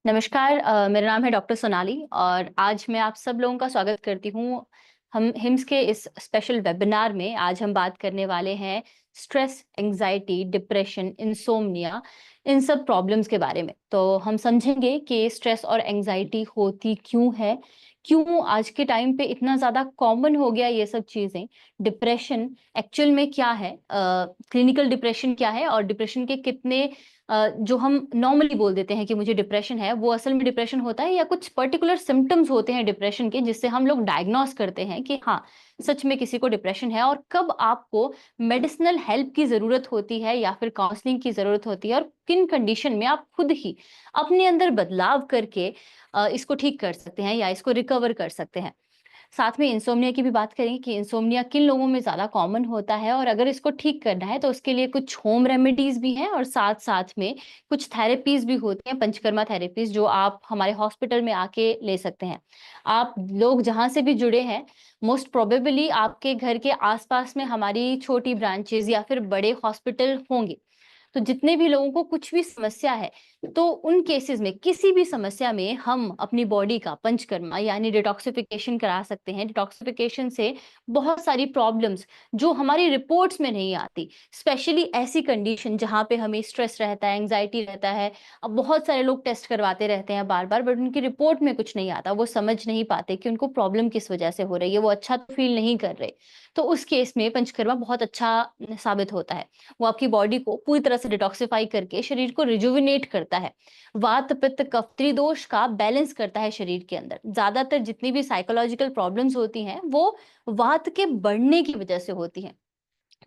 नमस्कार। मेरा नाम है डॉक्टर सोनाली और आज मैं आप सब लोगों का स्वागत करती हूँ। हम हिम्स के इस स्पेशल वेबिनार में आज हम बात करने वाले हैं स्ट्रेस, एंजाइटी, डिप्रेशन, इंसोम्निया, इन सब प्रॉब्लम्स के बारे में। तो हम समझेंगे कि स्ट्रेस और एंजाइटी होती क्यों है, क्यों आज के टाइम पे इतना ज़्यादा कॉमन हो गया ये सब चीज़ें। डिप्रेशन एक्चुअल में क्या है, क्लिनिकल डिप्रेशन क्या है और डिप्रेशन के कितने जो हम नॉर्मली बोल देते हैं कि मुझे डिप्रेशन है, वो असल में डिप्रेशन होता है या कुछ पर्टिकुलर सिम्पटम्स होते हैं डिप्रेशन के, जिससे हम लोग डायग्नोस करते हैं कि हाँ, सच में किसी को डिप्रेशन है, और कब आपको मेडिसिनल हेल्प की ज़रूरत होती है या फिर काउंसलिंग की ज़रूरत होती है, और किन कंडीशन में आप खुद ही अपने अंदर बदलाव करके इसको ठीक कर सकते हैं या इसको रिकवर कर सकते हैं। साथ में इंसोम्निया की भी बात करेंगे कि इंसोम्निया किन लोगों में ज़्यादा कॉमन होता है, और अगर इसको ठीक करना है तो उसके लिए कुछ होम रेमेडीज़ भी हैं और साथ-साथ में कुछ थेरेपीज़ भी होती हैं, पंचकर्मा थेरेपीज़, जो आप हमारे हॉस्पिटल में आके ले सकते हैं। आप लोग जहाँ से भी जुड़े हैं, मोस्ट प्रोबेबली आपके घर के आस-पास में हमारी छोटी ब्रांचेज़ या फिर बड़े हॉस्पिटल होंगे। तो जितने भी लोगों को कुछ भी समस्या है, तो उन केसेस में, किसी भी समस्या में, हम अपनी बॉडी का पंचकर्मा यानी डिटॉक्सिफिकेशन करा सकते हैं। डिटॉक्सिफिकेशन से बहुत सारी प्रॉब्लम्स जो हमारी रिपोर्ट्स में नहीं आती, स्पेशली ऐसी कंडीशन जहाँ पे हमें स्ट्रेस रहता है, एंग्जाइटी रहता है। अब बहुत सारे लोग टेस्ट करवाते रहते हैं बार बार, बट उनकी रिपोर्ट में कुछ नहीं आता, वो समझ नहीं पाते कि उनको प्रॉब्लम किस वजह से हो रही है, वो अच्छा तो फील नहीं कर रहे। तो उस केस में पंचकर्मा बहुत अच्छा साबित होता है। वो आपकी बॉडी को पूरी तरह से डिटॉक्सिफाई करके शरीर को रिजुविनेट करता है। वात, पित्त, कफ, त्रिदोष का बैलेंस करता है शरीर के अंदर। ज्यादातर जितनी भी साइकोलॉजिकल प्रॉब्लम्स होती हैं, वो वात के बढ़ने की वजह से होती हैं।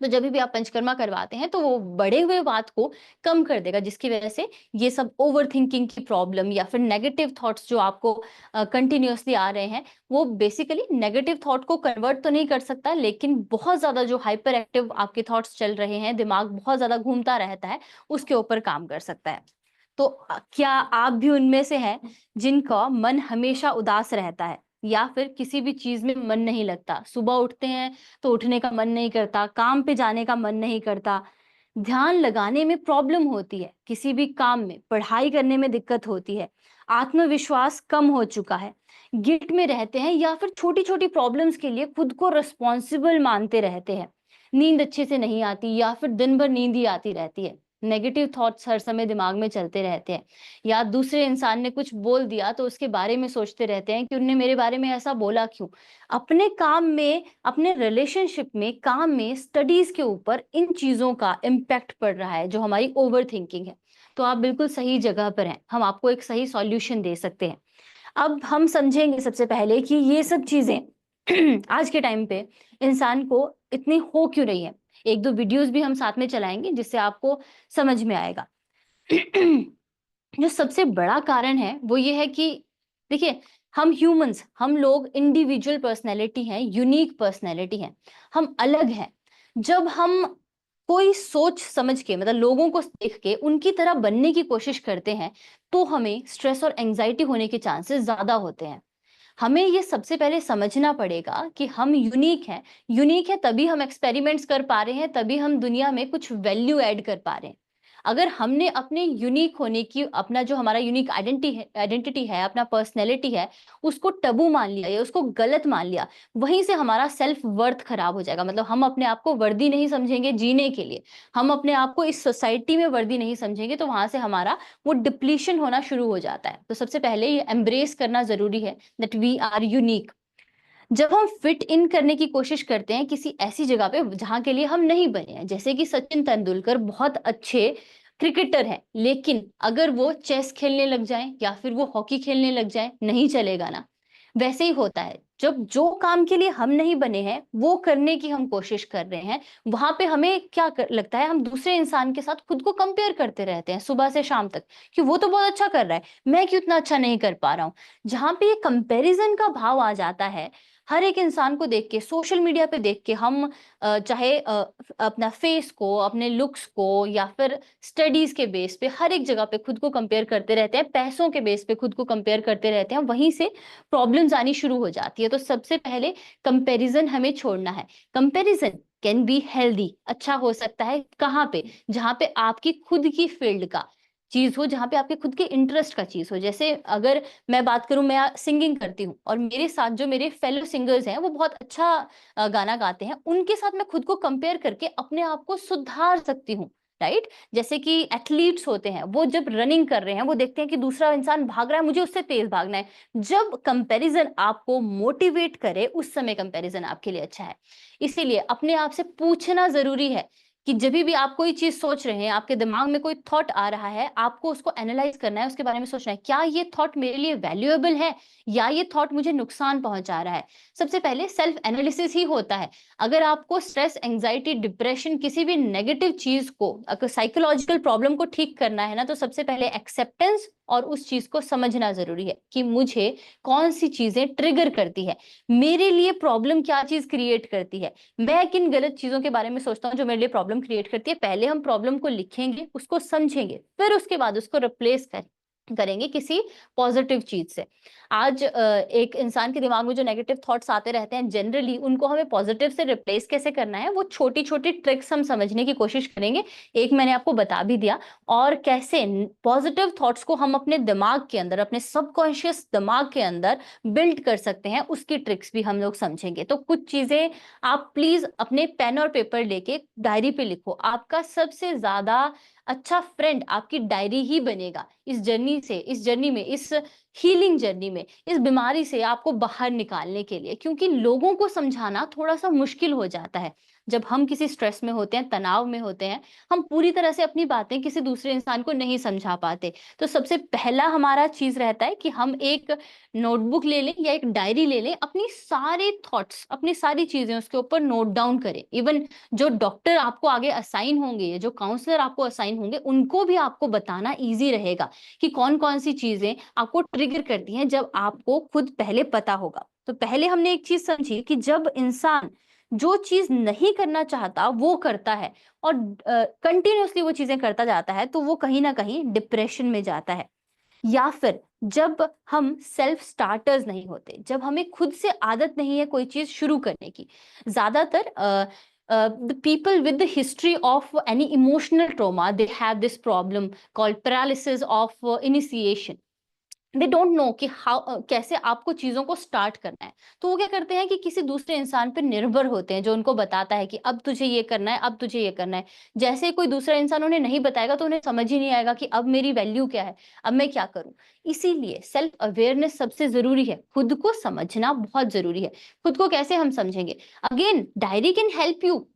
तो जब भी आप पंचकर्मा करवाते हैं, तो वो बढ़े हुए वात को कम कर देगा, जिसकी वजह से ये सब ओवर थिंकिंग की प्रॉब्लम या फिर नेगेटिव थॉट्स जो आपको कंटिन्यूअसली आ रहे हैं, वो बेसिकली नेगेटिव थॉट को कन्वर्ट तो नहीं कर सकता, लेकिन बहुत ज्यादा जो हाइपर एक्टिव आपके थॉट्स चल रहे हैं, दिमाग बहुत ज्यादा घूमता रहता है, उसके ऊपर काम कर सकता है। तो क्या आप भी उनमें से हैं जिनका मन हमेशा उदास रहता है, या फिर किसी भी चीज में मन नहीं लगता? सुबह उठते हैं तो उठने का मन नहीं करता, काम पे जाने का मन नहीं करता, ध्यान लगाने में प्रॉब्लम होती है, किसी भी काम में, पढ़ाई करने में दिक्कत होती है, आत्मविश्वास कम हो चुका है, गिल्ट में रहते हैं, या फिर छोटी छोटी प्रॉब्लम्स के लिए खुद को रिस्पॉन्सिबल मानते रहते हैं, नींद अच्छे से नहीं आती या फिर दिन भर नींद ही आती रहती है, नेगेटिव थॉट्स हर समय दिमाग में चलते रहते हैं, या दूसरे इंसान ने कुछ बोल दिया तो उसके बारे में सोचते रहते हैं कि उनने मेरे बारे में ऐसा बोला क्यों। अपने काम में, अपने रिलेशनशिप में, काम में, स्टडीज के ऊपर इन चीजों का इम्पैक्ट पड़ रहा है, जो हमारी ओवर थिंकिंग है। तो आप बिल्कुल सही जगह पर हैं, हम आपको एक सही सॉल्यूशन दे सकते हैं। अब हम समझेंगे सबसे पहले कि ये सब चीजें आज के टाइम पे इंसान को इतनी हो क्यों रही है। एक दो वीडियोस भी हम साथ में चलाएंगे, जिससे आपको समझ में आएगा। जो सबसे बड़ा कारण है वो ये है कि देखिए, हम ह्यूमंस, हम लोग इंडिविजुअल पर्सनैलिटी हैं, यूनिक पर्सनैलिटी हैं, हम अलग हैं। जब हम कोई सोच समझ के, मतलब लोगों को देख के उनकी तरह बनने की कोशिश करते हैं, तो हमें स्ट्रेस और एंजाइटी होने के चांसेस ज्यादा होते हैं। हमें ये सबसे पहले समझना पड़ेगा कि हम यूनिक हैं। यूनिक है तभी हम एक्सपेरिमेंट्स कर पा रहे हैं, तभी हम दुनिया में कुछ वैल्यू ऐड कर पा रहे हैं। अगर हमने अपने यूनिक होने की, अपना जो हमारा यूनिक आइडेंटिटी है, अपना पर्सनैलिटी है, उसको टबू मान लिया या उसको गलत मान लिया, वहीं से हमारा सेल्फ वर्थ खराब हो जाएगा। मतलब हम अपने आप को वर्दी नहीं समझेंगे जीने के लिए, हम अपने आप को इस सोसाइटी में वर्दी नहीं समझेंगे, तो वहां से हमारा वो डिप्लीशन होना शुरू हो जाता है। तो सबसे पहले ये एम्ब्रेस करना जरूरी है दैट वी आर यूनिक। जब हम फिट इन करने की कोशिश करते हैं किसी ऐसी जगह पे जहां के लिए हम नहीं बने हैं, जैसे कि सचिन तेंदुलकर बहुत अच्छे क्रिकेटर हैं, लेकिन अगर वो चेस खेलने लग जाएं या फिर वो हॉकी खेलने लग जाएं, नहीं चलेगा ना। वैसे ही होता है, जब जो काम के लिए हम नहीं बने हैं वो करने की हम कोशिश कर रहे हैं, वहां पे हमें लगता है, हम दूसरे इंसान के साथ खुद को कंपेयर करते रहते हैं सुबह से शाम तक, कि वो तो बहुत अच्छा कर रहा है, मैं क्यों इतना अच्छा नहीं कर पा रहा हूँ। जहां पे ये कंपैरिजन का भाव आ जाता है, हर एक इंसान को देख के, सोशल मीडिया पे देख के, हम चाहे अपना फेस को, अपने लुक्स को, या फिर स्टडीज के बेस पे हर एक जगह पे खुद को कंपेयर करते रहते हैं, पैसों के बेस पे खुद को कंपेयर करते रहते हैं, वहीं से प्रॉब्लम्स आनी शुरू हो जाती है। तो सबसे पहले कंपैरिजन हमें छोड़ना है। कंपैरिजन कैन बी हेल्दी, अच्छा हो सकता है कहाँ पे? जहाँ पे आपकी खुद की फील्ड का, चीज हो जहाँ पे आपके खुद के इंटरेस्ट का चीज हो। जैसे अगर मैं बात करूं, मैं सिंगिंग करती हूँ और मेरे साथ जो मेरे फेलो सिंगर्स हैं वो बहुत अच्छा गाना गाते हैं, उनके साथ मैं खुद को कंपेयर करके अपने आप को सुधार सकती हूँ, राइट। जैसे कि एथलीट्स होते हैं, वो जब रनिंग कर रहे हैं वो देखते हैं कि दूसरा इंसान भाग रहा है, मुझे उससे तेज भागना है। जब कंपैरिजन आपको मोटिवेट करे उस समय कंपैरिजन आपके लिए अच्छा है। इसीलिए अपने आप से पूछना जरूरी है कि जब भी आप कोई चीज सोच रहे हैं, आपके दिमाग में कोई थॉट आ रहा है, आपको उसको एनालाइज करना है, उसके बारे में सोचना है, क्या ये थॉट मेरे लिए वैल्यूएबल है या ये थॉट मुझे नुकसान पहुंचा रहा है। सबसे पहले सेल्फ एनालिसिस ही होता है। अगर आपको स्ट्रेस, एंजाइटी, डिप्रेशन, किसी भी नेगेटिव चीज को, अगर साइकोलॉजिकल प्रॉब्लम को ठीक करना है ना, तो सबसे पहले एक्सेप्टेंस और उस चीज को समझना जरूरी है कि मुझे कौन सी चीजें ट्रिगर करती है, मेरे लिए प्रॉब्लम क्या चीज क्रिएट करती है, मैं किन गलत चीजों के बारे में सोचता हूँ जो मेरे लिए प्रॉब्लम क्रिएट करती है। पहले हम प्रॉब्लम को लिखेंगे, उसको समझेंगे, फिर उसके बाद उसको रिप्लेस करेंगे किसी पॉजिटिव चीज से। आज एक इंसान के दिमाग में जो नेगेटिव थॉट्स आते रहते हैं, जनरली उनको हमें पॉजिटिव से रिप्लेस कैसे करना है, वो छोटी छोटी ट्रिक्स हम समझने की कोशिश करेंगे। एक मैंने आपको बता भी दिया। और कैसे पॉजिटिव थॉट्स को हम अपने दिमाग के अंदर, अपने सबकॉन्शियस दिमाग के अंदर बिल्ड कर सकते हैं, उसकी ट्रिक्स भी हम लोग समझेंगे। तो कुछ चीजें आप प्लीज अपने पेन और पेपर लेके डायरी पे लिखो। आपका सबसे ज्यादा अच्छा फ्रेंड आपकी डायरी ही बनेगा इस जर्नी से, इस जर्नी में, इस हीलिंग जर्नी में, इस बीमारी से आपको बाहर निकालने के लिए। क्योंकि लोगों को समझाना थोड़ा सा मुश्किल हो जाता है जब हम किसी स्ट्रेस में होते हैं, तनाव में होते हैं। हम पूरी तरह से अपनी बातें किसी दूसरे इंसान को नहीं समझा पाते। तो सबसे पहला हमारा चीज रहता है कि हम एक नोटबुक ले लें या एक डायरी ले लें, अपनी सारे थॉट्स, अपनी सारी चीजें उसके ऊपर नोट डाउन करें। इवन जो डॉक्टर आपको आगे असाइन होंगे या जो काउंसलर आपको असाइन होंगे, उनको भी आपको बताना ईजी रहेगा कि कौन कौन सी चीजें आपको ट्रिगर करती हैं, जब आपको खुद पहले पता होगा। तो पहले हमने एक चीज समझी कि जब इंसान जो चीज नहीं करना चाहता वो करता है और कंटिन्यूअसली वो चीजें करता जाता है, तो वो कहीं ना कहीं डिप्रेशन में जाता है। या फिर जब हम सेल्फ स्टार्टर्स नहीं होते, जब हमें खुद से आदत नहीं है कोई चीज शुरू करने की। ज्यादातर the people with the history of any emotional trauma, they have this problem called paralysis of initiation. They don't know कि हाउ, कैसे आपको चीजों को स्टार्ट करना है। तो वो क्या करते हैं कि किसी दूसरे इंसान पर निर्भर होते हैं जो उनको बताता है कि अब तुझे ये करना है, अब तुझे ये करना है। जैसे कोई दूसरा इंसान उन्हें नहीं बताएगा तो उन्हें समझ ही नहीं आएगा कि अब मेरी वैल्यू क्या है, अब मैं क्या करूं। इसीलिए सेल्फ अवेयरनेस सबसे जरूरी है, खुद को समझना बहुत जरूरी है। खुद को कैसे हम समझेंगे? Again, diary can help you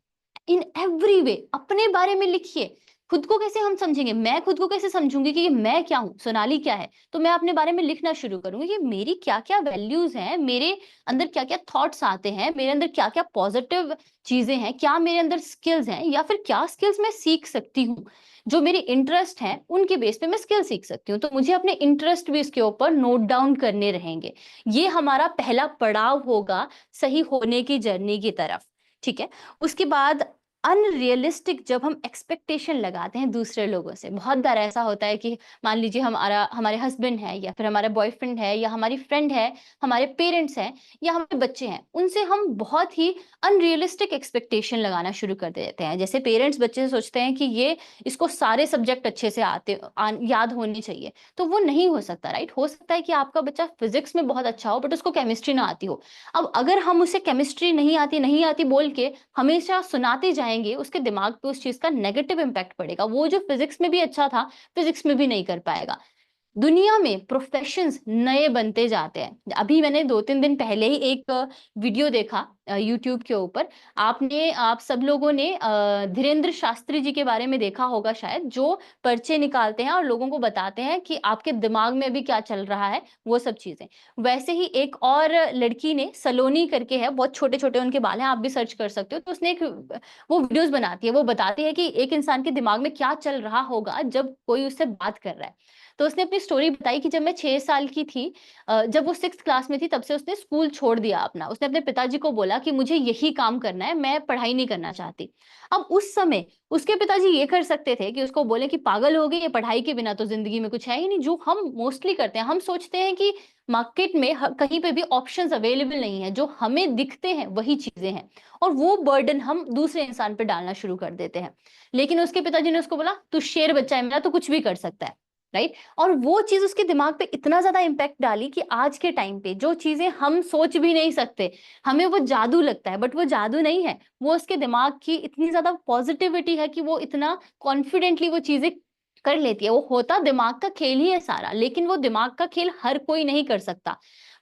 in every way. अपने बारे में लिखिए। खुद को कैसे हम समझेंगे? मैं खुद को कैसे समझूंगी कि ये मैं क्या हूं, सोनाली क्या है? तो मैं अपने बारे में लिखना शुरू करूंगी कि मेरी क्या क्या वैल्यूज हैं, मेरे अंदर क्या क्या थॉट्स आते हैं, मेरे अंदर क्या क्या पॉजिटिव चीजें हैं, क्या मेरे अंदर स्किल्स हैं, या फिर क्या स्किल्स मैं सीख सकती हूँ। जो मेरी इंटरेस्ट है उनके बेस पे मैं स्किल सीख सकती हूँ। तो मुझे अपने इंटरेस्ट भी इसके ऊपर नोट डाउन करने रहेंगे। ये हमारा पहला पड़ाव होगा सही होने की जर्नी की तरफ। ठीक है। उसके बाद अनरियलिस्टिक जब हम एक्सपेक्टेशन लगाते हैं दूसरे लोगों से, बहुत बार ऐसा होता है कि मान लीजिए हमारे हस्बैंड है, या फिर हमारा बॉयफ्रेंड है, या हमारी फ्रेंड है, हमारे पेरेंट्स हैं, या हमारे बच्चे हैं, उनसे हम बहुत ही अनरियलिस्टिक एक्सपेक्टेशन लगाना शुरू कर देते हैं। जैसे पेरेंट्स बच्चे से सोचते हैं कि ये इसको सारे सब्जेक्ट अच्छे से याद होने चाहिए, तो वो नहीं हो सकता, राइट। हो सकता है कि आपका बच्चा फिजिक्स में बहुत अच्छा हो बट उसको केमिस्ट्री ना आती हो। अब अगर हम उसे केमिस्ट्री नहीं आती बोल के हमेशा सुनाते जाएंगे, उसके दिमाग पे उस चीज का नेगेटिव इम्पैक्ट पड़ेगा। वो जो फिजिक्स में भी अच्छा था, फिजिक्स में भी नहीं कर पाएगा। दुनिया में प्रोफेशंस नए बनते जाते हैं। अभी मैंने 2-3 दिन पहले ही एक वीडियो देखा यूट्यूब के ऊपर। आप सब लोगों ने धीरेन्द्र शास्त्री जी के बारे में देखा होगा शायद, जो पर्चे निकालते हैं और लोगों को बताते हैं कि आपके दिमाग में भी क्या चल रहा है, वो सब चीजें। वैसे ही एक और लड़की ने, सलोनी करके है, बहुत छोटे छोटे उनके बाल हैं, आप भी सर्च कर सकते हो। तो उसने एक वो वीडियोस बनाती है, वो बताती है कि एक इंसान के दिमाग में क्या चल रहा होगा जब कोई उससे बात कर रहा है। तो उसने अपनी स्टोरी बताई कि जब मैं 6 साल की थी, जब वो 6th क्लास में थी, तब से उसने स्कूल छोड़ दिया अपना। उसने अपने पिताजी को बोला कि मुझे यही काम करना है, मैं पढ़ाई नहीं करना चाहती। अब उस समय उसके पिताजी ये कर सकते थे कि उसको बोले कि पागल हो गई, ये पढ़ाई के बिना तो जिंदगी में कुछ है ही नहीं। जो हम मोस्टली करते हैं, हम सोचते हैं कि मार्केट में कहीं पे भी ऑप्शंस अवेलेबल नहीं है, जो हमें दिखते हैं वही चीजें हैं, और वो बर्डन हम दूसरे इंसान पे डालना शुरू कर देते हैं। लेकिन उसके पिताजी ने उसको बोला, तू शेर बच्चा है मेरा, तो कुछ भी कर सकता है। राइट। और वो चीज उसके दिमाग पे इतना ज्यादा इम्पैक्ट डाली कि आज के टाइम पे जो चीजें हम सोच भी नहीं सकते, हमें वो जादू लगता है, बट वो जादू नहीं है, वो उसके दिमाग की इतनी ज्यादा पॉजिटिविटी है कि वो इतना कॉन्फिडेंटली वो चीजें कर लेती है। वो होता दिमाग का खेल ही है सारा, लेकिन वो दिमाग का खेल हर कोई नहीं कर सकता।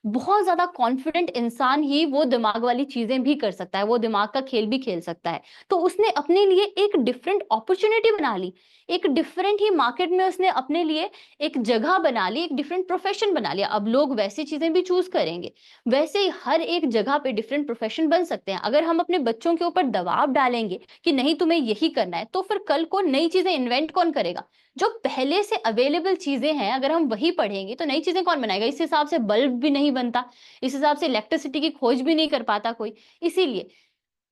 बहुत ज्यादा कॉन्फिडेंट इंसान ही वो दिमाग वाली चीजें भी कर सकता है, वो दिमाग का खेल भी खेल सकता है। तो उसने अपने लिए एक डिफरेंट अपॉर्चुनिटी बना ली, एक डिफरेंट ही मार्केट में उसने अपने लिए एक जगह बना ली, एक डिफरेंट प्रोफेशन बना लिया। अब लोग वैसी चीजें भी चूज करेंगे, वैसे ही हर एक जगह पे डिफरेंट प्रोफेशन बन सकते हैं। अगर हम अपने बच्चों के ऊपर दबाव डालेंगे कि नहीं तुम्हें यही करना है, तो फिर कल को नई चीजें इन्वेंट कौन करेगा? जो पहले से अवेलेबल चीजें हैं अगर हम वही पढ़ेंगे तो नई चीजें कौन बनाएगा? इस हिसाब से बल्ब भी नहीं बनता, इस हिसाब से इलेक्ट्रिसिटी की खोज भी नहीं कर पाता कोई। इसीलिए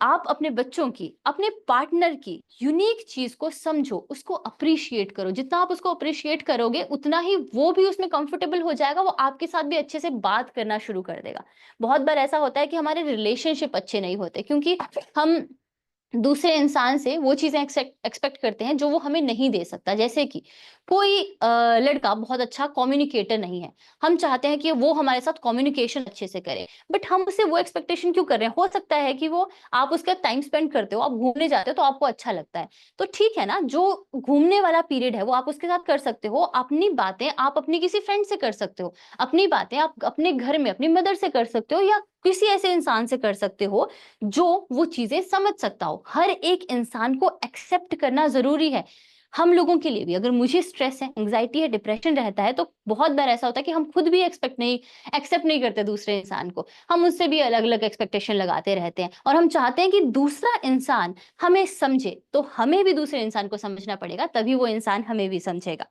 आप अपने बच्चों की, अपने पार्टनर की यूनिक चीज को समझो, उसको अप्रिशिएट करो। जितना आप उसको अप्रिशिएट करोगे उतना ही वो भी उसमें कंफर्टेबल हो जाएगा, वो आपके साथ भी अच्छे से बात करना शुरू कर देगा। बहुत बार ऐसा होता है कि हमारे रिलेशनशिप अच्छे नहीं होते क्योंकि हम दूसरे इंसान से वो चीजें एक्सपेक्ट करते हैं जो वो हमें नहीं दे सकता। जैसे कि कोई लड़का बहुत अच्छा कम्युनिकेटर नहीं है, हम चाहते हैं कि वो हमारे साथ कम्युनिकेशन अच्छे से करे, बट हम उससे वो एक्सपेक्टेशन क्यों कर रहे हैं? हो सकता है कि वो, आप उसका टाइम स्पेंड करते हो, आप घूमने जाते हो तो आपको अच्छा लगता है, तो ठीक है ना, जो घूमने वाला पीरियड है वो आप उसके साथ कर सकते हो। अपनी बातें आप अपनी किसी फ्रेंड से कर सकते हो, अपनी बातें आप अपने घर में अपनी मदर से कर सकते हो, या किसी ऐसे इंसान से कर सकते हो जो वो चीजें समझ सकता हो। हर एक इंसान को एक्सेप्ट करना जरूरी है। हम लोगों के लिए भी, अगर मुझे स्ट्रेस है, एंग्जाइटी है, डिप्रेशन रहता है, तो बहुत बार ऐसा होता है कि हम खुद भी एक्सेप्ट नहीं करते दूसरे इंसान को, हम उससे भी अलग अलग एक्सपेक्टेशन लगाते रहते हैं, और हम चाहते हैं कि दूसरा इंसान हमें समझे। तो हमें भी दूसरे इंसान को समझना पड़ेगा, तभी वो इंसान हमें भी समझेगा।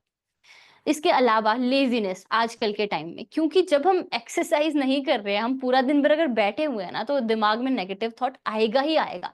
इसके अलावा लेजीनेस आजकल के टाइम में, क्योंकि जब हम एक्सरसाइज नहीं कर रहे हैं, हम पूरा दिन भर अगर बैठे हुए हैं ना, तो दिमाग में नेगेटिव थॉट आएगा ही आएगा।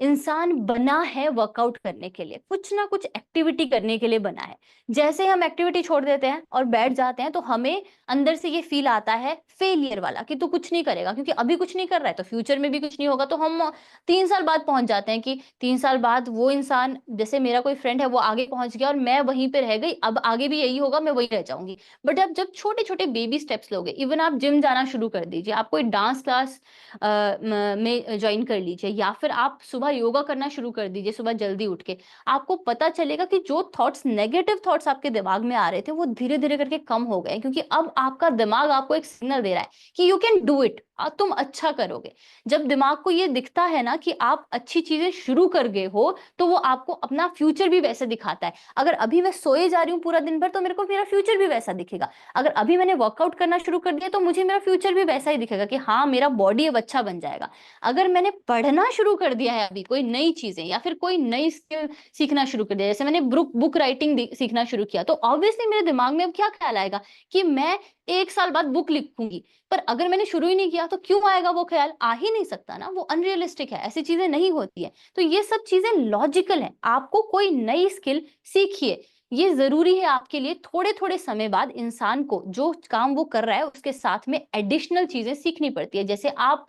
इंसान बना है वर्कआउट करने के लिए, कुछ ना कुछ एक्टिविटी करने के लिए बना है। जैसे हम एक्टिविटी छोड़ देते हैं और बैठ जाते हैं, तो हमें अंदर से ये फील आता है फेलियर वाला कि तू कुछ नहीं करेगा, क्योंकि अभी कुछ नहीं कर रहा है तो फ्यूचर में भी कुछ नहीं होगा। तो हम 3 साल बाद पहुंच जाते हैं कि 3 साल बाद वो इंसान, जैसे मेरा कोई फ्रेंड है वो आगे पहुंच गया और मैं वहीं पे रह गई, अब आगे भी यही होगा, मैं वहीं रह जाऊंगी। बट अब जब छोटे छोटे बेबी स्टेप्स लोगे, इवन आप जिम जाना शुरू कर दीजिए, आप कोई डांस क्लास में ज्वाइन कर लीजिए, या फिर आप सुबह योगा करना शुरू कर दीजिए सुबह जल्दी उठ के, आपको पता चलेगा कि जो थॉट्स, नेगेटिव थॉट्स आपके दिमाग में आ रहे थे, वो धीरे धीरे करके कम हो गए, क्योंकि अब आपका दिमाग आपको एक सिग्नल दे रहा है कि यू कैन डू इट, तुम अच्छा करोगे। जब दिमाग को ये दिखता है ना कि आप अच्छी चीजें शुरू कर गए हो, तो वो आपको अपना फ्यूचर भी वैसे दिखाता है। अगर अभी मैं सोए जा रही हूँ पूरा दिन भर, तो मेरे को मेरा फ्यूचर भी वैसा दिखेगा। अगर अभी मैंने वर्कआउट करना शुरू कर दिया, तो मुझे मेरा फ्यूचर भी वैसा ही दिखेगा कि हाँ, मेरा बॉडी अब अच्छा बन जाएगा। अगर मैंने पढ़ना शुरू कर दिया है अभी कोई नई चीजें, या फिर कोई नई स्किल सीखना शुरू कर दिया, जैसे मैंने बुक राइटिंग सीखना शुरू किया, तो ऑब्वियसली मेरे दिमाग में अब क्या ख्याल आएगा कि मैं 1 साल बाद बुक लिखूंगी। पर अगर मैंने शुरू ही नहीं किया, तो क्यों आएगा वो ख्याल? आ ही नहीं सकता ना, वो अनरियलिस्टिक है, ऐसी चीजें नहीं होती है। तो ये सब चीजें लॉजिकल है। आपको कोई नई स्किल सीखिए, ये जरूरी है आपके लिए। थोड़े थोड़े समय बाद इंसान को जो काम वो कर रहा है उसके साथ में एडिशनल चीजें सीखनी पड़ती है। जैसे आप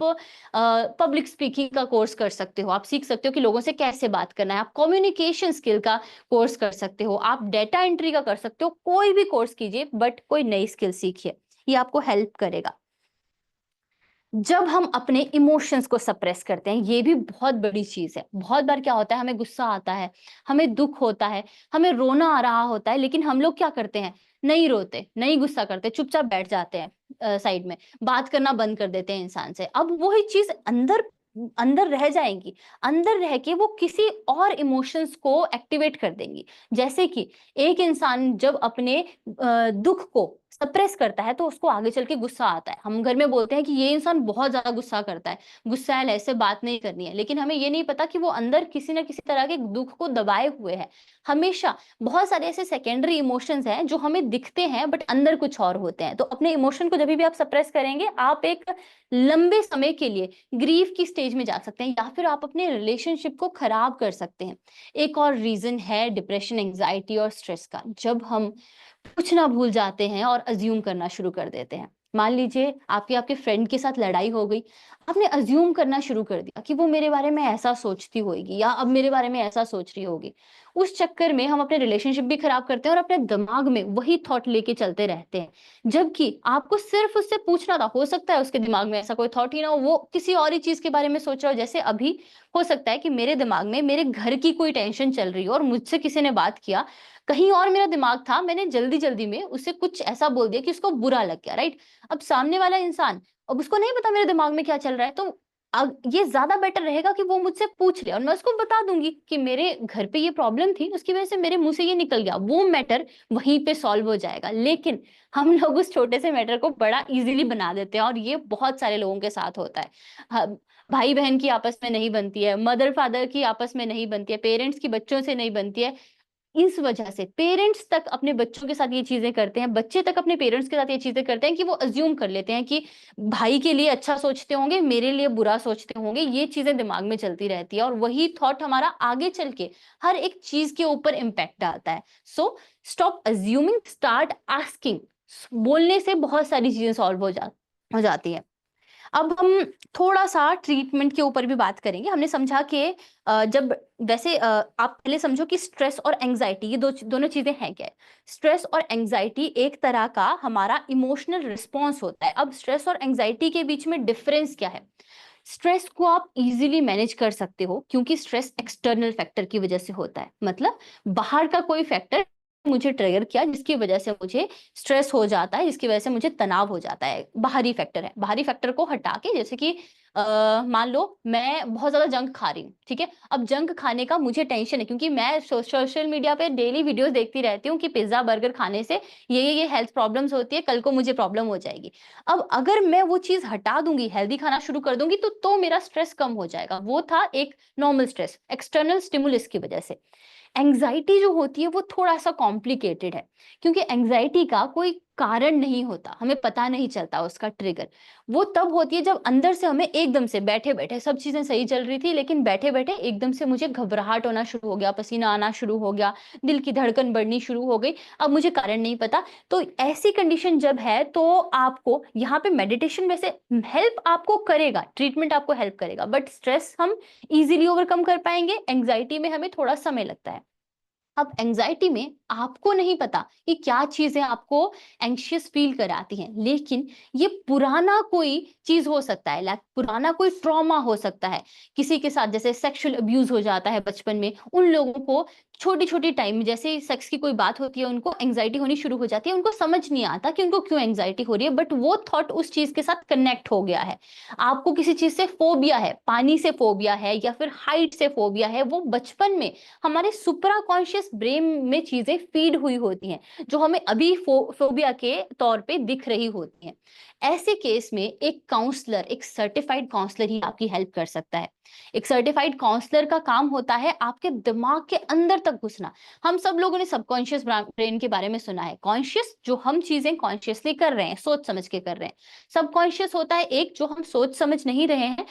पब्लिक स्पीकिंग का कोर्स कर सकते हो, आप सीख सकते हो कि लोगों से कैसे बात करना है। आप कम्युनिकेशन स्किल का कोर्स कर सकते हो, आप डेटा एंट्री का कर सकते हो। कोई भी कोर्स कीजिए, बट कोई नई स्किल सीखिए, ये आपको हेल्प करेगा। जब हम अपने इमोशंस को सप्रेस करते हैं, ये भी बहुत बड़ी चीज है। बहुत बार क्या होता है, हमें गुस्सा आता है, हमें दुख होता है, हमें रोना आ रहा होता है, लेकिन हम लोग क्या करते हैं? नहीं रोते, नहीं गुस्सा करते, चुपचाप बैठ जाते हैं साइड में, बात करना बंद कर देते हैं इंसान से। अब वही चीज अंदर अंदर रह जाएंगी, अंदर रह के वो किसी और इमोशंस को एक्टिवेट कर देंगी। जैसे कि एक इंसान जब अपने दुख को सप्रेस करता है, तो उसको आगे चल के गुस्सा आता है। हम घर में बोलते हैं कि ये इंसान बहुत ज्यादा गुस्सा करता है, गुस्सैल है, ऐसे बात नहीं करनी है, लेकिन हमें ये नहीं पता कि वो अंदर किसी ना किसी तरह के दुख को दबाए हुए है। हमेशा बहुत सारे ऐसे सेकेंडरी इमोशंस हैं जो हमें दिखते हैं, बट अंदर कुछ और होते हैं। तो अपने इमोशन को जब भी आप सप्रेस करेंगे, आप एक लंबे समय के लिए ग्रीफ की स्टेज में जा सकते हैं, या फिर आप अपने रिलेशनशिप को खराब कर सकते हैं। एक और रीजन है डिप्रेशन, एंग्जाइटी और स्ट्रेस का, जब हम कुछ ना भूल जाते हैं और अज्यूम करना शुरू कर देते हैं। मान लीजिए आपकी आपके फ्रेंड के साथ लड़ाई हो गई, आपने अज्यूम करना शुरू कर दिया कि वो मेरे बारे में ऐसा सोचती होगी, या अब मेरे बारे में ऐसा सोच रही होगी। उस चक्कर में हम अपने रिलेशनशिप भी खराब करते हैं और अपने दिमाग में वही थॉट लेके चलते रहते हैं, जबकि आपको सिर्फ उससे पूछना था। हो सकता है उसके दिमाग में ऐसा कोई थॉट ही ना हो, वो किसी और ही चीज के बारे में सोच रहा हो। जैसे अभी हो सकता है कि मेरे दिमाग में मेरे घर की कोई टेंशन चल रही हो और मुझसे किसी ने बात किया, कहीं और मेरा दिमाग था, मैंने जल्दी जल्दी में उसे कुछ ऐसा बोल दिया कि उसको बुरा लग गया, राइट। अब सामने वाला इंसान, अब उसको नहीं पता मेरे दिमाग में क्या चल रहा है, तो अब ये ज्यादा बेटर रहेगा कि वो मुझसे पूछ ले और मैं उसको बता दूंगी कि मेरे घर पे ये प्रॉब्लम थी, उसकी वजह से मेरे मुंह से ये निकल गया, वो मैटर वहीं पे सॉल्व हो जाएगा। लेकिन हम लोग उस छोटे से मैटर को बड़ा इजीली बना देते हैं और ये बहुत सारे लोगों के साथ होता है। भाई बहन की आपस में नहीं बनती है, मदर फादर की आपस में नहीं बनती है, पेरेंट्स की बच्चों से नहीं बनती है। इस वजह से पेरेंट्स तक अपने बच्चों के साथ ये चीजें करते हैं, बच्चे तक अपने पेरेंट्स के साथ ये चीजें करते हैं कि वो अज्यूम कर लेते हैं कि भाई के लिए अच्छा सोचते होंगे, मेरे लिए बुरा सोचते होंगे। ये चीजें दिमाग में चलती रहती है और वही थॉट हमारा आगे चल के हर एक चीज के ऊपर इम्पैक्ट डालता है। So stop assuming, start asking. बोलने से बहुत सारी चीजें सॉल्व हो जाती है। अब हम थोड़ा सा ट्रीटमेंट के ऊपर भी बात करेंगे। हमने समझा कि जब वैसे आप पहले समझो कि स्ट्रेस और एंजाइटी ये दोनों चीजें हैं क्या है। स्ट्रेस और एंजाइटी एक तरह का हमारा इमोशनल रिस्पॉन्स होता है। अब स्ट्रेस और एंजाइटी के बीच में डिफरेंस क्या है। स्ट्रेस को आप इजीली मैनेज कर सकते हो क्योंकि स्ट्रेस एक्सटर्नल फैक्टर की वजह से होता है, मतलब बाहर का कोई फैक्टर मुझे ट्रिगर किया जिसकी वजह से मुझे स्ट्रेस हो जाता है, जिसकी वजह से मुझे तनाव हो जाता है, बाहरी फैक्टर है। बाहरी फैक्टर को हटा के, जैसे कि मान लो मैं बहुत ज्यादा जंक खा रही हूँ, ठीक है। अब जंक खाने का मुझे टेंशन है क्योंकि मैं सोशल मीडिया पे डेली वीडियोस देखती रहती हूँ कि पिज्जा बर्गर खाने से ये हेल्थ प्रॉब्लम्स होती है, कल को मुझे प्रॉब्लम हो जाएगी। अब अगर मैं वो चीज हटा दूंगी, हेल्दी खाना शुरू कर दूंगी, तो मेरा स्ट्रेस कम हो जाएगा। वो था एक नॉर्मल स्ट्रेस एक्सटर्नल स्टिमुलस की वजह से। एंजाइटी जो होती है वो थोड़ा सा कॉम्प्लिकेटेड है क्योंकि एंजाइटी का कोई कारण नहीं होता, हमें पता नहीं चलता उसका ट्रिगर। वो तब होती है जब अंदर से हमें एकदम से, बैठे बैठे सब चीजें सही चल रही थी लेकिन बैठे बैठे एकदम से मुझे घबराहट होना शुरू हो गया, पसीना आना शुरू हो गया, दिल की धड़कन बढ़नी शुरू हो गई। अब मुझे कारण नहीं पता। तो ऐसी कंडीशन जब है तो आपको यहाँ पे मेडिटेशन वैसे हेल्प आपको करेगा, ट्रीटमेंट आपको हेल्प करेगा, बट स्ट्रेस हम इजीली ओवरकम कर पाएंगे, एंग्जाइटी में हमें थोड़ा समय लगता है। अब एंजाइटी में आपको नहीं पता कि क्या चीजें आपको एंग्शियस फील कराती हैं, लेकिन ये पुराना कोई चीज हो सकता है, लाइक पुराना कोई ट्रॉमा हो सकता है। किसी के साथ जैसे सेक्सुअल अब्यूज हो जाता है बचपन में, उन लोगों को छोटी छोटी टाइम में जैसे सेक्स की कोई बात होती है उनको एंग्जाइटी होनी शुरू हो जाती है। उनको समझ नहीं आता कि उनको क्यों एंग्जाइटी हो रही है, बट वो थॉट उस चीज के साथ कनेक्ट हो गया है। आपको किसी चीज से फोबिया है, पानी से फोबिया है या फिर हाइट से फोबिया है, वो बचपन में हमारे सुपरा कॉन्शियस ब्रेन में चीजें फीड हुई होती हैं जो हमें अभी फोबिया के तौर पे दिख रही होती हैं। ऐसे केस में एक काउंसलर, एक सर्टिफाइड काउंसलर ही आपकी हेल्प कर सकता है। एक सर्टिफाइड काउंसलर का काम होता है आपके दिमाग के अंदर तक घुसना। हम सब लोगों ने सबकॉन्शियस ब्रेन के बारे में सुना है। कॉन्शियस जो हम चीजें कॉन्शियसली कर रहे हैं, सोच समझ के कर रहे हैं। सबकॉन्शियस होता है एक जो हम सोच समझ नहीं रहे हैं,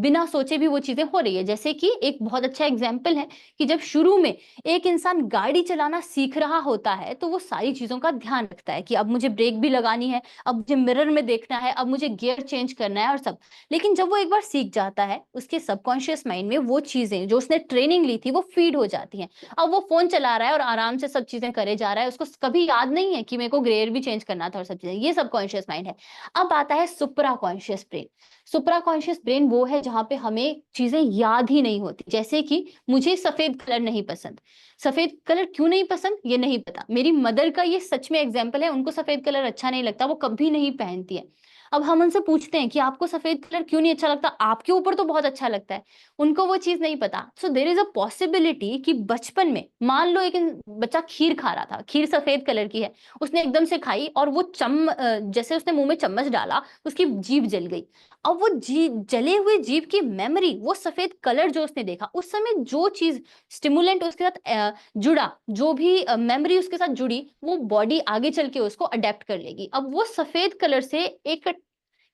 बिना सोचे भी वो चीजें हो रही है। जैसे कि एक बहुत अच्छा एग्जाम्पल है कि जब शुरू में एक इंसान गाड़ी चलाना सीख रहा होता है तो वो सारी चीजों का ध्यान रखता है कि अब मुझे ब्रेक भी लगानी है, अब मुझे मिरर में देखना है, अब मुझे गियर चेंज करना है और सब। लेकिन जब वो एक बार सीख जाता है उसके सबकॉन्शियस माइंड में वो चीजें जो उसने ट्रेनिंग ली थी वो फीड हो जाती हैं। अब वो फोन चला रहा है और आराम से सब चीजें करे जा रहा है, उसको कभी याद नहीं है कि मेरे को गियर भी चेंज करना था और सब चीजें। ये सबकॉन्शियस माइंड है। अब आता है सुपरा कॉन्शियस ब्रेन। सुपरा कॉन्शियस ब्रेन वो है जहां पे हमें चीजें याद ही नहीं होती। जैसे कि मुझे सफेद कलर नहीं पसंद, सफेद कलर क्यों नहीं पसंद ये नहीं पता। मेरी मदर का ये सच में एग्जाम्पल है, उनको सफेद कलर अच्छा नहीं लगता, वो कभी नहीं पहनती है। अब हम उनसे पूछते हैं कि आपको सफेद कलर क्यों नहीं अच्छा लगता, आपके ऊपर तो बहुत अच्छा लगता है। उनको वो चीज नहीं पता। सो देर इज अ पॉसिबिलिटी कि बचपन में मान लो एक बच्चा खीर खा रहा था, खीर सफेद कलर की है, उसने एकदम से खाई और वो जैसे उसने मुंह में चम्मच डाला उसकी जीभ जल गई। अब वो जले हुए जीभ की मेमोरी, वो सफेद कलर जो उसने देखा उस समय, जो चीज स्टिमुलेंट उसके साथ जुड़ा, जो भी मेमोरी उसके साथ जुड़ी, वो बॉडी आगे चल के उसको अडेप्ट कर लेगी। अब वो सफेद कलर से एक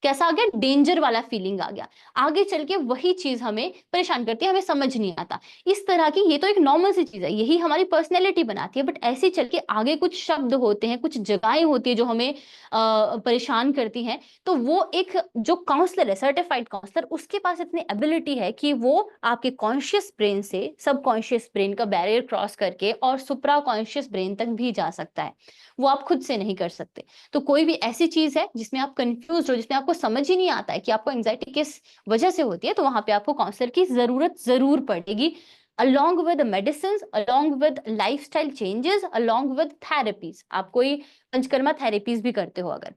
कैसा आ गया, डेंजर वाला फीलिंग आ गया। आगे चल के वही चीज हमें परेशान करती है, हमें समझ नहीं आता। इस तरह की ये तो एक नॉर्मल सी चीज है, यही हमारी पर्सनैलिटी बनाती है, बट ऐसे चल के आगे कुछ शब्द होते हैं, कुछ जगहें होती है जो हमें परेशान करती हैं। तो वो एक जो काउंसलर है, सर्टिफाइड काउंसलर, उसके पास इतनी एबिलिटी है कि वो आपके कॉन्शियस ब्रेन से सबकॉन्शियस ब्रेन का बैरियर क्रॉस करके और सुप्रा कॉन्शियस ब्रेन तक भी जा सकता है। वो आप खुद से नहीं कर सकते। तो कोई भी ऐसी चीज है जिसमें आप कंफ्यूज हो, जिसमें आपको समझ ही नहीं आता है कि आपको एंग्जाइटी किस वजह से होती है, तो वहां पे आपको काउंसलर की जरूरत जरूर पड़ेगी, along with medicines, along with lifestyle changes, along with therapies। आप कोई पंचकर्मा थेरेपीज भी करते हो अगर,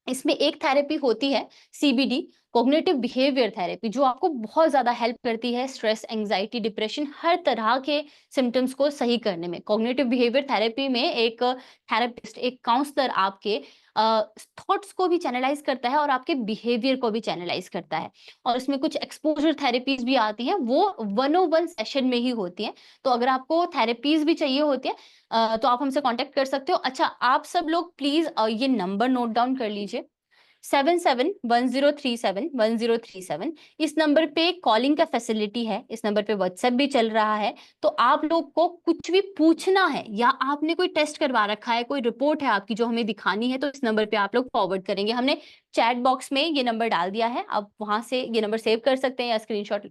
इसमें एक थेरेपी होती है सीबीडी, कॉग्निटिव बिहेवियर थेरेपी, जो आपको बहुत ज्यादा हेल्प करती है स्ट्रेस, एंग्जाइटी, डिप्रेशन, हर तरह के सिम्टम्स को सही करने में। कॉग्निटिव बिहेवियर थेरेपी में एक थेरेपिस्ट, एक काउंसलर आपके थॉट्स को भी चैनलाइज करता है और आपके बिहेवियर को भी चैनलाइज करता है। और इसमें कुछ एक्सपोजर थेरेपीज भी आती हैं, वो 101 सेशन में ही होती हैं। तो अगर आपको थेरेपीज भी चाहिए होती है तो आप हमसे कांटेक्ट कर सकते हो। अच्छा, आप सब लोग प्लीज ये नंबर नोट डाउन कर लीजिए, 7710371037। इस नंबर पे कॉलिंग का फैसिलिटी है, इस नंबर पे व्हाट्सएप भी चल रहा है। तो आप लोग को कुछ भी पूछना है या आपने कोई टेस्ट करवा रखा है, कोई रिपोर्ट है आपकी जो हमें दिखानी है, तो इस नंबर पे आप लोग फॉरवर्ड करेंगे। हमने चैट बॉक्स में ये नंबर डाल दिया है, आप वहां से ये नंबर सेव कर सकते हैं या स्क्रीनशॉट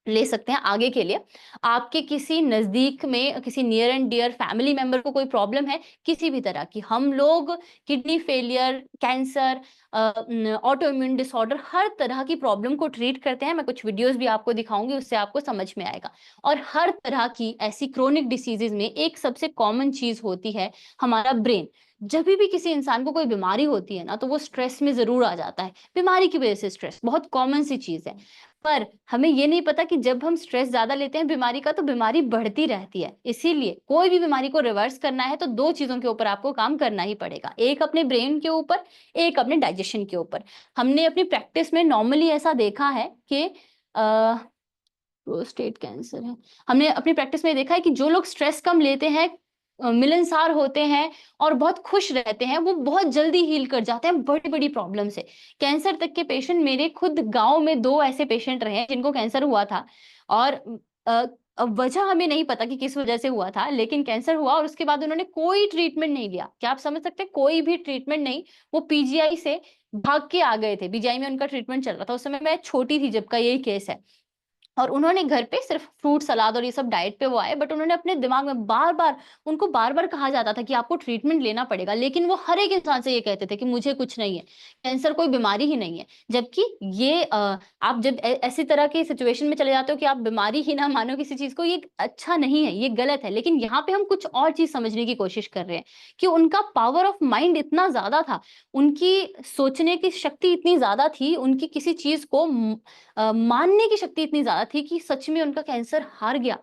ले सकते हैं आगे के लिए। आपके किसी नजदीक में किसी near and dear family member को कोई प्रॉब्लम है किसी भी तरह की, हम लोग kidney failure, cancer, auto immune disorder, हर तरह की प्रॉब्लम को ट्रीट करते हैं। मैं कुछ वीडियोस भी आपको दिखाऊंगी, उससे आपको समझ में आएगा। और हर तरह की ऐसी क्रोनिक डिसीजेज में एक सबसे कॉमन चीज होती है हमारा ब्रेन। जब भी किसी इंसान को कोई बीमारी होती है ना, तो वो स्ट्रेस में जरूर आ जाता है, बीमारी की वजह से स्ट्रेस बहुत कॉमन सी चीज है। पर हमें ये नहीं पता कि जब हम स्ट्रेस ज्यादा लेते हैं बीमारी का, तो बीमारी बढ़ती रहती है। इसीलिए कोई भी बीमारी को रिवर्स करना है तो दो चीजों के ऊपर आपको काम करना ही पड़ेगा, एक अपने ब्रेन के ऊपर, एक अपने डाइजेशन के ऊपर। हमने अपनी प्रैक्टिस में नॉर्मली ऐसा देखा है कि प्रोस्टेट कैंसर है, हमने अपनी प्रैक्टिस में देखा है कि जो लोग स्ट्रेस कम लेते हैं, मिलनसार होते हैं और बहुत खुश रहते हैं, वो बहुत जल्दी हील कर जाते हैं बड़ी बड़ी प्रॉब्लम से। कैंसर तक के पेशेंट, मेरे खुद गांव में दो ऐसे पेशेंट रहे हैं जिनको कैंसर हुआ था, और अ, वजह हमें नहीं पता कि किस वजह से हुआ था, लेकिन कैंसर हुआ और उसके बाद उन्होंने कोई ट्रीटमेंट नहीं लिया। क्या आप समझ सकते हैं, कोई भी ट्रीटमेंट नहीं। वो पीजीआई से भाग के आ गए थे, पीजीआई में उनका ट्रीटमेंट चल रहा था, उस समय मैं छोटी थी जब का यही केस है। और उन्होंने घर पे सिर्फ फ्रूट सलाद और ये सब डाइट पे वो आए, बट उन्होंने अपने दिमाग में बार बार, उनको बार बार कहा जाता था कि आपको ट्रीटमेंट लेना पड़ेगा, लेकिन वो हर एक इंसान से ये कहते थे कि मुझे कुछ नहीं है, कैंसर कोई बीमारी ही नहीं है। जबकि ये आप जब ऐसी तरह की सिचुएशन में चले जाते हो कि आप बीमारी ही ना मानो किसी चीज को, ये अच्छा नहीं है, ये गलत है। लेकिन यहाँ पे हम कुछ और चीज समझने की कोशिश कर रहे हैं कि उनका पावर ऑफ माइंड इतना ज्यादा था, उनकी सोचने की शक्ति इतनी ज्यादा थी, उनकी किसी चीज को मानने की शक्ति इतनी ज्यादा थी कि सच में उनका कैंसर हार गया।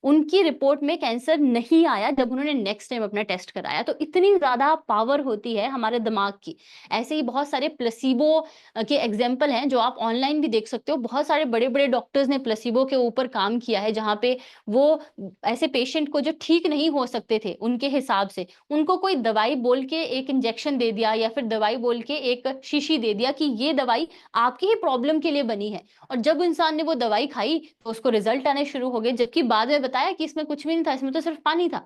उनकी रिपोर्ट में कैंसर नहीं आया जब उन्होंने नेक्स्ट टाइम अपना टेस्ट कराया। तो इतनी ज्यादा पावर होती है हमारे दिमाग की। ऐसे ही बहुत सारे प्लेसिबो के एग्जाम्पल हैं जो आप ऑनलाइन भी देख सकते हो। बहुत सारे बड़े बड़े डॉक्टर्स ने प्लेसिबो के ऊपर काम किया है, जहाँ पे वो ऐसे पेशेंट को जो ठीक नहीं हो सकते थे उनके हिसाब से, उनको कोई दवाई बोल के एक इंजेक्शन दे दिया या फिर दवाई बोल के एक शीशी दे दिया कि ये दवाई आपकी ही प्रॉब्लम के लिए बनी है। और जब इंसान ने वो दवाई खाई तो उसको रिजल्ट आने शुरू हो गए, जबकि बाद में बताया कि इसमें कुछ भी नहीं था, इसमें तो सिर्फ पानी था।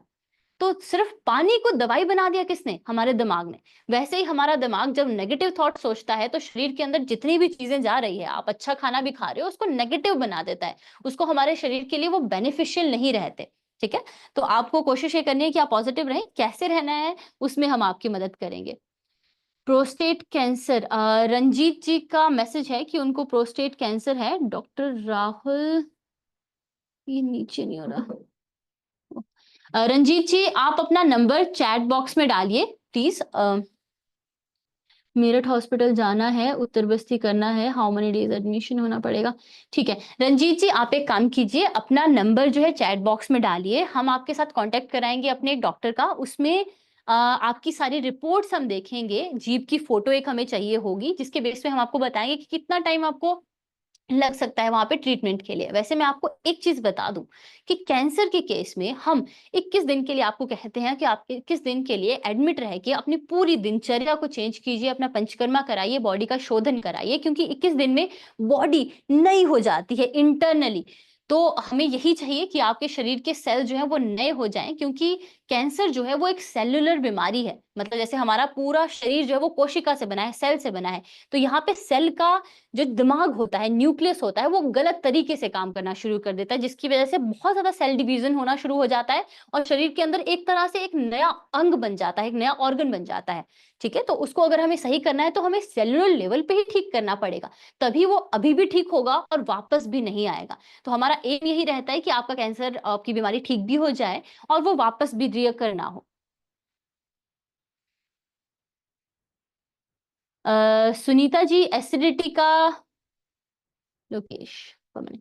तो सिर्फ पानी को दवाई बना दिया किसने? हमारे दिमाग ने। वैसे ही हमारा दिमाग जब नेगेटिव थॉट सोचता है तो शरीर के अंदर जितनी भी चीजें जा रही है, आप अच्छा खाना भी खा रहे हो, उसको नेगेटिव बना देता है, उसको हमारे शरीर के लिए वो बेनिफिशियल नहीं रहते। ठीक है, तो आपको कोशिश ये करनी है कि आप पॉजिटिव रहें। कैसे रहना है उसमें हम आपकी मदद करेंगे। प्रोस्टेट कैंसर, रंजीत जी का मैसेज है कि उनको प्रोस्टेट कैंसर है। डॉक्टर राहुल, ये नीचे नहीं हो रहा। रंजीत जी, आप अपना नंबर चैट बॉक्स में डालिए प्लीज। मेरठ हॉस्पिटल जाना है, उत्तर बस्ती करना है, हाउ मेनी डेज एडमिशन होना पड़ेगा? ठीक है रंजीत जी, आप एक काम कीजिए, अपना नंबर जो है चैट बॉक्स में डालिए, हम आपके साथ कांटेक्ट कराएंगे अपने एक डॉक्टर का। उसमें आपकी सारी रिपोर्ट्स हम देखेंगे, जीभ की फोटो एक हमें चाहिए होगी, जिसके बेस पे हम आपको बताएंगे कि कितना टाइम आपको लग सकता है वहां पे ट्रीटमेंट के लिए। वैसे मैं आपको एक चीज बता दूं कि कैंसर के केस में हम 21 दिन के लिए आपको कहते हैं कि आप 21 दिन के लिए एडमिट रह के अपनी पूरी दिनचर्या को चेंज कीजिए, अपना पंचकर्मा कराइए, बॉडी का शोधन कराइए, क्योंकि 21 दिन में बॉडी नई हो जाती है इंटरनली। तो हमें यही चाहिए कि आपके शरीर के सेल जो है वो नए हो जाएं, क्योंकि कैंसर जो है वो एक सेलुलर बीमारी है। मतलब जैसे हमारा पूरा शरीर जो है वो कोशिका से बना है, सेल से बना है। तो यहाँ पे सेल का जो दिमाग होता है, न्यूक्लियस होता है, वो गलत तरीके से काम करना शुरू कर देता है, जिसकी वजह से बहुत ज्यादा सेल डिवीजन होना शुरू हो जाता है और शरीर के अंदर एक तरह से एक नया अंग बन जाता है, एक नया ऑर्गन बन जाता है। ठीक है, तो उसको अगर हमें सही करना है तो हमें सेलुलर लेवल पे ही ठीक करना पड़ेगा, तभी वो अभी भी ठीक होगा और वापस भी नहीं आएगा। तो हमारा एम यही रहता है कि आपका कैंसर, आपकी बीमारी ठीक भी हो जाए और वो वापस भी रिअकर ना हो। सुनीता जी, एसिडिटी का लोकेश, कमेंट,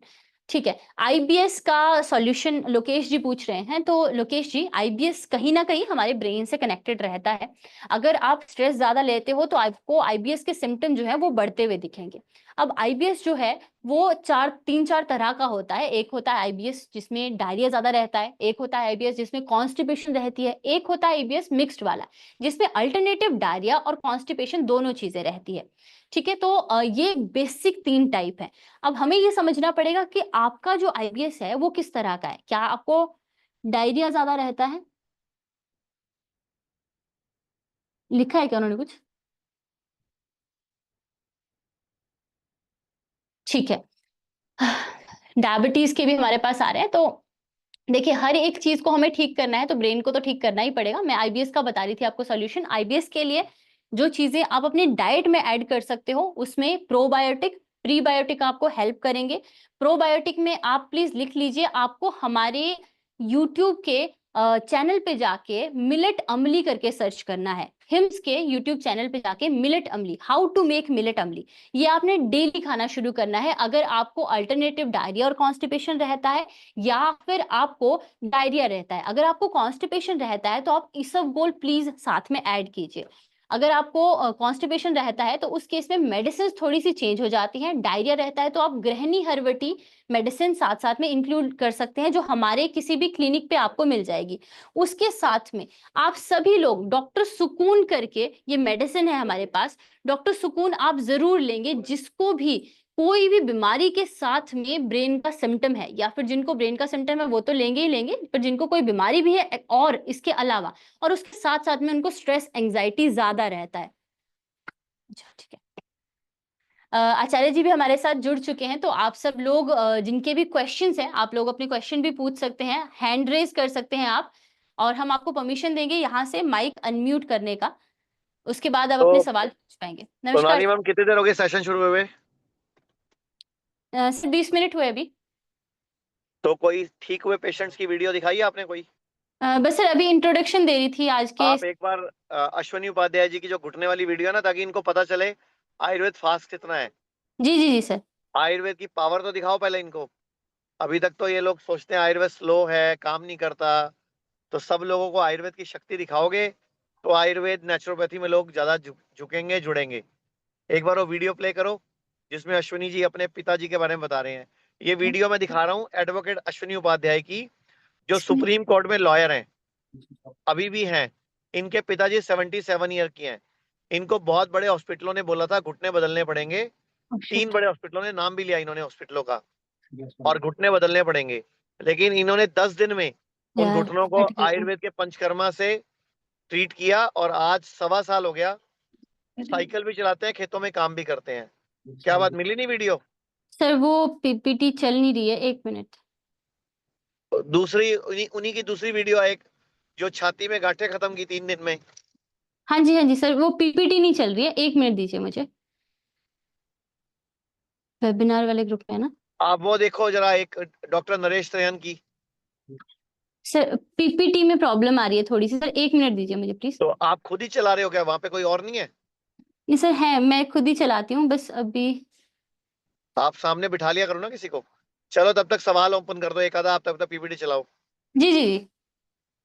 ठीक है। आईबीएस का सॉल्यूशन लोकेश जी पूछ रहे हैं। तो लोकेश जी, आईबीएस कहीं ना कहीं हमारे ब्रेन से कनेक्टेड रहता है। अगर आप स्ट्रेस ज्यादा लेते हो तो आपको आईबीएस के सिम्टम जो है वो बढ़ते हुए दिखेंगे। अब आईबीएस जो है वो तीन चार तरह का होता है। एक होता है आईबीएस जिसमें डायरिया ज्यादा रहता है, एक होता है आईबीएस जिसमें कॉन्स्टिपेशन रहती है, एक होता है आईबीएस मिक्स्ड वाला जिसमें अल्टरनेटिव डायरिया और कॉन्स्टिपेशन दोनों चीजें रहती है। ठीक है, तो ये बेसिक 3 टाइप है। अब हमें ये समझना पड़ेगा कि आपका जो आईबीएस है वो किस तरह का है। क्या आपको डायरिया ज्यादा रहता है? लिखा है क्या उन्होंने कुछ? ठीक है। डायबिटीज के भी हमारे पास आ रहे हैं। तो देखिए, हर एक चीज को हमें ठीक करना है तो ब्रेन को तो ठीक करना ही पड़ेगा। मैं आईबीएस का बता रही थी आपको सॉल्यूशन। आईबीएस के लिए जो चीजें आप अपने डाइट में ऐड कर सकते हो उसमें प्रोबायोटिक, प्रीबायोटिक आपको हेल्प करेंगे। प्रोबायोटिक में आप प्लीज लिख लीजिए, आपको हमारे यूट्यूब के चैनल पे जाके मिलेट अमली करके सर्च करना है। हिम्स के यूट्यूब चैनल पे जाके मिलेट अमली, हाउ टू मेक मिलेट अमली, ये आपने डेली खाना शुरू करना है। अगर आपको अल्टरनेटिव डायरिया और कॉन्स्टिपेशन रहता है या फिर आपको डायरिया रहता है, अगर आपको कॉन्स्टिपेशन रहता है तो आप इसबगोल प्लीज साथ में ऐड कीजिए। अगर आपको कॉन्स्टिपेशन रहता है तो उस केस में मेडिसिन थोड़ी सी चेंज हो जाती हैं। डायरिया रहता है तो आप गृहिणी हर्बटी मेडिसिन साथ साथ में इंक्लूड कर सकते हैं, जो हमारे किसी भी क्लिनिक पे आपको मिल जाएगी। उसके साथ में आप सभी लोग डॉक्टर सुकून करके, ये मेडिसिन है हमारे पास, डॉक्टर सुकून आप जरूर लेंगे। जिसको भी कोई भी बीमारी के साथ में ब्रेन का सिम्टम है या फिर जिनको ब्रेन का सिम्टम है वो तो लेंगे ही लेंगे, पर जिनको कोई बीमारी भी है और इसके अलावा और उसके साथ साथ में उनको स्ट्रेस एंजाइटी ज्यादा रहता है। अच्छा, ठीक है। आचार्य जी भी हमारे साथ जुड़ चुके हैं। तो आप सब लोग जिनके भी क्वेश्चंस हैं, आप लोग अपने क्वेश्चन भी पूछ सकते हैं, हैंड रेज कर सकते हैं आप, और हम आपको परमिशन देंगे यहाँ से माइक अनम्यूट करने का। उसके बाद आप अपने तो सवाल पूछ पाएंगे। नमस्कार। सोनाली मैम कितनी देर हो गई सेशन शुरू हुए हुए? सिर्फ 20 मिनट हुए अभी। तो कोई ठीक हुए पेशेंट्स की वीडियो दिखाई है आपने कोई? बस सर अभी इंट्रोडक्शन दे रही थी आज के। आप एक बार अश्वनी उपाध्याय जी की जो घुटने वाली वीडियो है ना, ताकि इनको पता चले आयुर्वेद फास्ट कितना है। जी जी जी सर। आयुर्वेद की पावर तो दिखाओ पहले इनको। अभी तक तो ये लोग सोचते हैं आयुर्वेद स्लो है, काम नहीं करता। तो सब लोगों को आयुर्वेद की शक्ति दिखाओगे तो आयुर्वेद नेचुरोपैथी में लोग ज्यादा झुकेंगे, जुड़ेंगे। एक बार वो वीडियो प्ले करो जिसमें अश्विनी जी अपने पिताजी के बारे में बता रहे हैं। ये वीडियो मैं दिखा रहा हूँ एडवोकेट अश्विनी उपाध्याय की, जो सुप्रीम कोर्ट में लॉयर हैं, अभी भी हैं। इनके पिताजी 77 ईयर की हैं। इनको बहुत बड़े हॉस्पिटलों ने बोला था घुटने बदलने पड़ेंगे। 3 बड़े हॉस्पिटलों ने नाम भी लिया इन्होंने हॉस्पिटलों का, और घुटने बदलने पड़ेंगे। लेकिन इन्होंने 10 दिन में उन यार घुटनों को हट गई तो। आयुर्वेद के पंचकर्मा से ट्रीट किया, और आज 1.25 साल हो गया। साइकिल भी चलाते हैं, खेतों में काम भी करते हैं। क्या बात, मिली नहीं वीडियो? सर वो पीपीटी चल नहीं रही है, 1 मिनट। दूसरी उन्हीं उन्हीं की दूसरी वीडियो है एक, जो छाती में गांठें खत्म की 3 दिन में। हाँ जी सर, वो पीपीटी नहीं चल रही है, 1 मिनट दीजिए मुझे। वेबिनार वाले ग्रुप में है ना आप वो देखो जरा, एक डॉक्टर नरेश त्रेहन की। सर? पीपीटी में प्रॉब्लम आ रही है थोड़ी सी सर, 1 मिनट दीजिए मुझे प्लीज। तो आप खुद ही चला रहे हो क्या, वहां पे कोई और नहीं है? ये सर है, मैं खुद ही चलाती हूँ बस अभी। आप सामने बिठा लिया करो ना किसी को। चलो तब तक सवाल ओपन कर दो एक आधा, आप तब तक पीपीटी चलाओ। जी जी जी,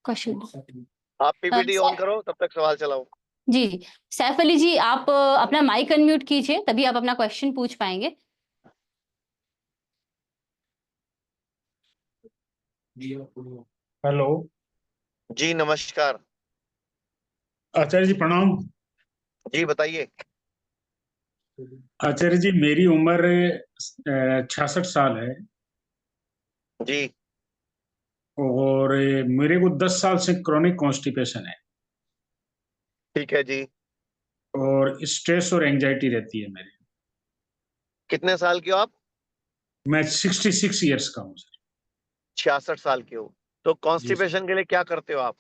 क्वेश्चन। आप पीपीटी ऑन सर, करो, तब तक सवाल चलाओ। जी जी, सैफ अली जी आप अपना माइक अनम्यूट कीजिए, तभी आप अपना क्वेश्चन पूछ पाएंगे। हेलो। जी नमस्कार। आचार्य जी प्रणाम। जी बताइए। आचार्य जी मेरी उम्र 66 साल है जी। और मेरे को 10 साल से क्रॉनिक कॉन्स्टिपेशन है ठीक है जी। और स्ट्रेस और एंजाइटी रहती है मेरे। कितने साल के हो आप? मैं 66 ईयर्स का हूँ सर। 66 साल के हो। तो जी सर। कॉन्स्टिपेशन के लिए क्या करते हो आप?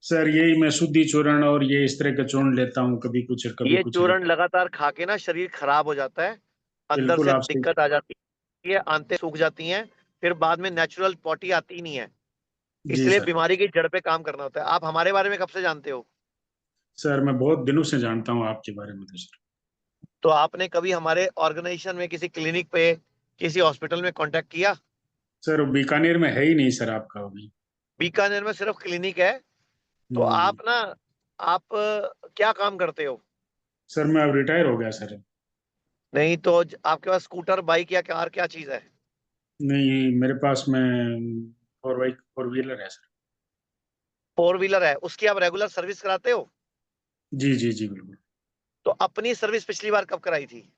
सर यही मैं शुद्धि चूर्ण और ये इस तरह का चूर्ण लेता हूँ, कभी कुछ कभी ये कुछ चूर्ण लेता हूँ। लगातार खा के ना शरीर खराब हो जाता है, अंदर बिल्कुल से आप सही। दिक्कत आ जाती है, आंतें सूख जाती हैं, फिर बाद में नेचुरल पॉटी आती ही नहीं है। जी इसलिए सर। बीमारी की जड़ पे काम करना होता है। आप हमारे बारे में कब से जानते हो? सर मैं बहुत दिनों से जानता हूँ आपके बारे में तो सर। तो आपने कभी हमारे ऑर्गेनाइजेशन में किसी क्लिनिक पे, किसी हॉस्पिटल में कांटेक्ट किया? सर बीकानेर में है ही नहीं सर आपका अभी। बीकानेर में सिर्फ क्लिनिक है। तो हम्म। आप ना, आप क्या काम करते हो? सर मैं अब रिटायर हो गया सर। नहीं तो आपके पास स्कूटर, बाइक या कार, क्या चीज है? नहीं मेरे पास में फोर व्हीलर है सर। फोर व्हीलर है, उसकी आप रेगुलर सर्विस कराते हो? जी जी जी बिल्कुल। तो अपनी सर्विस पिछली बार कब कराई थी?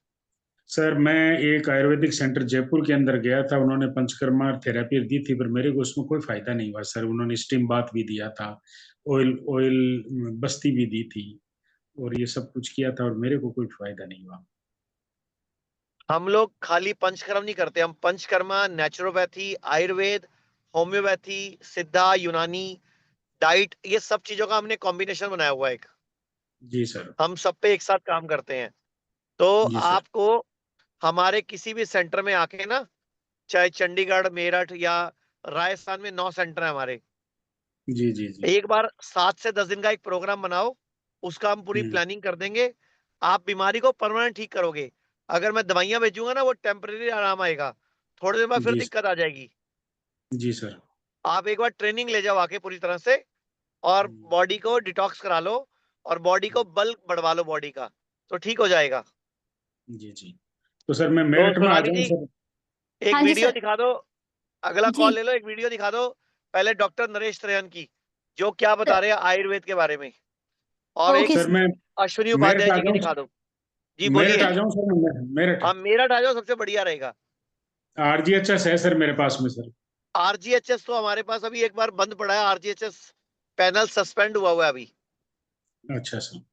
सर मैं एक आयुर्वेदिक सेंटर जयपुर के अंदर गया था, उन्होंने पंचकर्मा थेरेपी दी थी पर मेरे को उसमें कोई फायदा नहीं हुआ सर। उन्होंने स्टीम बाथ भी दिया था, ऑयल ऑयल बस्ती भी दी थी और ये सब कुछ किया था और मेरे को कोई फायदा नहीं हुआ। हम लोग खाली पंचकर्म नहीं करते, हम पंचकर्मा, नेचुरोपैथी, आयुर्वेद, होम्योपैथी, सिद्धा, यूनानी, डाइट, ये सब चीजों का हमने कॉम्बिनेशन बनाया हुआ है एक। जी सर। हम सब पे एक साथ काम करते हैं। तो जी सर। आपको हमारे किसी भी सेंटर में आके ना, चाहे चंडीगढ़, मेरठ या राजस्थान में 9 सेंटर है हमारे, जी जी जी। एक बार 7 से 10 दिन का एक प्रोग्राम बनाओ, उसका हम पूरी हम्म। प्लानिंग कर देंगे। आप बीमारी को परमानेंट ठीक करोगे। अगर मैं दवाइयां भेजूंगा ना, वो टेम्परेरी आराम आएगा, थोड़ी देर बाद फिर जी दिक्कत आ जाएगी। जी सर। आप एक बार ट्रेनिंग ले जाओ आके पूरी तरह से, और हम्म। बॉडी को डिटॉक्स करा लो, और बॉडी को बल्क बढ़वा लो बॉडी का, तो ठीक हो जाएगा। जी जी। तो सर मैं तो मेरठ में आ सोनाली जाऊं जी, सर? एक हाँ जी वीडियो सर। दिखा दो। अगला जी कॉल ले लो, एक वीडियो दिखा दो पहले डॉक्टर नरेश त्रेहन की, जो क्या बता रहे हैं आयुर्वेद के बारे में, और एक ओके सर मैं अश्विनी मेरठ उपाध्याय आ जी की जाऊं? दिखा दो। जी मेरठ बोलिए। आ जाऊं सर मैं? मेरठ हाँ मेरठ आ जाओ, सबसे बढ़िया रहेगा। आरजीएचएस है सर मेरे पास में सर। आरजीएचएस तो हमारे पास अभी एक बार बंद पड़ा है, आरजीएचएस पैनल सस्पेंड हुआ हुआ है अभी। अच्छा सर।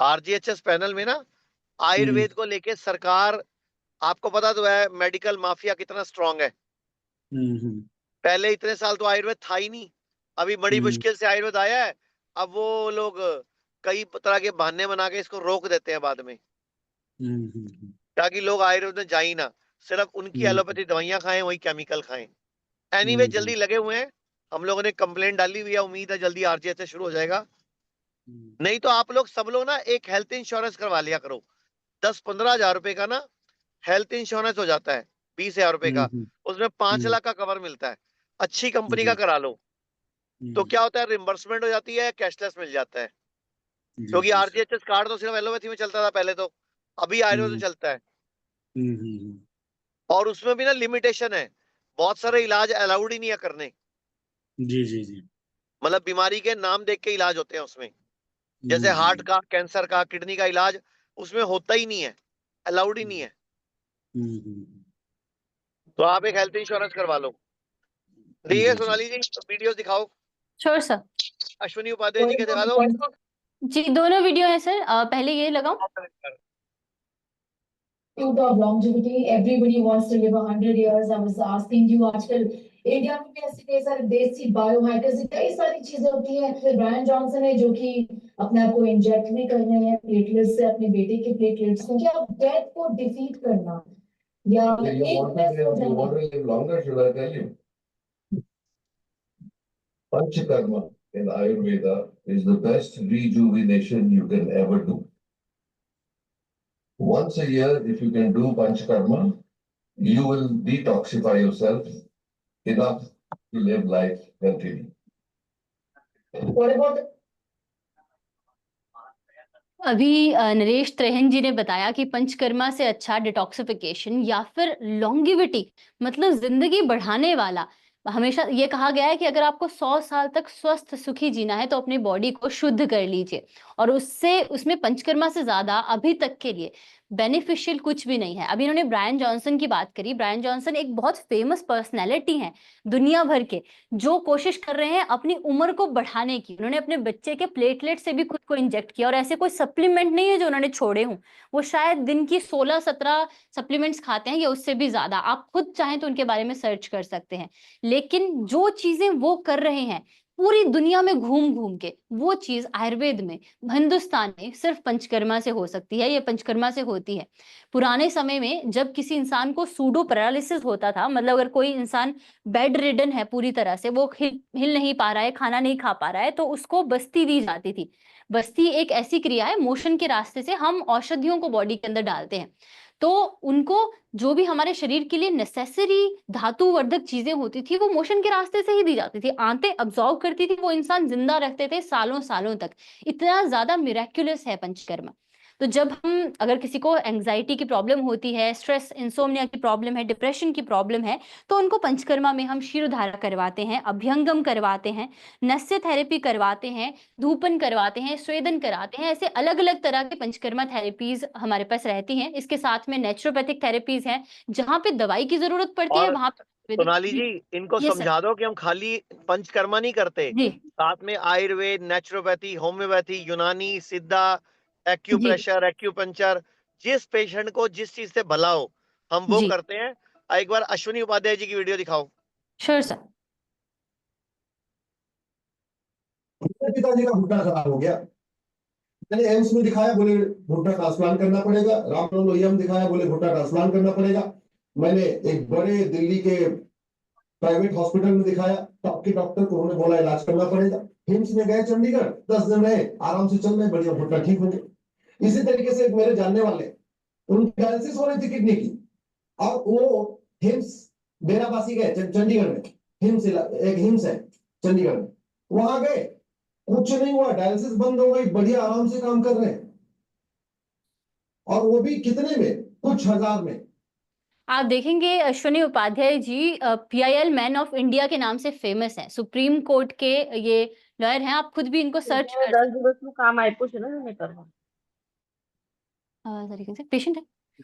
आरजीएचएस पैनल में ना, हम्म आयुर्वेद को लेके सरकार, आपको पता तो है मेडिकल माफिया कितना स्ट्रांग है। हम्म। पहले इतने साल तो आयुर्वेद था ही नहीं, अभी बड़ी हम्म मुश्किल से आयुर्वेद आया है। अब वो लोग कई तरह के बहाने बना के इसको रोक देते हैं बाद में, हम्म। ताकि लोग आयुर्वेद में जा ही ना, सिर्फ उनकी हम्म एलोपैथी दवाइयां खाएं, वही केमिकल खाएं। एनीवे हम्म जल्दी लगे हुए हैं, हम लोगों ने कंप्लेंट डाली हुई है, उम्मीद है जल्दी आरजीएच से शुरू हो जाएगा। नहीं तो आप लोग सब लोग ना एक हेल्थ इंश्योरेंस करवा लिया करो, 10-15 हजार रुपए का ना हेल्थ इंश्योरेंस हो जाता है, 20 हजार रुपए का। हम्म। उसमें 5 लाख हम्म। का कवर मिलता है, अच्छी कंपनी का जी। करा लो। तो हम्म। क्या होता है, रिम्बर्समेंट हो जाती है, कैशलेस मिल जाता है। जी क्योंकि जी सर। आरजीएचएस कार्ड तो सिर्फ एलोपैथी में चलता था पहले, तो अभी आयुर्वेद में हम्म चलता है। हम्म। और उसमें भी ना लिमिटेशन है, बहुत सारे इलाज अलाउड ही नहीं है करने। जी जी जी। मतलब बीमारी के नाम देख के इलाज होते हैं उसमें, जैसे हार्ट हम्म का, कैंसर का, किडनी का इलाज उसमें होता ही नहीं है, अलाउड ही नहीं है। हम्म। तो आप एक हेल्थ इंश्योरेंस करवा लो। ठीक है जी जी। सोनाली जी, वीडियोस दिखाओ, श्योर सर। अश्विनी उपाध्याय जी के दिखा दो। जी दोनों वीडियो है सर, पहले ये लगाऊं? of longevity. Everybody wants to live 100 years. I was asking you आजकल इंडिया में भी ऐसे कई सारे देसी बायोहैकर्स, कई सारी चीजें होती हैं। फिर ब्रायन जॉनसन है जो कि अपने आप को इंजेक्ट भी कर रहे हैं प्लेटलेट्स से, अपने बेटे के प्लेटलेट्स को, क्या डेथ को डिफीट करना या you want to live longer, should I tell you? Panchakarma in Ayurveda is the best rejuvenation you can ever do. Once a year, if you can do Panchakarma, you will detoxify yourself enough to live life healthily. What about अभी नरेश त्रेहन जी ने बताया कि पंचकर्मा से अच्छा detoxification या फिर longevity, मतलब जिंदगी बढ़ाने वाला हमेशा ये कहा गया है कि अगर आपको 100 साल तक स्वस्थ सुखी जीना है तो अपनी बॉडी को शुद्ध कर लीजिए, और उससे उसमें पंचकर्मा से ज्यादा अभी तक के लिए बेनिफिशियल कुछ भी नहीं है। अभी इन्होंने ब्रायन जॉनसन की बात करी। ब्रायन जॉनसन एक बहुत फेमस पर्सनैलिटी है दुनिया भर के, जो कोशिश कर रहे हैं अपनी उम्र को बढ़ाने की। उन्होंने अपने बच्चे के प्लेटलेट से भी खुद को इंजेक्ट किया, और ऐसे कोई सप्लीमेंट नहीं है जो उन्होंने छोड़े हों। वो शायद दिन की 16-17 सप्लीमेंट्स खाते हैं या उससे भी ज्यादा। आप खुद चाहें तो उनके बारे में सर्च कर सकते हैं। लेकिन जो चीजें वो कर रहे हैं पूरी दुनिया में घूम घूम के, वो चीज आयुर्वेद में, हिंदुस्तान में सिर्फ पंचकर्मा से हो सकती है, ये पंचकर्मा से होती है। पुराने समय में जब किसी इंसान को सूडो पैरालिसिस होता था, मतलब अगर कोई इंसान बेड रिडन है पूरी तरह से, वो हिल नहीं पा रहा है, खाना नहीं खा पा रहा है, तो उसको बस्ती दी जाती थी। बस्ती एक ऐसी क्रिया है, मोशन के रास्ते से हम औषधियों को बॉडी के अंदर डालते हैं। तो उनको जो भी हमारे शरीर के लिए नेसेसरी धातुवर्धक चीजें होती थी वो मोशन के रास्ते से ही दी जाती थी। आंतें अब्सॉर्ब करती थी, वो इंसान जिंदा रखते थे सालों सालों तक। इतना ज्यादा मिरेक्युलस है पंचकर्मा। तो जब हम, अगर किसी को एंजाइटी की प्रॉब्लम होती है, स्ट्रेस इंसोम्निया की प्रॉब्लम है, डिप्रेशन की प्रॉब्लम है, तो उनको पंचकर्मा में हम क्षीरोधारा करवाते हैं, अभ्यंगम करवाते हैं, नस्य थेरेपी करवाते हैं, धूपन करवाते हैं, स्वेदन कराते हैं। ऐसे अलग अलग तरह के पंचकर्मा थेरेपीज हमारे पास रहती हैं। इसके साथ में नेचुरोपैथिक थेरेपीज हैं, जहां पे दवाई की जरूरत पड़ती है और वहां पे सोनाली जी, इनको ये सर। समझा दो कि हम खाली पंचकर्मा नहीं करते, जी साथ में आयुर्वेद, नेचुरोपैथी, होम्योपैथी, यूनानी, सिद्धा, जी एक्यूप्रेशर, एक्यूपंचर, जिस पेशेंट को जिस चीज से भला हो हम वो जी करते हैं। एक बार अश्विनी उपाध्याय जी की वीडियो दिखाओ। Sure sir. मेरे पिताजी का घुटना खराब हो गया, मैंने एम्स में दिखाया, बोले घुटना ट्रांसप्लांट करना पड़ेगा। राममनोहर लोहिया में दिखाया, बोले घुटना ट्रांसप्लांट करना पड़ेगा। मैंने एक बड़े दिल्ली के प्राइवेट हॉस्पिटल में दिखाया, टॉप के डॉक्टर को, उन्होंने बोला इलाज करना पड़ेगा। हिम्स में गए चंडीगढ़, 10 दिन रहे, आराम से चल रहे, बढ़िया, घुटना ठीक हो गया। इसी तरीके से एक मेरे जानने वाले, उनकी डायलिसिस हो रही थी किडनी की, और वो हिम्स डेराबासी गए चंडीगढ़ में, हिम्स एक हिम्स है चंडीगढ़ में, वहां गए, कुछ नहीं हुआ, डायलिसिस बंद हो गई, बढ़िया आराम से काम कर रहे हैं। और वो भी कितने में, कुछ हजार में। आप देखेंगे Ashwini Upadhyay ji PIL man of India के नाम से फेमस हैं, सुप्रीम कोर्ट के ये लॉयर हैं। आप खुद भी इनको सर्च कर 10 दिवस में काम आए ना मैंने करवा तरीके से। पेशेंट है,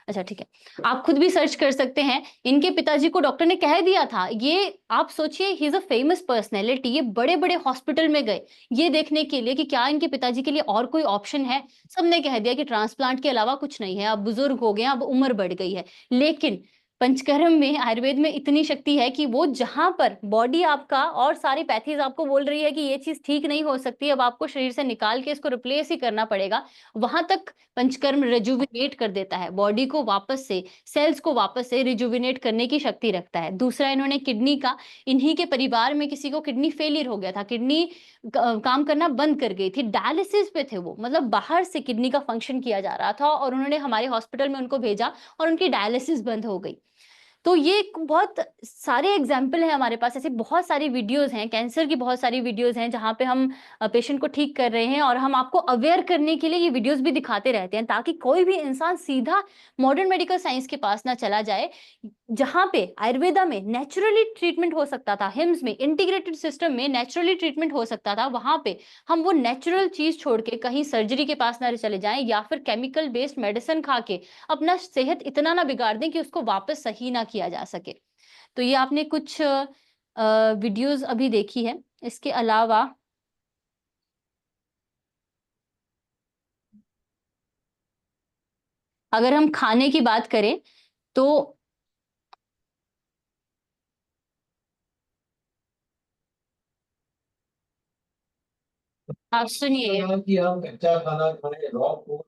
अच्छा ठीक है, आप खुद भी सर्च कर सकते हैं। इनके पिताजी को डॉक्टर ने कह दिया था, ये आप सोचिए, he is a famous personality, ये बड़े बड़े हॉस्पिटल में गए ये देखने के लिए कि क्या इनके पिताजी के लिए और कोई ऑप्शन है। सबने कह दिया कि ट्रांसप्लांट के अलावा कुछ नहीं है, अब बुजुर्ग हो गए, अब उम्र बढ़ गई है। लेकिन पंचकर्म में, आयुर्वेद में इतनी शक्ति है कि वो जहां पर बॉडी आपका और सारी पैथीज आपको बोल रही है कि ये चीज ठीक नहीं हो सकती, अब आपको शरीर से निकाल के इसको रिप्लेस ही करना पड़ेगा, वहां तक पंचकर्म रिजुविनेट कर देता है बॉडी को, वापस से सेल्स को वापस से रिजुविनेट करने की शक्ति रखता है। दूसरा, इन्होंने किडनी का, इन्हीं के परिवार में किसी को किडनी फेलियर हो गया था, किडनी काम करना बंद कर गई थी, डायलिसिस पे थे वो, मतलब बाहर से किडनी का फंक्शन किया जा रहा था, और उन्होंने हमारे हॉस्पिटल में उनको भेजा और उनकी डायलिसिस बंद हो गई। तो ये बहुत सारे एग्जाम्पल हैं हमारे पास, ऐसी बहुत सारी वीडियोस हैं, कैंसर की बहुत सारी वीडियोस हैं जहां पे हम पेशेंट को ठीक कर रहे हैं, और हम आपको अवेयर करने के लिए ये वीडियोस भी दिखाते रहते हैं, ताकि कोई भी इंसान सीधा मॉडर्न मेडिकल साइंस के पास ना चला जाए। जहां पे आयुर्वेदा में नेचुरली ट्रीटमेंट हो सकता था, हिम्स में इंटीग्रेटेड सिस्टम में नेचुरली ट्रीटमेंट हो सकता था, वहां पे हम वो नेचुरल चीज छोड़ के कहीं सर्जरी के पास ना चले जाएं, या फिर केमिकल बेस्ड मेडिसिन खा के अपना सेहत इतना ना बिगाड़ दें कि उसको वापस सही ना किया जा सके। तो ये आपने कुछ वीडियोस अभी देखी है। इसके अलावा अगर हम खाने की बात करें तो आप सुनिए, कि हम कच्चा खाना खाएं, raw food,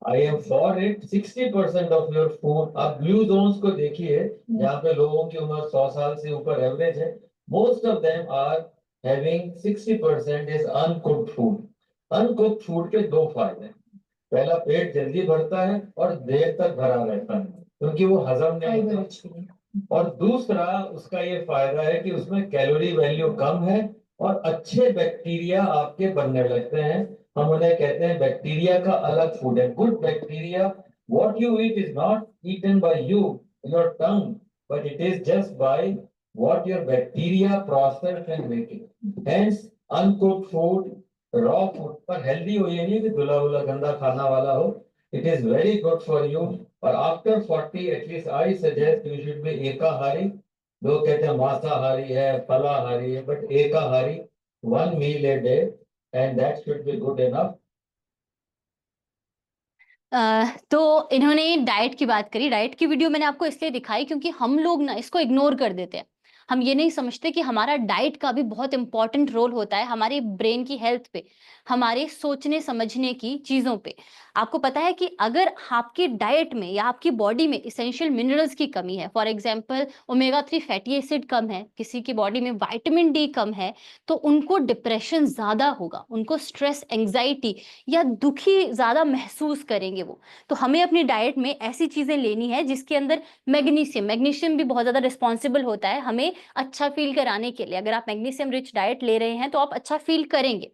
I am for it. 60% of your food, आप ब्लू जोन्स को देखिए, जहाँ पे लोगों की उम्र 100 साल से ऊपर एवरेज है, most of them are having 60% is uncooked food. Uncooked food के दो फायदे हैं, पहला पेट जल्दी भरता है और देर तक भरा रहता है क्योंकि वो हजम नहीं होता, और दूसरा उसका ये फायदा है कि उसमें कैलोरी वैल्यू कम है और अच्छे बैक्टीरिया आपके बनने लगते हैं। हम उन्हें कहते हैं बैक्टीरिया का अलग फूड है, good bacteria. What you eat is not eaten by you, your tongue, but it is just by what your bacteria process and make it. Hence, uncooked food, raw food, पर healthy हो ये नहीं कि धुला हुआ गंदा खाना वाला हो. It is very good for you. और after 40, at least I suggest you should be ekahari. लोग कहते हैं मांसाहारी है, फलाहारी है, but ekahari, 1 meal a day, and that should be good enough. तो इन्होंने डाइट की बात करी। डाइट की वीडियो मैंने आपको इसलिए दिखाई क्योंकि हम लोग ना इसको इग्नोर कर देते हैं। हम ये नहीं समझते कि हमारा डाइट का भी बहुत इंपॉर्टेंट रोल होता है हमारे ब्रेन की हेल्थ पे, हमारे सोचने समझने की चीजों पे। आपको पता है कि अगर आपकी डाइट में या आपकी बॉडी में इसेंशियल मिनरल्स की कमी है, for example omega 3 fatty acid कम है, किसी की बॉडी में विटामिन डी कम है, तो उनको डिप्रेशन ज्यादा होगा, उनको स्ट्रेस, एंजाइटी या दुखी ज्यादा महसूस करेंगे वो। तो हमें अपनी डाइट में ऐसी चीजें लेनी है जिसके अंदर मैग्नीशियम भी बहुत ज्यादा रिस्पॉन्सिबल होता है हमें अच्छा फील कराने के लिए। अगर आप मैग्नीशियम रिच डाइट ले रहे हैं तो आप अच्छा फील करेंगे।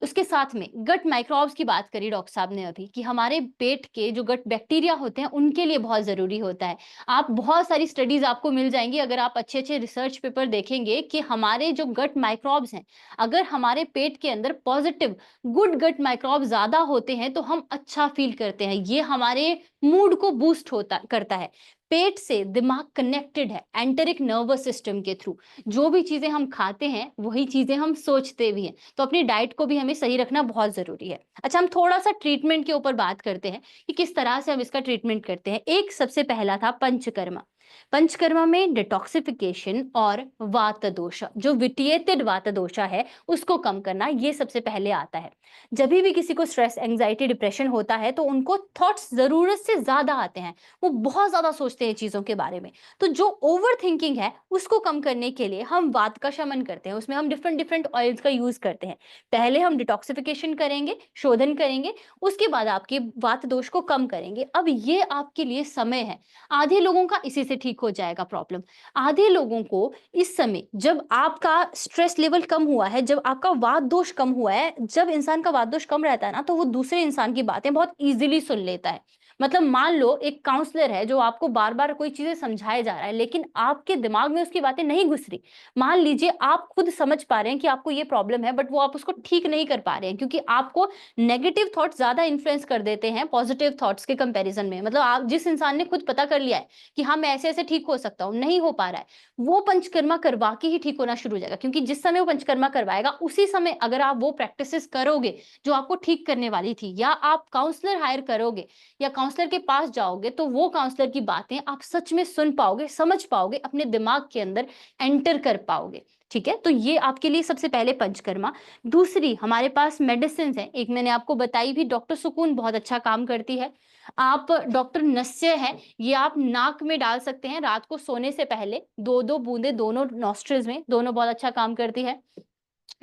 उसके साथ में गट माइक्रोब्स की बात करी डॉक्टर साहब ने अभी कि हमारे पेट के जो गट बैक्टीरिया होते हैं उनके लिए बहुत जरूरी होता है। आप बहुत सारी स्टडीज आपको मिल जाएंगी अगर आप अच्छे अच्छे रिसर्च पेपर देखेंगे कि हमारे जो गट माइक्रोब्स हैं, अगर हमारे पेट के अंदर पॉजिटिव गुड गट माइक्रोब ज्यादा होते हैं तो हम अच्छा फील करते हैं। ये हमारे मूड को बूस्ट करता है। पेट से दिमाग कनेक्टेड है एंटेरिक नर्वस सिस्टम के थ्रू। जो भी चीजें हम खाते हैं वही चीजें हम सोचते भी हैं। तो अपनी डाइट को भी हमें सही रखना बहुत जरूरी है। अच्छा, हम थोड़ा सा ट्रीटमेंट के ऊपर बात करते हैं कि किस तरह से हम इसका ट्रीटमेंट करते हैं। एक सबसे पहला था पंचकर्मा। पंचकर्मा में डिटॉक्सिफिकेशन और वात दोषा, जो विटिएटेड वात दोषा है उसको कम करना, ये सबसे पहले आता है। जब भी किसी को स्ट्रेस, एंजाइटी, डिप्रेशन होता है तो उनको थॉट्स जरूरत से ज्यादा आते हैं, वो बहुत ज्यादा सोचते हैं चीजों के बारे में। तो जो ओवर थिंकिंग है उसको कम करने के लिए हम वात का शमन करते हैं। उसमें हम डिफरेंट ऑयल्स का यूज करते हैं। पहले हम डिटॉक्सिफिकेशन करेंगे, शोधन करेंगे, उसके बाद आपके वात दोष को कम करेंगे। अब ये आपके लिए समय है। आधे लोगों का इसी से ठीक हो जाएगा प्रॉब्लम। आधे लोगों को इस समय जब आपका स्ट्रेस लेवल कम हुआ है, जब आपका वात दोष कम हुआ है, जब इंसान का वात दोष कम रहता है ना तो वो दूसरे इंसान की बातें बहुत इजीली सुन लेता है। मतलब मान लो एक काउंसलर है जो आपको बार बार कोई चीजें समझाए जा रहा है लेकिन आपके दिमाग में उसकी बातें नहीं घुस रही। मान लीजिए आप खुद समझ पा रहे हैं कि आपको ये प्रॉब्लम है बट वो आप उसको ठीक नहीं कर पा रहे हैं क्योंकि आपको नेगेटिव थॉट्स ज्यादा इन्फ्लुएंस कर देते हैं पॉजिटिव थॉट्स के कंपैरिजन में। मतलब आप, जिस इंसान ने खुद पता कर लिया है कि हाँ मैं ऐसे ऐसे ठीक हो सकता हूँ, नहीं हो पा रहा है, वो पंचकर्मा करवा के ही ठीक होना शुरू हो जाएगा। क्योंकि जिस समय वो पंचकर्मा करवाएगा उसी समय अगर आप वो प्रैक्टिसेस करोगे जो आपको ठीक करने वाली थी, या आप काउंसलर हायर करोगे या काउंसलर के पास जाओगे, तो वो काउंसलर की बातें आप सच में सुन पाओगे, समझ पाओगे, अपने दिमाग के अंदर एंटर कर पाओगे। ठीक है, तो ये आपके लिए सबसे पहले पंचकर्मा। दूसरी हमारे पास मेडिसिन है। एक मैंने आपको बताई भी, डॉक्टर सुकून बहुत अच्छा काम करती है। आप डॉक्टर नस्य है, ये आप नाक में डाल सकते हैं रात को सोने से पहले, 2-2 बूंदे दोनों नॉस्ट्रिल्स में, दोनों बहुत अच्छा काम करती है।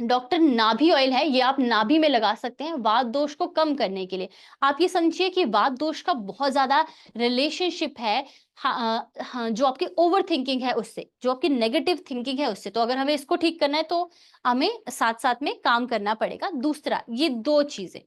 डॉक्टर नाभि ऑयल है, ये आप नाभि में लगा सकते हैं वात दोष को कम करने के लिए। आप ये समझिए कि वात दोष का बहुत ज्यादा रिलेशनशिप है हाँ, जो आपकी ओवर थिंकिंग है उससे, जो आपकी नेगेटिव थिंकिंग है उससे। तो अगर हमें इसको ठीक करना है तो हमें साथ साथ में काम करना पड़ेगा। दूसरा, ये 2 चीजें।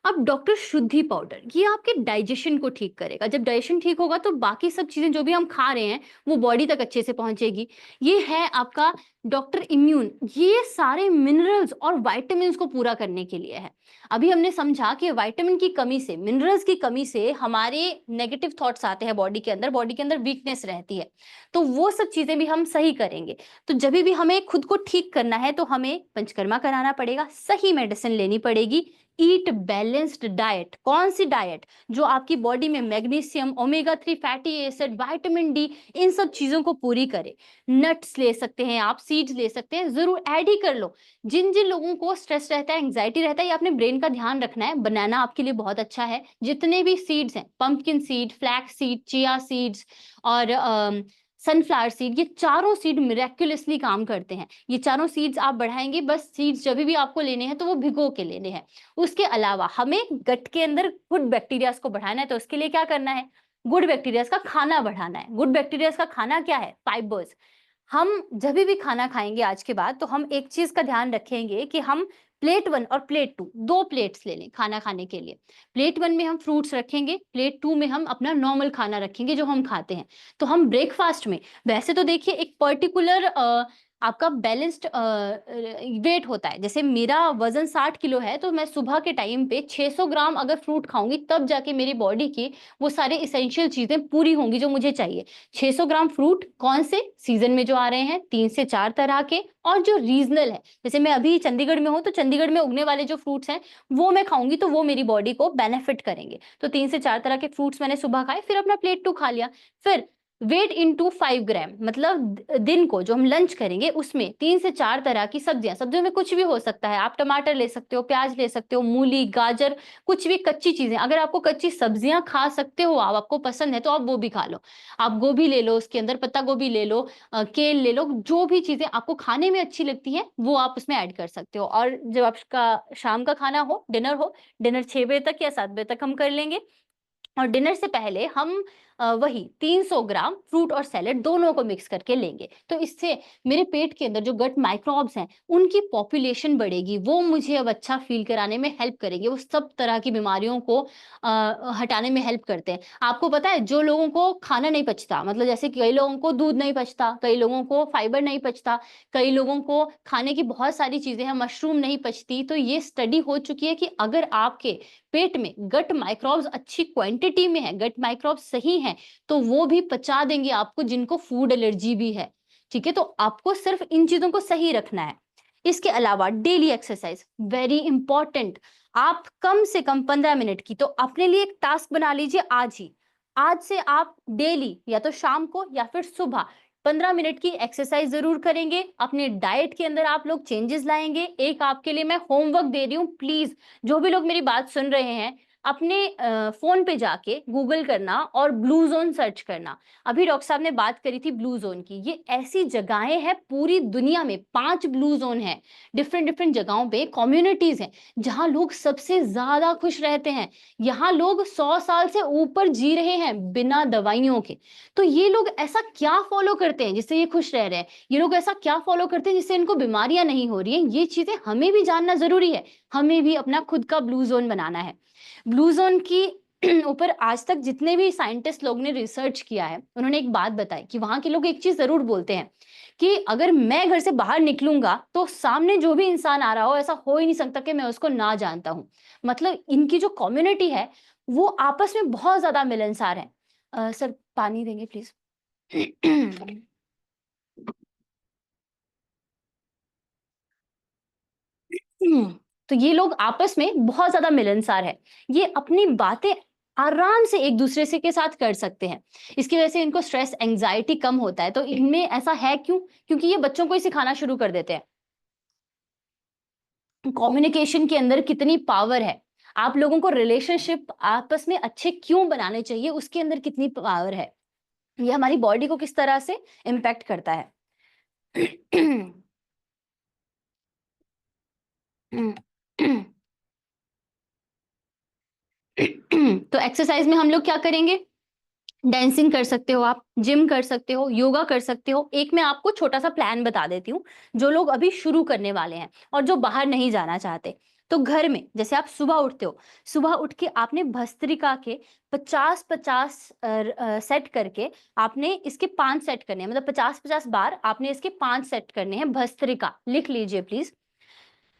अब डॉक्टर शुद्धि पाउडर, ये आपके डाइजेशन को ठीक करेगा। जब डाइजेशन ठीक होगा तो बाकी सब चीजें जो भी हम खा रहे हैं वो बॉडी तक अच्छे से पहुंचेगी। ये है आपका डॉक्टर इम्यून, ये सारे मिनरल्स और वाइटामिन्स को पूरा करने के लिए है। अभी हमने समझा कि विटामिन की कमी से, मिनरल्स की कमी से हमारे नेगेटिव थॉट्स आते हैं बॉडी के अंदर वीकनेस रहती है। तो वो सब चीजें भी हम सही करेंगे। तो जब भी हमें खुद को ठीक करना है तो हमें पंचकर्मा कराना पड़ेगा, सही मेडिसिन लेनी पड़ेगी। Eat balanced diet. कौन सी डाइट? जो आपकी बॉडी में magnesium, omega 3 fatty acid, vitamin D, इन सब चीजों को पूरी करे। नट्स ले सकते हैं आप, सीड्स ले सकते हैं, जरूर ऐड ही कर लो। जिन जिन लोगों को स्ट्रेस रहता है, एंग्जाइटी रहता है, या अपने ब्रेन का ध्यान रखना है, बनाना आपके लिए बहुत अच्छा है। जितने भी सीड्स हैं, pumpkin seed, flax seed, chia seeds और सनफ्लावर सीड, ये चारों सीड मिरेक्युलसली काम करते हैं। ये चारों सीड्स आप बढ़ाएंगे, बस सीड्स जब भी आपको लेने हैं तो वो भिगो के लेने हैं। उसके अलावा हमें गट के अंदर गुड बैक्टीरियाज को बढ़ाना है, तो उसके लिए क्या करना है? गुड बैक्टीरियाज का खाना बढ़ाना है। गुड बैक्टीरियाज का खाना क्या है? फाइबर्स। हम जब भी खाना खाएंगे आज के बाद, तो हम एक चीज का ध्यान रखेंगे कि हम प्लेट 1 और प्लेट 2 दो प्लेट्स ले लें खाना खाने के लिए। प्लेट 1 में हम फ्रूट्स रखेंगे, प्लेट 2 में हम अपना नॉर्मल खाना रखेंगे जो हम खाते हैं। तो हम ब्रेकफास्ट में, वैसे तो देखिए एक पर्टिकुलर आपका बैलेंस्ड वेट होता है। जैसे मेरा वजन 60 किलो है, तो मैं सुबह के टाइम पे 600 ग्राम अगर फ्रूट खाऊंगी, तब जाके मेरी बॉडी की वो सारे इसेंशियल चीजें पूरी होंगी जो मुझे चाहिए। 600 ग्राम फ्रूट कौन से सीजन में जो आ रहे हैं, 3 से 4 तरह के, और जो रीजनल है, जैसे मैं अभी चंडीगढ़ में हूँ तो चंडीगढ़ में उगने वाले जो फ्रूट्स हैं वो मैं खाऊंगी, तो वो मेरी बॉडी को बेनिफिट करेंगे। तो 3 से 4 तरह के फ्रूट्स मैंने सुबह खाए, फिर अपना प्लेट 2 खा लिया। फिर वेट इनटू 5 ग्राम, मतलब दिन को जो हम लंच करेंगे उसमें 3 से 4 तरह की सब्जियां, सब्जियों में कुछ भी हो सकता है, आप टमाटर ले सकते हो, प्याज ले सकते हो, मूली, गाजर, कुछ भी कच्ची चीजें। अगर आपको कच्ची सब्जियां खा सकते हो, आपको पसंद है, तो आप वो भी खा लो। आप गोभी ले लो, उसके अंदर पत्ता गोभी ले लो, केल ले लो, जो भी चीजें आपको खाने में अच्छी लगती हैं वो आप उसमें ऐड कर सकते हो। और जब आपका शाम का खाना हो, डिनर 6 बजे तक या 7 बजे तक हम कर लेंगे। और डिनर से पहले हम वही 300 ग्राम फ्रूट और सैलेड दोनों को मिक्स करके लेंगे। तो इससे मेरे पेट के अंदर जो गट माइक्रोब्स हैं उनकी पॉपुलेशन बढ़ेगी, वो मुझे अब अच्छा फील कराने में हेल्प करेंगे। वो सब तरह की बीमारियों को हटाने में हेल्प करते हैं। आपको पता है, जो लोगों को खाना नहीं पचता, मतलब जैसे कई लोगों को दूध नहीं पचता, कई लोगों को फाइबर नहीं पचता, कई लोगों को खाने की बहुत सारी चीजें हैं, मशरूम नहीं पचती, तो ये स्टडी हो चुकी है कि अगर आपके पेट में गट माइक्रोब्स अच्छी क्वांटिटी में है, गट माइक्रोब्स सही हैं, तो वो भी पचा देंगे आपको, जिनको फूड एलर्जी भी है। ठीक है, तो आपको सिर्फ इन चीजों को सही रखना है। इसके अलावा डेली एक्सरसाइज वेरी इंपॉर्टेंट। आप कम से कम 15 मिनट की तो अपने लिए एक टास्क बना लीजिए आज ही। आज से आप डेली या तो शाम को या फिर सुबह 15 मिनट की एक्सरसाइज जरूर करेंगे। अपने डाइट के अंदर आप लोग चेंजेस लाएंगे। एक आपके लिए मैं होमवर्क दे रही हूँ, प्लीज जो भी लोग मेरी बात सुन रहे हैं, अपने फोन पे जाके गूगल करना और ब्लू जोन सर्च करना। अभी डॉक्टर साहब ने बात करी थी ब्लू जोन की। ये ऐसी जगहें हैं पूरी दुनिया में, 5 ब्लू जोन है, डिफरेंट डिफरेंट जगहों पे कम्युनिटीज हैं जहां लोग सबसे ज्यादा खुश रहते हैं। यहाँ लोग 100 साल से ऊपर जी रहे हैं बिना दवाइयों के। तो ये लोग ऐसा क्या फॉलो करते हैं जिससे ये खुश रह रहे हैं? ये लोग ऐसा क्या फॉलो करते हैं जिससे इनको बीमारियां नहीं हो रही हैं? ये चीजें हमें भी जानना जरूरी है। हमें भी अपना खुद का ब्लू जोन बनाना है। ब्लू जोन की ऊपर आज तक जितने भी साइंटिस्ट लोग ने रिसर्च किया है, उन्होंने एक बात बताई कि वहां के लोग एक चीज जरूर बोलते हैं कि अगर मैं घर से बाहर निकलूंगा तो सामने जो भी इंसान आ रहा हो, ऐसा हो ही नहीं सकता कि मैं उसको ना जानता हूं। मतलब इनकी जो कम्युनिटी है वो आपस में बहुत ज्यादा मिलनसार है। सर पानी देंगे प्लीज। तो ये लोग आपस में बहुत ज्यादा मिलनसार है। ये अपनी बातें आराम से एक दूसरे से के साथ कर सकते हैं। इसकी वजह से इनको स्ट्रेस एंजाइटी कम होता है। तो इनमें ऐसा है क्यों? क्योंकि ये बच्चों को ही सिखाना शुरू कर देते हैं। कम्युनिकेशन के अंदर कितनी पावर है, आप लोगों को रिलेशनशिप आपस में अच्छे क्यों बनाने चाहिए, उसके अंदर कितनी पावर है, ये हमारी बॉडी को किस तरह से इम्पैक्ट करता है। तो एक्सरसाइज में हम लोग क्या करेंगे? डांसिंग कर सकते हो, आप जिम कर सकते हो, योगा कर सकते हो। एक मैं आपको छोटा सा प्लान बता देती हूँ, जो लोग अभी शुरू करने वाले हैं और जो बाहर नहीं जाना चाहते। तो घर में जैसे आप सुबह उठते हो, सुबह उठ के आपने भस्त्रिका के 50-50 सेट करके आपने इसके 5 सेट करने हैं, मतलब 50-50 बार आपने इसके 5 सेट करने हैं भस्त्रिका, लिख लीजिए प्लीज।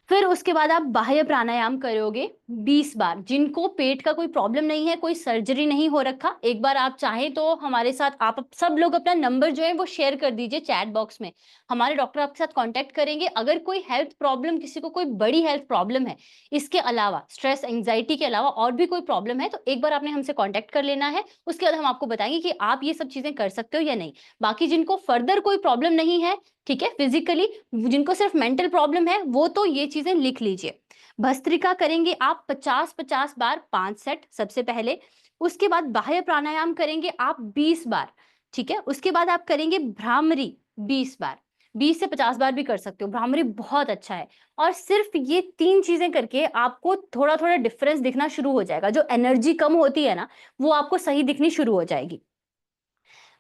फिर उसके बाद आप बाह्य प्राणायाम करोगे 20 बार। जिनको पेट का कोई प्रॉब्लम नहीं है, कोई सर्जरी नहीं हो रखा, एक बार आप चाहें तो हमारे साथ, आप सब लोग अपना नंबर जो है वो शेयर कर दीजिए चैट बॉक्स में। हमारे डॉक्टर आपके साथ कांटेक्ट करेंगे। अगर कोई हेल्थ प्रॉब्लम, किसी को कोई बड़ी हेल्थ प्रॉब्लम है, इसके अलावा स्ट्रेस एंजाइटी के अलावा और भी कोई प्रॉब्लम है, तो एक बार आपने हमसे कॉन्टेक्ट कर लेना है। उसके बाद हम आपको बताएंगे कि आप ये सब चीजें कर सकते हो या नहीं। बाकी जिनको फर्दर कोई प्रॉब्लम नहीं है, ठीक है, फिजिकली, जिनको सिर्फ मेंटल प्रॉब्लम है, वो तो ये चीजें लिख लीजिए। भस्त्रिका करेंगे आप 50-50 बार, 5 सेट सबसे पहले। उसके बाद बाह्य प्राणायाम करेंगे आप 20 बार, ठीक है। उसके बाद आप करेंगे भ्रामरी 20 बार, 20 से 50 बार भी कर सकते हो, भ्रामरी बहुत अच्छा है। और सिर्फ ये 3 चीजें करके आपको थोड़ा थोड़ा डिफरेंस दिखना शुरू हो जाएगा। जो एनर्जी कम होती है ना, वो आपको सही दिखनी शुरू हो जाएगी।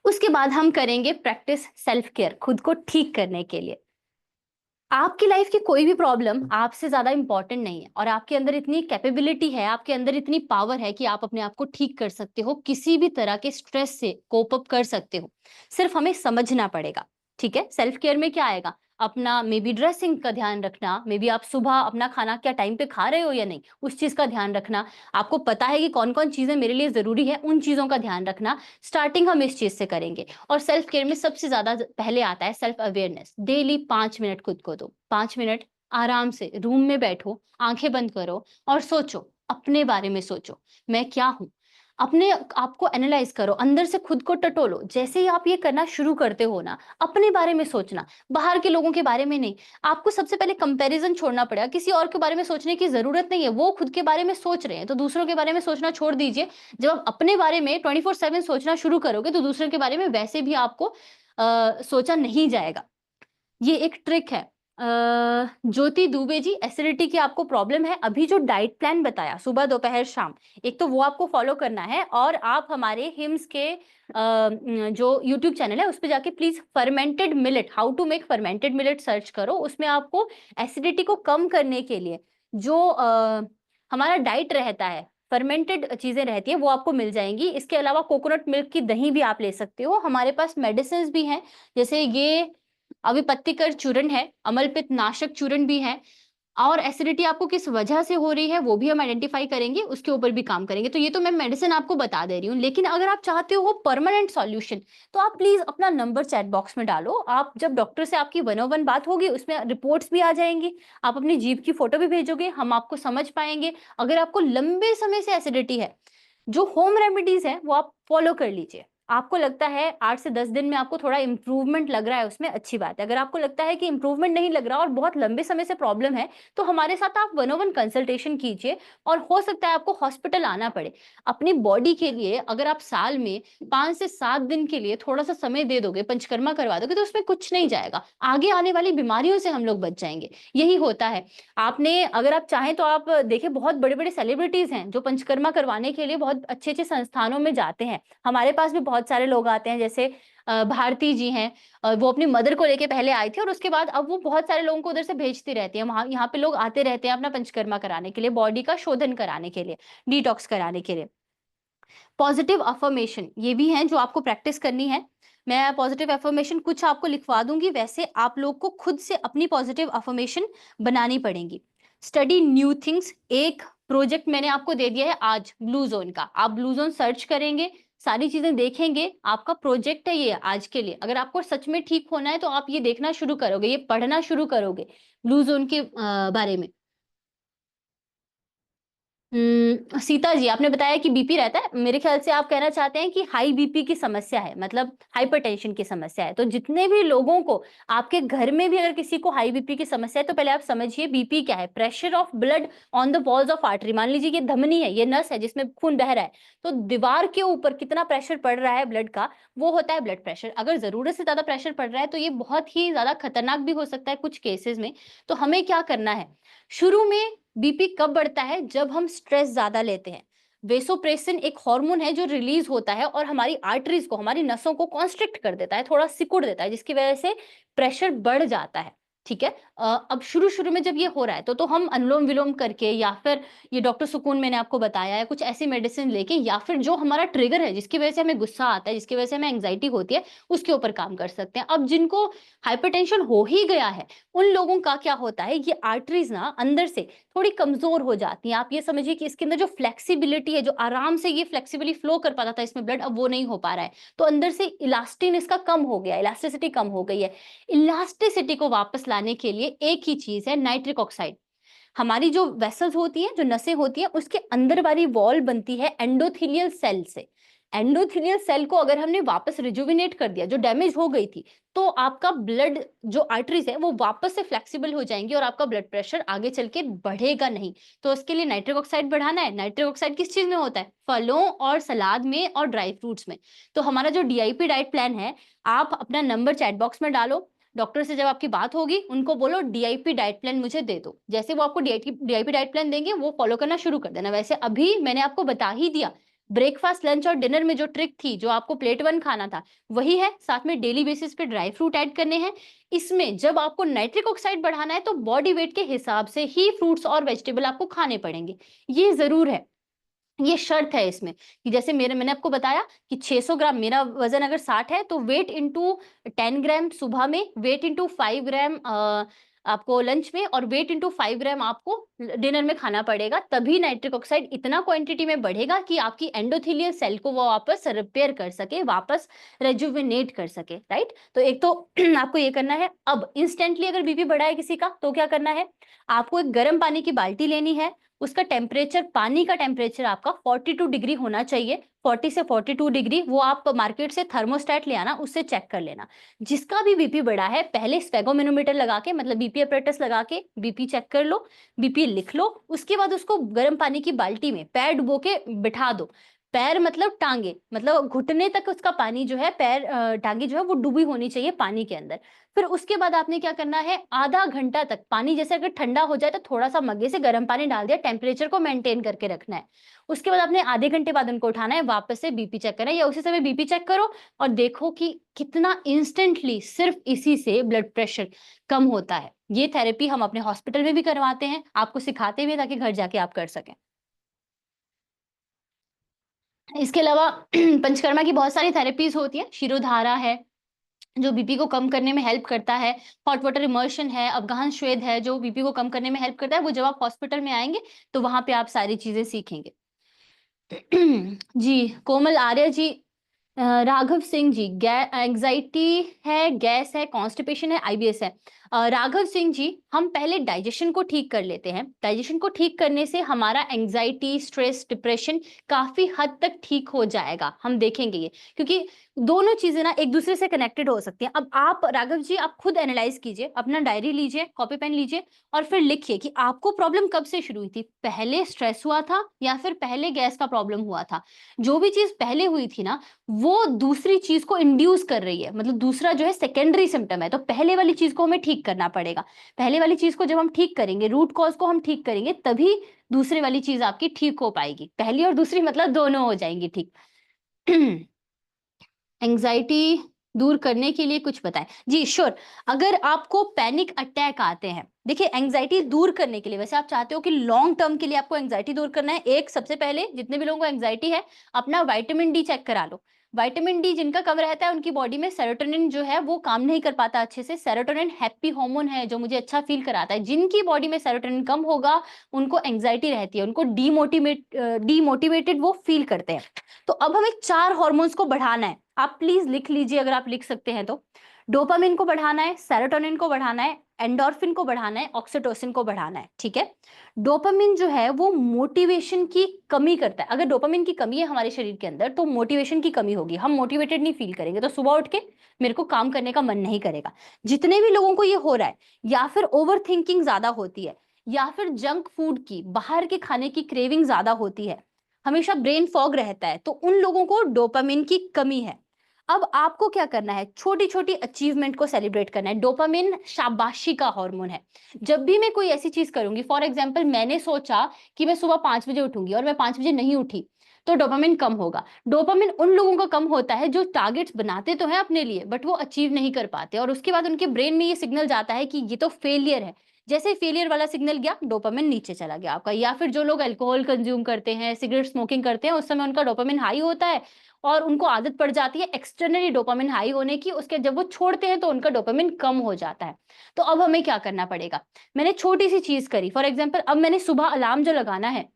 उसके बाद हम करेंगे प्रैक्टिस सेल्फ केयर, खुद को ठीक करने के लिए। आपकी लाइफ की कोई भी प्रॉब्लम आपसे ज्यादा इंपॉर्टेंट नहीं है, और आपके अंदर इतनी कैपेबिलिटी है, आपके अंदर इतनी पावर है कि आप अपने आप को ठीक कर सकते हो, किसी भी तरह के स्ट्रेस से कोप अप कर सकते हो। सिर्फ हमें समझना पड़ेगा। ठीक है, सेल्फ केयर में क्या आएगा? अपना मे बी ड्रेसिंग का ध्यान रखना, मे बी आप सुबह अपना खाना क्या टाइम पे खा रहे हो या नहीं, उस चीज का ध्यान रखना। आपको पता है कि कौन कौन चीजें मेरे लिए जरूरी है, उन चीजों का ध्यान रखना। स्टार्टिंग हम इस चीज से करेंगे। और सेल्फ केयर में सबसे ज्यादा पहले आता है सेल्फ अवेयरनेस। डेली 5 मिनट खुद को दो, 5 मिनट आराम से रूम में बैठो, आंखें बंद करो और सोचो, अपने बारे में सोचो, मैं क्या हूं। अपने आपको एनालाइज करो, अंदर से खुद को टटोलो। जैसे ही आप ये करना शुरू करते हो ना, अपने बारे में सोचना, बाहर के लोगों के बारे में नहीं। आपको सबसे पहले कंपैरिजन छोड़ना पड़ेगा, किसी और के बारे में सोचने की जरूरत नहीं है। वो खुद के बारे में सोच रहे हैं तो दूसरों के बारे में सोचना छोड़ दीजिए। जब आप अपने बारे में 24/7 सोचना शुरू करोगे तो दूसरों के बारे में वैसे भी आपको सोचा नहीं जाएगा। ये एक ट्रिक है। ज्योति दुबे जी, एसिडिटी की आपको प्रॉब्लम है, अभी जो डाइट प्लान बताया सुबह दोपहर शाम, एक तो वो आपको फॉलो करना है, और आप हमारे हिम्स के जो यूट्यूब चैनल है उस पे जाके please fermented millet, how to make fermented millet search करो। उसमें आपको एसिडिटी को कम करने के लिए जो हमारा डाइट रहता है, फर्मेंटेड चीजें रहती है, वो आपको मिल जाएंगी। इसके अलावा कोकोनट मिल्क की दही भी आप ले सकते हो। हमारे पास मेडिसिन भी हैं, जैसे ये अविपत्तिकर चूर्ण है, अमलपित्त नाशक चूर्ण भी है, और एसिडिटी आपको किस वजह से हो रही है वो भी हम आइडेंटिफाई करेंगे, उसके ऊपर भी काम करेंगे। तो ये तो मैं मेडिसिन आपको बता दे रही हूँ, लेकिन अगर आप चाहते हो परमानेंट सॉल्यूशन तो आप प्लीज अपना नंबर चैट बॉक्स में डालो। आप जब डॉक्टर से आपकी 1-on-1 बात होगी, उसमें रिपोर्ट्स भी आ जाएंगी, आप अपनी जीभ की फोटो भी भेजोगे, हम आपको समझ पाएंगे। अगर आपको लंबे समय से एसिडिटी है, जो होम रेमेडीज है वो आप फॉलो कर लीजिए। आपको लगता है 8 से 10 दिन में आपको थोड़ा इंप्रूवमेंट लग रहा है, उसमें अच्छी बात है। अगर आपको लगता है कि इंप्रूवमेंट नहीं लग रहा और बहुत लंबे समय से प्रॉब्लम है, तो हमारे साथ आप 1-on-1 कंसल्टेशन कीजिए, और हो सकता है आपको हॉस्पिटल आना पड़े। अपनी बॉडी के लिए अगर आप साल में 5 से 7 दिन के लिए थोड़ा सा समय दे दोगे, पंचकर्मा करवा दोगे, तो उसमें कुछ नहीं जाएगा। आगे आने वाली बीमारियों से हम लोग बच जाएंगे। यही होता है। आपने अगर आप चाहें तो आप देखिए, बहुत बड़े बड़े सेलिब्रिटीज हैं जो पंचकर्मा करवाने के लिए बहुत अच्छे अच्छे संस्थानों में जाते हैं। हमारे पास भी बहुत सारे लोग आते हैं, जैसे भारती जी हैं, वो अपनी मदर को लेके पहले आई थी, और उसके बाद अब वो बहुत सारे लोगों को उधर से भेजती रहती है। वहां यहाँ पे लोग आते रहते हैं अपना पंचकर्मा कराने के लिए, बॉडी का शोधन कराने के लिए, डिटॉक्स कराने के लिए। पॉजिटिव अफर्मेशन ये भी है जो आपको प्रैक्टिस करनी है। मैं पॉजिटिव अफर्मेशन कुछ आपको लिखवा दूंगी, वैसे आप लोग को खुद से अपनी पॉजिटिव अफर्मेशन बनानी पड़ेगी। स्टडी न्यू थिंग्स, एक प्रोजेक्ट मैंने आपको दे दिया है आज ब्लू जोन का। आप ब्लू जोन सर्च करेंगे, सारी चीजें देखेंगे, आपका प्रोजेक्ट है ये आज के लिए। अगर आपको सच में ठीक होना है तो आप ये देखना शुरू करोगे, ये पढ़ना शुरू करोगे ब्लू जोन के बारे में। सीता जी, आपने बताया कि बीपी रहता है, मेरे ख्याल से आप कहना चाहते हैं कि हाई बीपी की समस्या है, मतलब हाइपरटेंशन की समस्या है। तो जितने भी लोगों को, आपके घर में भी अगर किसी को हाई बीपी की समस्या है, तो पहले आप समझिए बीपी क्या है। Pressure of blood on the walls of artery, मान लीजिए ये धमनी है, ये नस है जिसमें खून बह रहा है, तो दीवार के ऊपर कितना प्रेशर पड़ रहा है ब्लड का, वो होता है ब्लड प्रेशर। अगर जरूरत से ज्यादा प्रेशर पड़ रहा है तो ये बहुत ही ज्यादा खतरनाक भी हो सकता है कुछ केसेस में। तो हमें क्या करना है, शुरू में बीपी कब बढ़ता है? जब हम स्ट्रेस ज्यादा लेते हैं। वेसोप्रेसिन एक हार्मोन है जो रिलीज होता है और हमारी आर्टरीज को, हमारी नसों को कॉन्स्ट्रिक्ट कर देता है, थोड़ा सिकुड़ देता है, जिसकी वजह से प्रेशर बढ़ जाता है। ठीक है, अब शुरू शुरू में जब ये हो रहा है तो हम अनुलोम विलोम करके, या फिर ये डॉक्टर सुकून मैंने आपको बताया है, कुछ ऐसी मेडिसिन लेके, या फिर जो हमारा ट्रिगर है जिसकी वजह से हमें गुस्सा आता है, जिसकी वजह से हमें एंग्जाइटी होती है, उसके ऊपर काम कर सकते हैं। अब जिनको हाइपरटेंशन हो ही गया है, उन लोगों का क्या होता है, ये आर्टरीज ना अंदर से थोड़ी कमजोर हो जाती हैं। आप ये समझिए कि इसके अंदर जो फ्लेक्सिबिलिटी है, जो आराम से ये फ्लेक्सिबली फ्लो कर पाता था इसमें ब्लड, अब वो नहीं हो पा रहा है। तो अंदर से इलास्टिन इसका कम हो गया, इलास्टिसिटी कम हो गई है। इलास्टिसिटी को वापस लाने के लिए एक ही चीज है, नाइट्रिक ऑक्साइड। हमारी जो वेसल्स होती हैं, जो नसें होती हैं, उसके अंदर वाली वॉल बनती है एंडोथेलियल सेल से। एंडोथेलियल सेल को अगर हमने वापस रिजुविनेट कर दिया, जो डैमेज हो गई थी, तो आपका ब्लड, जो आर्टरीज है, वो वापस से फ्लेक्सिबल हो जाएंगी और आपका ब्लड प्रेशर आगे चल के बढ़ेगा नहीं। तो उसके लिए नाइट्रिक ऑक्साइड बढ़ाना है। नाइट्रिक ऑक्साइड किस चीज में होता है? फलों और सलाद में और ड्राई फ्रूट्स में। तो हमारा जो डीआईपी डाइट प्लान है, आप अपना नंबर चैट बॉक्स में डालो, डॉक्टर से जब आपकी बात होगी उनको बोलो डीआईपी डाइट प्लान मुझे दे दो। जैसे वो आपको डीआईपी डाइट प्लान देंगे वो फॉलो करना शुरू कर देना। वैसे अभी मैंने आपको बता ही दिया ब्रेकफास्ट, लंच और डिनर में जो ट्रिक थी, जो आपको प्लेट 1 खाना था, वही है। साथ में डेली बेसिस पे ड्राई फ्रूट ऐड करने हैं। इसमें जब आपको नाइट्रिक ऑक्साइड बढ़ाना है तो बॉडी वेट के हिसाब से ही फ्रूट्स और वेजिटेबल आपको खाने पड़ेंगे, ये जरूर है, ये शर्त है इसमें कि जैसे मैंने आपको बताया कि 600 ग्राम, मेरा वजन अगर 60 है तो वेट इंटू 10 ग्राम सुबह में, वेट इंटू 5 ग्राम आपको लंच में, और वेट इंटू 5 ग्राम आपको डिनर में खाना पड़ेगा। तभी नाइट्रिक ऑक्साइड इतना क्वांटिटी में बढ़ेगा कि आपकी एंडोथेलियल सेल को वो वापस रिपेयर कर सके, वापस रेजुविनेट कर सके, राइट। तो एक तो आपको ये करना है। अब इंस्टेंटली अगर बीपी बढ़ा है किसी का तो क्या करना है, आपको एक गर्म पानी की बाल्टी लेनी है, उसका टेम्परेचर, पानी का टेम्परेचर आपका 42 डिग्री होना चाहिए, 40 से 42 डिग्री। वो आप मार्केट से थर्मोस्टेट ले आना, उससे चेक कर लेना। जिसका भी बीपी बढ़ा है पहले स्फेगोमेनोमीटर लगा के, मतलब बीपी अपरेटस लगा के बीपी चेक कर लो, बीपी लिख लो। उसके बाद उसको गर्म पानी की बाल्टी में पैर डुबो के बिठा दो। पैर मतलब टांगे, मतलब घुटने तक उसका पानी जो है, पैर टांगे जो है वो डूबी होनी चाहिए पानी के अंदर। फिर उसके बाद आपने क्या करना है, आधा घंटा तक पानी जैसे अगर ठंडा हो जाए तो थोड़ा सा मग्गे से गर्म पानी डाल दिया, टेम्परेचर को मेंटेन करके रखना है। उसके बाद आपने आधे घंटे बाद उनको उठाना है, वापस से बीपी चेक करना है, या उसी समय बीपी चेक करो और देखो कि कितना इंस्टेंटली सिर्फ इसी से ब्लड प्रेशर कम होता है। ये थेरेपी हम अपने हॉस्पिटल में भी करवाते हैं, आपको सिखाते हुए, ताकि घर जाके आप कर सकें। इसके अलावा पंचकर्मा की बहुत सारी थेरेपीज होती है। शिरोधारा है जो बीपी को कम करने में हेल्प करता है, हॉट वाटर इमर्शन है, अफगान श्वेद है जो बीपी को कम करने में हेल्प करता है। वो जब आप हॉस्पिटल में आएंगे तो वहां पे आप सारी चीजें सीखेंगे। जी, कोमल आर्य जी, राघव सिंह जी, एंजाइटी है, गैस है, कॉन्स्टिपेशन है, आईबीएस है। राघव सिंह जी, हम पहले डाइजेशन को ठीक कर लेते हैं। डाइजेशन को ठीक करने से हमारा एंजाइटी, स्ट्रेस, डिप्रेशन काफी हद तक ठीक हो जाएगा, हम देखेंगे ये, क्योंकि दोनों चीजें ना एक दूसरे से कनेक्टेड हो सकती हैं। अब आप राघव जी, आप खुद एनालाइज कीजिए, अपना डायरी लीजिए, कॉपी पेन लीजिए और फिर लिखिए कि आपको प्रॉब्लम कब से शुरू हुई थी। पहले स्ट्रेस हुआ था या फिर पहले गैस का प्रॉब्लम हुआ था। जो भी चीज पहले हुई थी ना, वो दूसरी चीज को इंड्यूस कर रही है, मतलब दूसरा जो है सेकेंडरी सिम्टम है। तो पहले वाली चीज को हमें ठीक करना पड़ेगा। पहले वाली चीज को जब हम ठीक करेंगे, रूट कॉज को हम ठीक करेंगे, तभी दूसरी वाली चीज आपकी ठीक हो पाएगी। पहली और दूसरी मतलब दोनों हो जाएंगी ठीक। एंजाइटी दूर करने के लिए कुछ बताएं। जी श्योर, अगर आपको पैनिक अटैक आते हैं, देखिए एंजाइटी दूर करने के लिए, वैसे आप चाहते हो कि लॉन्ग टर्म के लिए आपको एंजाइटी दूर करना है, एक सबसे पहले जितने भी लोगों को एंजाइटी है अपना विटामिन डी चेक करा लो। विटामिन डी जिनका कम रहता है उनकी बॉडी में सेरोटोनिन जो है वो काम नहीं कर पाता अच्छे से। सेरोटोनिन हैप्पी हार्मोन है जो मुझे अच्छा फील कराता है। जिनकी बॉडी में सेरोटोनिन कम होगा उनको एंजाइटी रहती है, उनको डीमोटिवेटेड वो फील करते हैं। तो अब हमें 4 हार्मोन्स को बढ़ाना है। आप प्लीज लिख लीजिए अगर आप लिख सकते हैं तो। डोपामिन को बढ़ाना है, सेरोटोनिन को बढ़ाना है, एंडोर्फिन को बढ़ाना है, ऑक्सीटोसिन को बढ़ाना है, ठीक है। डोपामिन जो है वो मोटिवेशन की कमी करता है। अगर डोपामिन की कमी है हमारे शरीर के अंदर तो मोटिवेशन की कमी होगी, हम मोटिवेटेड नहीं फील करेंगे, तो सुबह उठ के मेरे को काम करने का मन नहीं करेगा। जितने भी लोगों को ये हो रहा है, या फिर ओवर थिंकिंग ज्यादा होती है, या फिर जंक फूड की, बाहर के खाने की क्रेविंग ज्यादा होती है, हमेशा ब्रेन फॉग रहता है, तो उन लोगों को डोपामिन की कमी है। अब आपको क्या करना है, छोटी छोटी अचीवमेंट को सेलिब्रेट करना है। डोपामिन शाबाशी का हार्मोन है। जब भी मैं कोई ऐसी चीज करूंगी, फॉर एग्जांपल मैंने सोचा कि मैं सुबह 5 बजे उठूंगी और मैं 5 बजे नहीं उठी, तो डोपामिन कम होगा। डोपामिन उन लोगों का कम होता है जो टारगेट्स बनाते तो हैं अपने लिए बट वो अचीव नहीं कर पाते, और उसके बाद उनके ब्रेन में ये सिग्नल जाता है कि ये तो फेलियर है। जैसे फेलियर वाला सिग्नल गया, डोपामिन नीचे चला गया आपका। या फिर जो लोग अल्कोहल कंज्यूम करते हैं, सिगरेट स्मोकिंग करते हैं, उस समय उनका डोपामिन हाई होता है और उनको आदत पड़ जाती है एक्सटर्नली डोपामिन हाई होने की। उसके जब वो छोड़ते हैं तो उनका डोपामिन कम हो जाता है। तो अब हमें क्या करना पड़ेगा, मैंने छोटी सी चीज करी, फॉर एग्जाम्पल अब मैंने सुबह अलार्म जो लगाना है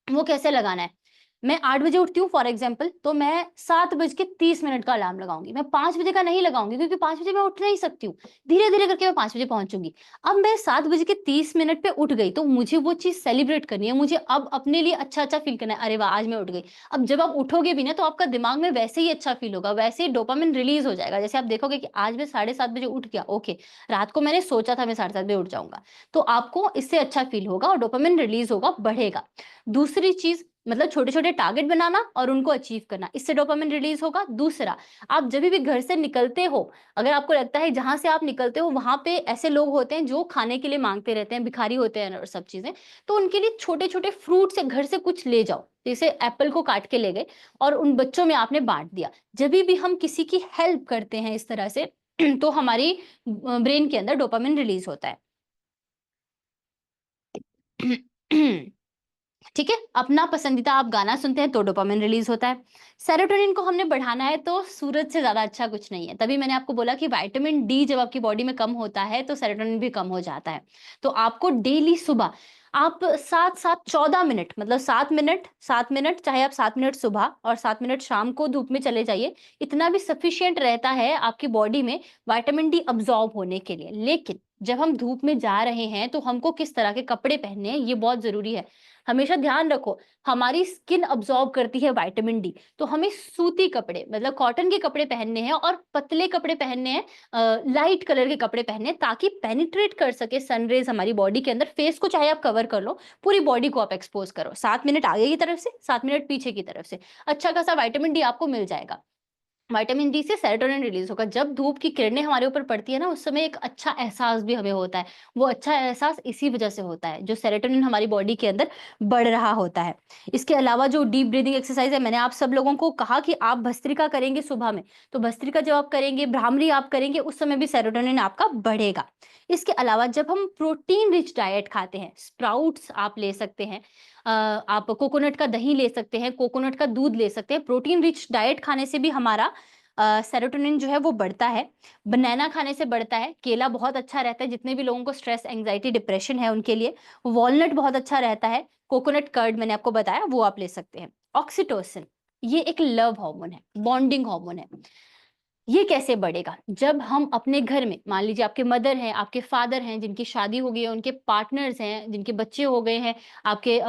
वो कैसे लगाना है। मैं 8 बजे उठती हूँ फॉर एग्जाम्पल, तो मैं 7:30 का अलार्म लगाऊंगी। मैं 5 बजे का नहीं लगाऊंगी क्योंकि 5 बजे मैं उठ नहीं सकती हूँ, धीरे धीरे करके मैं 5 बजे पहुंचूंगी। अब मैं 7:30 पे उठ गई तो मुझे वो चीज सेलिब्रेट करनी है, मुझे अब अपने लिए अच्छा अच्छा फील करना है, अरे वाह आज मैं उठ गई। अब जब आप उठोगे भी ना तो आपका दिमाग में वैसे ही अच्छा फील होगा, वैसे ही डोपामिन रिलीज हो जाएगा। जैसे आप देखोगे कि आज मैं 7:30 बजे उठ गया, ओके, रात को मैंने सोचा था मैं 7:30 बजे उठ जाऊंगा, तो आपको इससे अच्छा फील होगा और डोपामिन रिलीज होगा, बढ़ेगा। दूसरी चीज, मतलब छोटे छोटे टारगेट बनाना और उनको अचीव करना, इससे डोपामिन रिलीज होगा। दूसरा, आप जब भी घर से निकलते हो, अगर आपको लगता है जहां से आप निकलते हो वहां पे ऐसे लोग होते हैं जो खाने के लिए मांगते रहते हैं, भिखारी होते हैं और सब चीजें, तो उनके लिए छोटे छोटे फ्रूट से घर से कुछ ले जाओ, जैसे एप्पल को काट के ले गए और उन बच्चों में आपने बांट दिया। जब भी हम किसी की हेल्प करते हैं इस तरह से तो हमारी ब्रेन के अंदर डोपामिन रिलीज होता है। ठीक है, अपना पसंदीदा आप गाना सुनते हैं तो डोपामिन रिलीज होता है। सेरोटोनिन को हमने बढ़ाना है तो सूरज से ज्यादा अच्छा कुछ नहीं है। तभी मैंने आपको बोला कि विटामिन डी जब आपकी बॉडी में कम होता है तो सेरोटोनिन भी कम हो जाता है। तो आपको डेली सुबह आप 7-7-14 मिनट, मतलब 7 मिनट चाहे आप 7 मिनट सुबह और 7 मिनट शाम को धूप में चले जाइए, इतना भी सफिशियंट रहता है आपकी बॉडी में विटामिन डी अब्सॉर्ब होने के लिए। लेकिन जब हम धूप में जा रहे हैं तो हमको किस तरह के कपड़े पहनने हैं ये बहुत जरूरी है। हमेशा ध्यान रखो, हमारी स्किन अब्सॉर्ब करती है विटामिन डी, तो हमें सूती कपड़े मतलब कॉटन के कपड़े पहनने हैं और पतले कपड़े पहनने हैं, लाइट कलर के कपड़े पहनने हैं, ताकि पेनिट्रेट कर सके सनरेज हमारी बॉडी के अंदर। फेस को चाहे आप कवर कर लो, पूरी बॉडी को आप एक्सपोज करो, 7 मिनट आगे की तरफ से 7 मिनट पीछे की तरफ से, अच्छा खासा विटामिन डी आपको मिल जाएगा। विटामिन डी से सेरोटोनिन रिलीज होगा। जब धूप की किरणें हमारे ऊपर पड़ती है ना, उस समय एक अच्छा एहसास भी हमें होता है। वो अच्छा एहसास इसी वजह से होता है, जो सेरोटोनिन हमारी बॉडी के अंदर बढ़ रहा होता है। इसके अलावा जो डीप ब्रीदिंग एक्सरसाइज है, मैंने आप सब लोगों को कहा कि आप भस्त्रिका करेंगे सुबह में, तो भस्त्रिका जब आप करेंगे, भ्रामरी आप करेंगे, उस समय भी सेरोटोनिन आपका बढ़ेगा। इसके अलावा जब हम प्रोटीन रिच डाइट खाते हैं, स्प्राउट्स आप ले सकते हैं, आप कोकोनट का दही ले सकते हैं, कोकोनट का दूध ले सकते हैं। प्रोटीन रिच डाइट खाने से भी हमारा सेरोटोनिन जो है वो बढ़ता है। बनाना खाने से बढ़ता है। केला बहुत अच्छा रहता है जितने भी लोगों को स्ट्रेस, एंजाइटी, डिप्रेशन है उनके लिए। वॉलनट बहुत अच्छा रहता है। कोकोनट कर्ड मैंने आपको बताया, वो आप ले सकते हैं। ऑक्सीटोसिन, ये एक लव हार्मोन है, बॉन्डिंग हार्मोन है। ये कैसे बढ़ेगा? जब हम अपने घर में, मान लीजिए आपके मदर हैं, आपके फादर हैं जिनकी शादी हो गई है, उनके पार्टनर्स हैं जिनके बच्चे हो गए हैं, आपके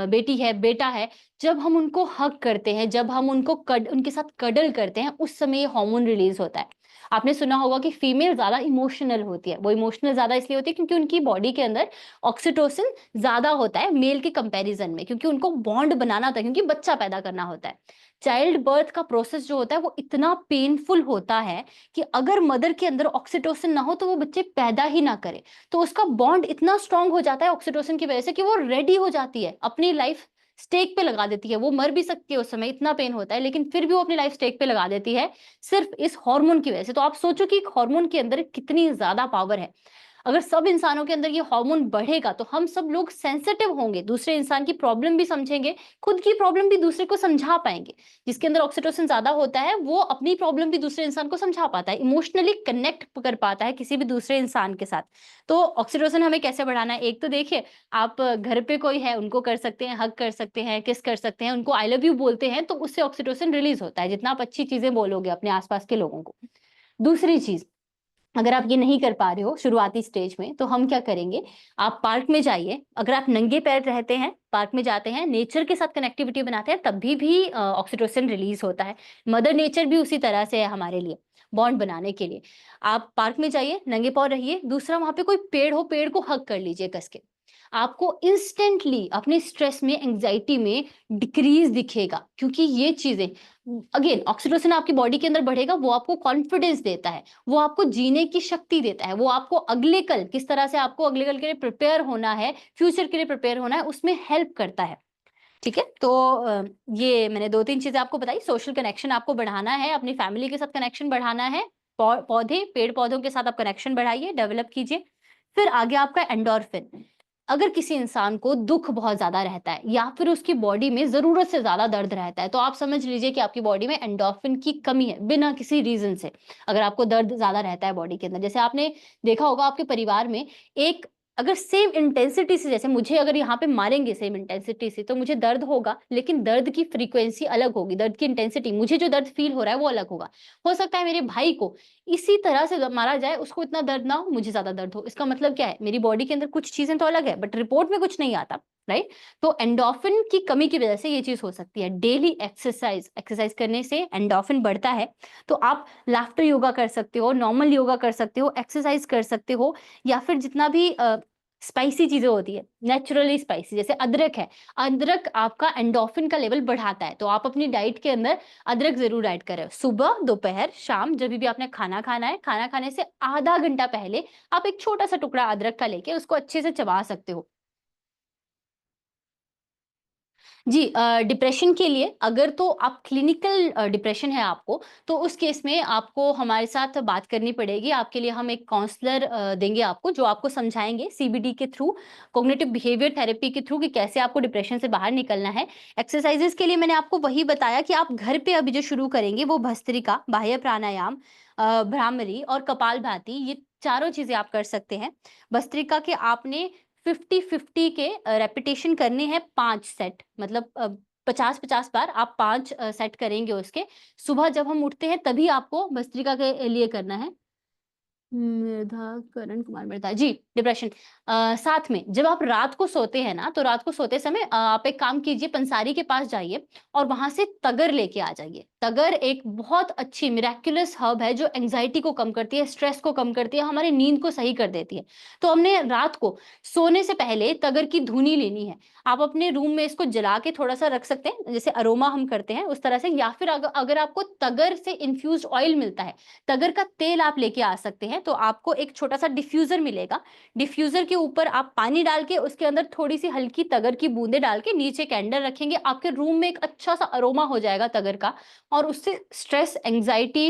बेटी है, बेटा है, जब हम उनको हग करते हैं, जब हम उनको उनके साथ कडल करते हैं, उस समय ये हार्मोन रिलीज होता है। आपने सुना होगा कि फीमेल ज्यादा इमोशनल होती है। वो इमोशनल ज्यादा इसलिए होती है क्योंकि उनकी बॉडी के अंदर ऑक्सीटोसिन ज्यादा होता है मेल के कंपैरिजन में, क्योंकि उनको बॉन्ड बनाना होता है, क्योंकि बच्चा पैदा करना होता है। चाइल्ड बर्थ का प्रोसेस जो होता है वो इतना पेनफुल होता है कि अगर मदर के अंदर ऑक्सीटोसिन ना हो तो वो बच्चे पैदा ही ना करे। तो उसका बॉन्ड इतना स्ट्रांग हो जाता है ऑक्सीटोसिन की वजह से कि वो रेडी हो जाती है, अपनी लाइफ स्टेक पे लगा देती है। वो मर भी सकती है उस समय, इतना पेन होता है, लेकिन फिर भी वो अपनी लाइफ स्टेक पे लगा देती है, सिर्फ इस हार्मोन की वजह से। तो आप सोचो कि हार्मोन के अंदर कितनी ज्यादा पावर है। अगर सब इंसानों के अंदर ये हार्मोन बढ़ेगा तो हम सब लोग सेंसिटिव होंगे, दूसरे इंसान की प्रॉब्लम भी समझेंगे, खुद की प्रॉब्लम भी दूसरे को समझा पाएंगे। जिसके अंदर ऑक्सीटोसिन ज्यादा होता है वो अपनी प्रॉब्लम भी दूसरे इंसान को समझा पाता है, इमोशनली कनेक्ट कर पाता है किसी भी दूसरे इंसान के साथ। तो ऑक्सीटोसिन हमें कैसे बढ़ाना है? एक तो देखिए, आप घर पे कोई है उनको कर सकते हैं, हग कर सकते हैं, किस कर सकते हैं, उनको आई लव यू बोलते हैं, तो उससे ऑक्सीटोसिन रिलीज होता है, जितना आप अच्छी चीजें बोलोगे अपने आसपास के लोगों को। दूसरी चीज, अगर आप ये नहीं कर पा रहे हो शुरुआती स्टेज में, तो हम क्या करेंगे, आप पार्क में जाइए। अगर आप नंगे पैर रहते हैं, पार्क में जाते हैं, नेचर के साथ कनेक्टिविटी बनाते हैं, तब भी ऑक्सीटोसिन रिलीज होता है। मदर नेचर भी उसी तरह से है हमारे लिए, बॉन्ड बनाने के लिए। आप पार्क में जाइए, नंगे पाँव रहिए। दूसरा, वहां पे कोई पेड़ हो, पेड़ को हग कर लीजिए कस के। आपको इंस्टेंटली अपने स्ट्रेस में, एंजाइटी में डिक्रीज दिखेगा, क्योंकि ये चीजें, अगेन ऑक्सीटोसिन आपकी बॉडी के अंदर बढ़ेगा, वो आपको कॉन्फिडेंस देता है, वो आपको जीने की शक्ति देता है, वो आपको अगले कल किस तरह से आपको अगले कल के लिए प्रिपेयर होना है, फ्यूचर के लिए प्रिपेयर होना है, उसमें हेल्प करता है। ठीक है, तो ये मैंने 2-3 चीजें आपको बताई। सोशल कनेक्शन आपको बढ़ाना है, अपनी फैमिली के साथ कनेक्शन बढ़ाना है, पौधे, पेड़ पौधों के साथ आप कनेक्शन बढ़ाइए, डेवलप कीजिए। फिर आगे आपका एंडोर्फिन। अगर किसी इंसान को दुख बहुत ज्यादा रहता है या फिर उसकी बॉडी में जरूरत से ज्यादा दर्द रहता है, तो आप समझ लीजिए कि आपकी बॉडी में एंडोर्फिन की कमी है, बिना किसी रीजन से। अगर आपको दर्द ज्यादा रहता है बॉडी के अंदर, जैसे आपने देखा होगा आपके परिवार में, एक अगर सेम इंटेंसिटी से, जैसे मुझे अगर यहाँ पे मारेंगे सेम इंटेंसिटी से, तो मुझे दर्द होगा, लेकिन दर्द की फ्रीक्वेंसी अलग होगी, दर्द की इंटेंसिटी, मुझे जो दर्द फील हो रहा है वो अलग होगा। हो सकता है मेरे भाई को इसी तरह से मारा जाए, उसको इतना दर्द ना हो, मुझे ज्यादा दर्द हो। इसका मतलब क्या है? मेरी बॉडी के अंदर कुछ चीजें तो अलग है, बट रिपोर्ट में कुछ नहीं आता, राइट? तो एंडोर्फिन की कमी की वजह से ये चीज हो सकती है। डेली एक्सरसाइज करने से एंडोर्फिन बढ़ता है। तो आप लाफ्टर योगा कर सकते हो, नॉर्मल योगा कर सकते हो, एक्सरसाइज कर सकते हो, या फिर जितना भी स्पाइसी चीजें होती है, नेचुरली स्पाइसी, जैसे अदरक है, अदरक आपका एंडोर्फिन का लेवल बढ़ाता है, तो आप अपनी डाइट के अंदर अदरक जरूर ऐड करें। सुबह, दोपहर, शाम, जब भी आपने खाना खाना है, खाना खाने से आधा घंटा पहले आप एक छोटा सा टुकड़ा अदरक का लेके उसको अच्छे से चबा सकते हो। जी, डिप्रेशन के लिए अगर तो आप क्लिनिकल डिप्रेशन है आपको, तो उस केस में आपको हमारे साथ बात करनी पड़ेगी। आपके लिए हम एक काउंसलर देंगे आपको, जो आपको समझाएंगे सीबीडी के थ्रू, कॉग्निटिव बिहेवियर थेरेपी के थ्रू, कि कैसे आपको डिप्रेशन से बाहर निकलना है। एक्सरसाइजेस के लिए मैंने आपको वही बताया कि आप घर पे अभी जो शुरू करेंगे वो भस्त्रिका, बाह्य प्राणायाम, भ्रामरी और कपालभाति, ये चारों चीजें आप कर सकते हैं। भस्त्रिका के आपने 50-50 के रेपिटेशन करने हैं, 5 सेट, मतलब 50-50 बार आप 5 सेट करेंगे उसके। सुबह जब हम उठते हैं तभी आपको भस्त्रिका के लिए करना है। मेधा, करण कुमार मेधा जी, डिप्रेशन। साथ में जब आप रात को सोते हैं ना, तो रात को सोते समय आप एक काम कीजिए, पंसारी के पास जाइए और वहां से तगर लेके आ जाइए। तगर एक बहुत अच्छी मिरेक्युलस हर्ब है जो एंजाइटी को कम करती है, स्ट्रेस को कम करती है, हमारी नींद को सही कर देती है। तो हमने रात को सोने से पहले तगर की धुनी लेनी है। आप अपने रूम में इसको जला के थोड़ा सा रख सकते हैं, जैसे अरोमा हम करते हैं उस तरह से, या फिर अगर आपको तगर से इन्फ्यूज्ड ऑयल मिलता है, तगर का तेल आप लेके आ सकते हैं, तो आपको एक छोटा सा डिफ्यूजर मिलेगा। डिफ्यूजर के ऊपर आप पानी डाल के उसके अंदर थोड़ी सी हल्की तगर की बूंदे डाल के नीचे कैंडल रखेंगे, आपके रूम में एक अच्छा सा अरोमा हो जाएगा तगर का, और उससे स्ट्रेस, एंग्जाइटी,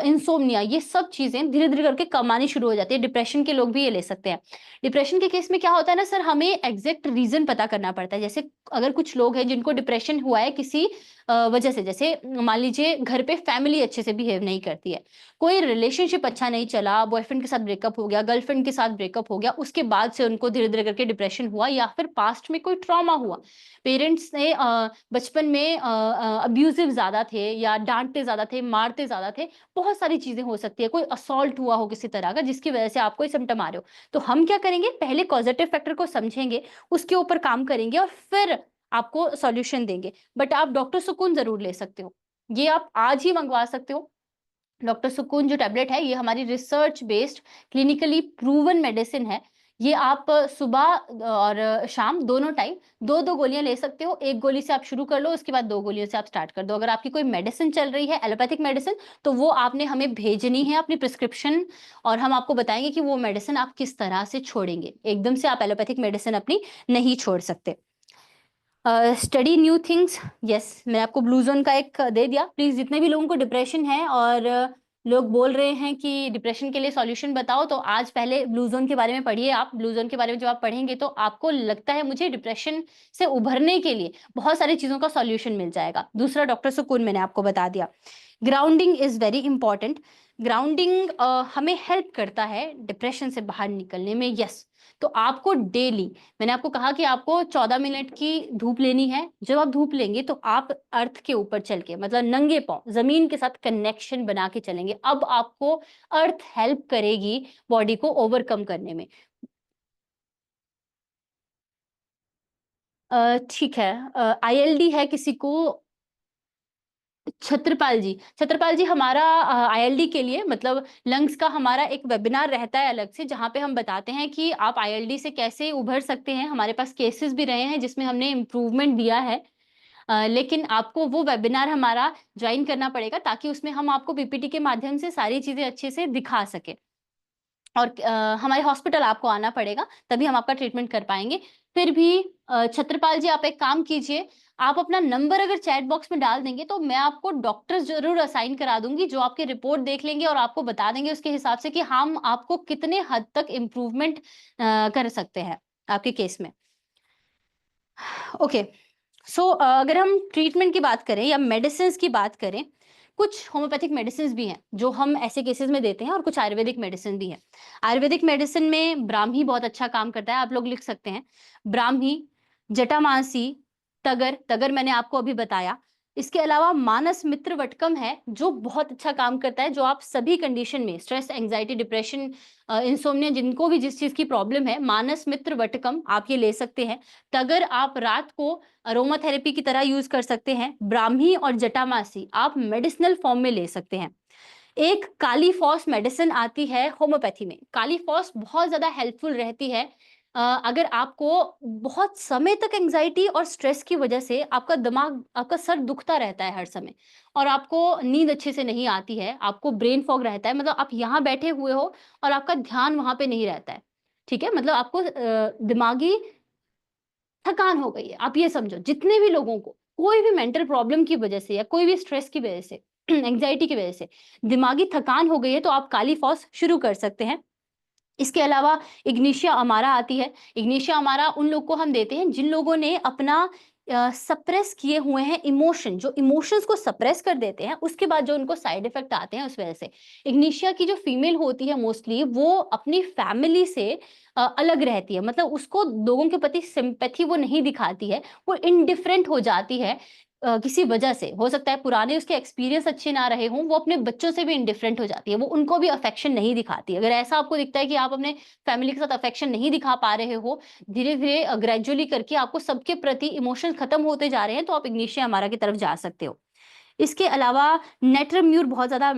इंसोम्निया, ये सब चीजें धीरे धीरे करके कम आनी शुरू हो जाती है। डिप्रेशन के लोग भी ये ले सकते हैं। डिप्रेशन के केस में क्या होता है ना सर, हमें एग्जैक्ट रीजन पता करना पड़ता है। जैसे अगर कुछ लोग हैं जिनको डिप्रेशन हुआ है किसी वजह से, जैसे मान लीजिए घर पे फैमिली अच्छे से बिहेव नहीं करती है, कोई रिलेशनशिप अच्छा नहीं चला, बॉयफ्रेंड के साथ ब्रेकअप हो गया, गर्लफ्रेंड के साथ ब्रेकअप हो गया, उसके बाद से उनको धीरे धीरे करके डिप्रेशन हुआ, या फिर पास्ट में कोई ट्रॉमा हुआ, पेरेंट्स ने बचपन में अब्यूजिव ज्यादा थे, या डांटते ज्यादा थे, मारते ज्यादा थे, बहुत सारी चीजें हो सकती है, कोई असॉल्ट हुआ हो किसी तरह का जिसकी वजह से आपको सिम्टम आ रहे हो। तो हम क्या करेंगे, पहले कॉजेटिव फैक्टर को समझेंगे, उसके ऊपर काम करेंगे और फिर आपको सॉल्यूशन देंगे। बट आप डॉक्टर सुकून जरूर ले सकते हो, ये आप आज ही मंगवा सकते हो। डॉक्टर सुकून जो टैबलेट है, ये हमारी research based clinically proven medicine है। ये आप सुबह और शाम दोनों टाइम 2-2 गोलियां ले सकते हो। एक गोली से आप शुरू कर लो, उसके बाद 2 गोलियों से आप स्टार्ट कर दो। अगर आपकी कोई मेडिसिन चल रही है, एलोपैथिक मेडिसिन, तो वो आपने हमें भेजनी है अपनी प्रिस्क्रिप्शन, और हम आपको बताएंगे कि वो मेडिसिन आप किस तरह से छोड़ेंगे। एकदम से आप एलोपैथिक मेडिसिन अपनी नहीं छोड़ सकते। स्टडी न्यू थिंग्स, यस, मैं आपको ब्लू जोन का एक दे दिया। प्लीज जितने भी लोगों को डिप्रेशन है और लोग बोल रहे हैं कि डिप्रेशन के लिए सॉल्यूशन बताओ, तो आज पहले ब्लू जोन के बारे में पढ़िए। आप ब्लू जोन के बारे में जब आप पढ़ेंगे तो आपको लगता है मुझे डिप्रेशन से उभरने के लिए बहुत सारी चीजों का सॉल्यूशन मिल जाएगा। दूसरा, डॉक्टर सुकून मैंने आपको बता दिया। Grounding is very important. Grounding हमें हेल्प करता है डिप्रेशन से बाहर निकलने में। यस, तो आपको डेली, मैंने आपको कहा कि आपको 14 मिनट की धूप लेनी है। जब आप धूप लेंगे तो आप अर्थ के ऊपर चल के, मतलब नंगे पांव जमीन के साथ कनेक्शन बना के चलेंगे। अब आपको अर्थ हेल्प करेगी बॉडी को ओवरकम करने में। ठीक है, आईएलडी है किसी को? छत्रपाल जी, हमारा आईएलडी के लिए, मतलब लंग्स का हमारा एक वेबिनार रहता है अलग से, जहाँ पे हम बताते हैं कि आप आईएलडी से कैसे उभर सकते हैं। हमारे पास केसेस भी रहे हैं जिसमें हमने इम्प्रूवमेंट दिया है। लेकिन आपको वो वेबिनार हमारा ज्वाइन करना पड़ेगा, ताकि उसमें हम आपको पीपीटी के माध्यम से सारी चीजें अच्छे से दिखा सके। और हमारे हॉस्पिटल आपको आना पड़ेगा, तभी हम आपका ट्रीटमेंट कर पाएंगे। फिर भी छत्रपाल जी, आप एक काम कीजिए, आप अपना नंबर अगर चैट बॉक्स में डाल देंगे तो मैं आपको डॉक्टर जरूर असाइन करा दूंगी, जो आपके रिपोर्ट देख लेंगे और आपको बता देंगे उसके हिसाब से कि हम आपको कितने हद तक इम्प्रूवमेंट कर सकते हैं आपके केस में। ओके, सो अगर हम ट्रीटमेंट की बात करें या मेडिसिन की बात करें, कुछ होम्योपैथिक मेडिसिन भी हैं जो हम ऐसे केसेस में देते हैं, और कुछ आयुर्वेदिक मेडिसिन भी है। आयुर्वेदिक मेडिसिन में ब्राह्मी बहुत अच्छा काम करता है, आप लोग लिख सकते हैं। ब्राह्मी, जटामासी, तगर मैंने आपको अभी बताया। इसके अलावा मानस मित्र वटकम है जो बहुत अच्छा काम करता है, जो आप सभी कंडीशन में, स्ट्रेस, एंग्जाइटी, डिप्रेशन, इंसोम्निया, जिनको भी जिस चीज की प्रॉब्लम है, मानस मित्र वटकम आप ये ले सकते हैं। तगर आप रात को अरोमा थेरेपी की तरह यूज कर सकते हैं। ब्राह्मी और जटामासी आप मेडिसिनल फॉर्म में ले सकते हैं। एक कालीफॉस मेडिसिन आती है होम्योपैथी में। कालीफॉस बहुत ज्यादा हेल्पफुल रहती है अगर आपको बहुत समय तक एंजाइटी और स्ट्रेस की वजह से आपका दिमाग, आपका सर दुखता रहता है हर समय और आपको नींद अच्छे से नहीं आती है, आपको ब्रेन फॉग रहता है, मतलब आप यहाँ बैठे हुए हो और आपका ध्यान वहाँ पे नहीं रहता है, ठीक है? मतलब आपको दिमागी थकान हो गई है। आप ये समझो, जितने भी लोगों को कोई भी मेंटल प्रॉब्लम की वजह से या कोई भी स्ट्रेस की वजह से, एंग्जायटी की वजह से दिमागी थकान हो गई है, तो आप काली फॉस शुरू कर सकते हैं। इसके अलावा इग्निशिया अमारा आती है। इग्निशिया अमारा उन लोग को हम देते हैं जिन लोगों ने अपना सप्रेस किए हुए हैं इमोशन, जो इमोशंस को सप्रेस कर देते हैं, उसके बाद जो उनको साइड इफेक्ट आते हैं उस वजह से। इग्निशिया की जो फीमेल होती है मोस्टली, वो अपनी फैमिली से अलग रहती है, मतलब उसको लोगों के प्रति सिंपैथी वो नहीं दिखाती है, वो इनडिफरेंट हो जाती है। किसी वजह से हो सकता है पुराने उसके एक्सपीरियंस अच्छे ना रहे हों, वो अपने बच्चों से भी इनडिफरेंट हो जाती है, वो उनको भी अफेक्शन नहीं दिखाती। अगर ऐसा आपको दिखता है कि आप अपने फैमिली के साथ अफेक्शन नहीं दिखा पा रहे हो, धीरे धीरे ग्रेजुअली करके आपको सबके प्रति इमोशन खत्म होते जा रहे हैं, तो आप इग्निशिया अमारा की तरफ जा सकते हो। इसके अलावा नेट्रम्यूर बहुत ज्यादा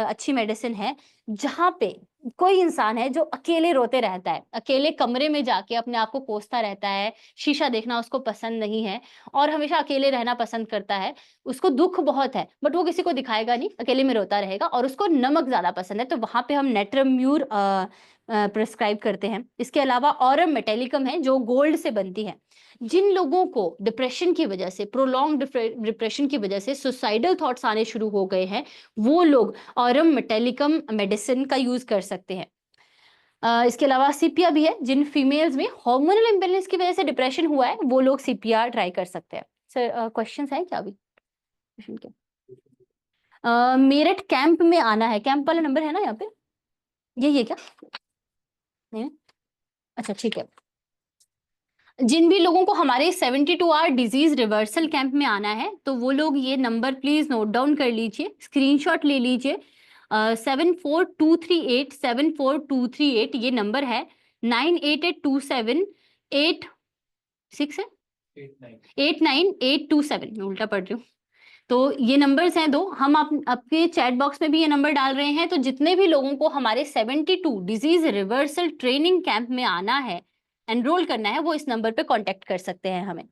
अच्छी मेडिसिन है। जहां पे कोई इंसान है जो अकेले रोते रहता है, अकेले कमरे में जाके अपने आप को कोसता रहता है, शीशा देखना उसको पसंद नहीं है और हमेशा अकेले रहना पसंद करता है, उसको दुख बहुत है बट वो किसी को दिखाएगा नहीं, अकेले में रोता रहेगा, और उसको नमक ज्यादा पसंद है, तो वहां पे हम नेट्रम्यूर प्रिस्क्राइब करते हैं। इसके अलावा ऑरम मेटेलिकम है जो गोल्ड से बनती है। जिन लोगों को डिप्रेशन की वजह से, प्रोलॉन्ग डिप्रेशन की वजह से सुसाइडल थॉट्स आने शुरू हो गए हैं, वो लोग ऑरम मेटेलिकम मेडिसिन का यूज कर सकते हैं। इसके अलावा सीपिया भी है। जिन फीमेल्स में हार्मोनल इम्बैलेंस की वजह से डिप्रेशन हुआ है, वो लोग सीपिया ट्राई कर सकते हैं। सर क्वेश्चंस हैं क्या अभी? क्वेश्चन क्या? मेरठ कैंप में आना है, कैंप वाला नंबर है ना यहाँ पे, यही है क्या? नहीं, अच्छा ठीक है। जिन भी लोगों को हमारे 72 आवर डिजीज रिवर्सल कैंप में आना है, तो वो लोग ये नंबर प्लीज नोट डाउन कर लीजिए, स्क्रीनशॉट ले लीजिए। 7423874238 ये नंबर है। 988278 है 89827, मैं उल्टा पढ़ रही हूँ। तो ये नंबर्स हैं दो, हम आपके चैट बॉक्स में भी ये नंबर डाल रहे हैं। तो जितने भी लोगों को हमारे 72 डिजीज रिवर्सल ट्रेनिंग कैंप में आना है, एनरोल करना है, वो इस नंबर पे कांटेक्ट कर सकते हैं हमें।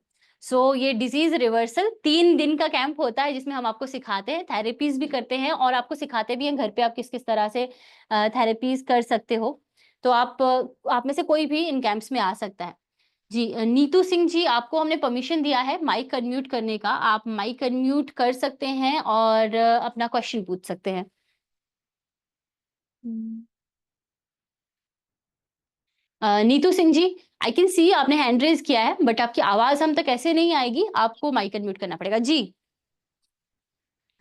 ये डिजीज रिवर्सल 3 दिन का कैंप होता है, जिसमें हम आपको सिखाते हैं, थेरेपीज भी करते हैं और आपको सिखाते भी हैं घर पे आप किस किस तरह से थेरेपीज कर सकते हो। तो आप में से कोई भी इन कैंप्स में आ सकता है। जी नीतू सिंह जी, आपको हमने परमिशन दिया है माइक अनम्यूट करने का, आप माइक अनम्यूट कर सकते हैं और अपना क्वेश्चन पूछ सकते हैं। Neetu Singh ji, I can see आपने हैंड रेज किया है, बट आपकी आवाज हम तक ऐसे नहीं आएगी, आपको माइक अनम्यूट करना पड़ेगा जी।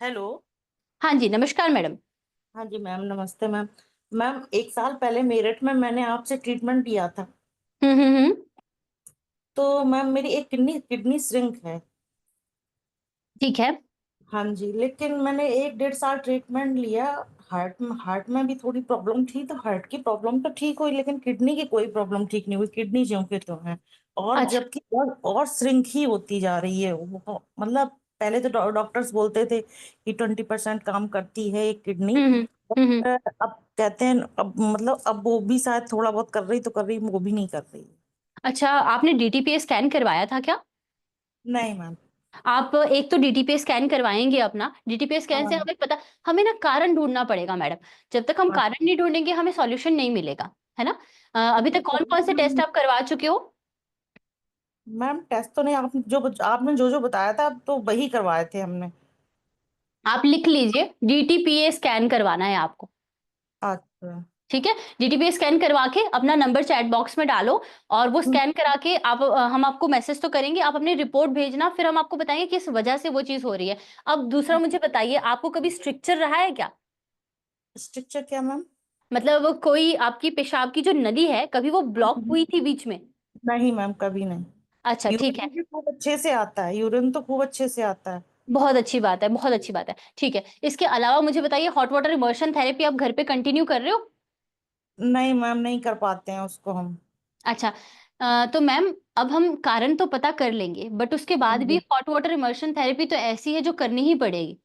हेलो। हाँ जी, नमस्कार मैडम। हाँ जी मैम, नमस्ते मैम। मैम 1 साल पहले मेरठ में मैंने आपसे ट्रीटमेंट लिया था। हम्म। तो मैम मेरी एक किडनी श्रिंक है। ठीक है। हाँ जी, लेकिन मैंने 1 डेढ़ साल ट्रीटमेंट लिया। हार्ट में भी थोड़ी प्रॉब्लम थी, तो हार्ट की प्रॉब्लम तो ठीक हुई, लेकिन किडनी की कोई प्रॉब्लम ठीक नहीं हुई। किडनी ज्यों के तो है, और अच्छा। जबकि और श्रिंक ही होती जा रही है वो। मतलब पहले तो डॉक्टर्स बोलते थे कि 20% काम करती है एक किडनी। हम्म हम्म। अब कहते हैं, अब मतलब अब वो भी शायद थोड़ा बहुत कर रही, तो कर रही, वो भी नहीं कर रही। अच्छा, आपने डीटीपीए स्कैन करवाया था क्या? नहीं मैम। आप एक तो डीटीपीए स्कैन करवाएंगे अपना, डीटीपीए स्कैन से हाँ। हमें पता, हमें ना कारण ढूंढना पड़ेगा मैडम। जब तक हम हाँ। कारण नहीं ढूंढेंगे हमें सॉल्यूशन नहीं मिलेगा, है ना? अभी तक कौन कौन से टेस्ट आप करवा चुके हो? मैम टेस्ट तो नहीं, आपने जो जो बताया था तो वही करवाए थे हमने। आप लिख लीजिए, डीटीपीए स्कैन करवाना है आपको, अच्छा। ठीक है? डीटीपीए स्कैन करवा के अपना नंबर चैट बॉक्स में डालो, और वो स्कैन करा के आप हम आपको मैसेज तो करेंगे, आप अपनी रिपोर्ट भेजना, फिर हम आपको बताएंगे किस वजह से वो चीज हो रही है। अब दूसरा मुझे बताइए, आपको कभी स्ट्रिक्चर रहा है क्या? स्ट्रक्चर क्या मैम? मतलब वो कोई आपकी पेशाब की जो नली है, कभी वो ब्लॉक हुई थी बीच में? नहीं मैम, कभी नहीं। अच्छा ठीक है। यूरिन भी खूब अच्छे से आता है, यूरिन तो खूब अच्छे से आता है। बहुत अच्छी बात है, बहुत अच्छी बात है, ठीक है। इसके अलावा मुझे बताइए, हॉट वाटर इमर्शन थेरेपी आप घर पे कंटिन्यू कर रहे हो? नहीं मैम, नहीं कर पाते हैं उसको हम। अच्छा। तो मैम, अब हम कारण तो पता कर लेंगे, बट उसके बाद भी जी। हॉट वाटर इमर्शन थेरेपी तो ऐसी है जो करनी ही पड़ेगी।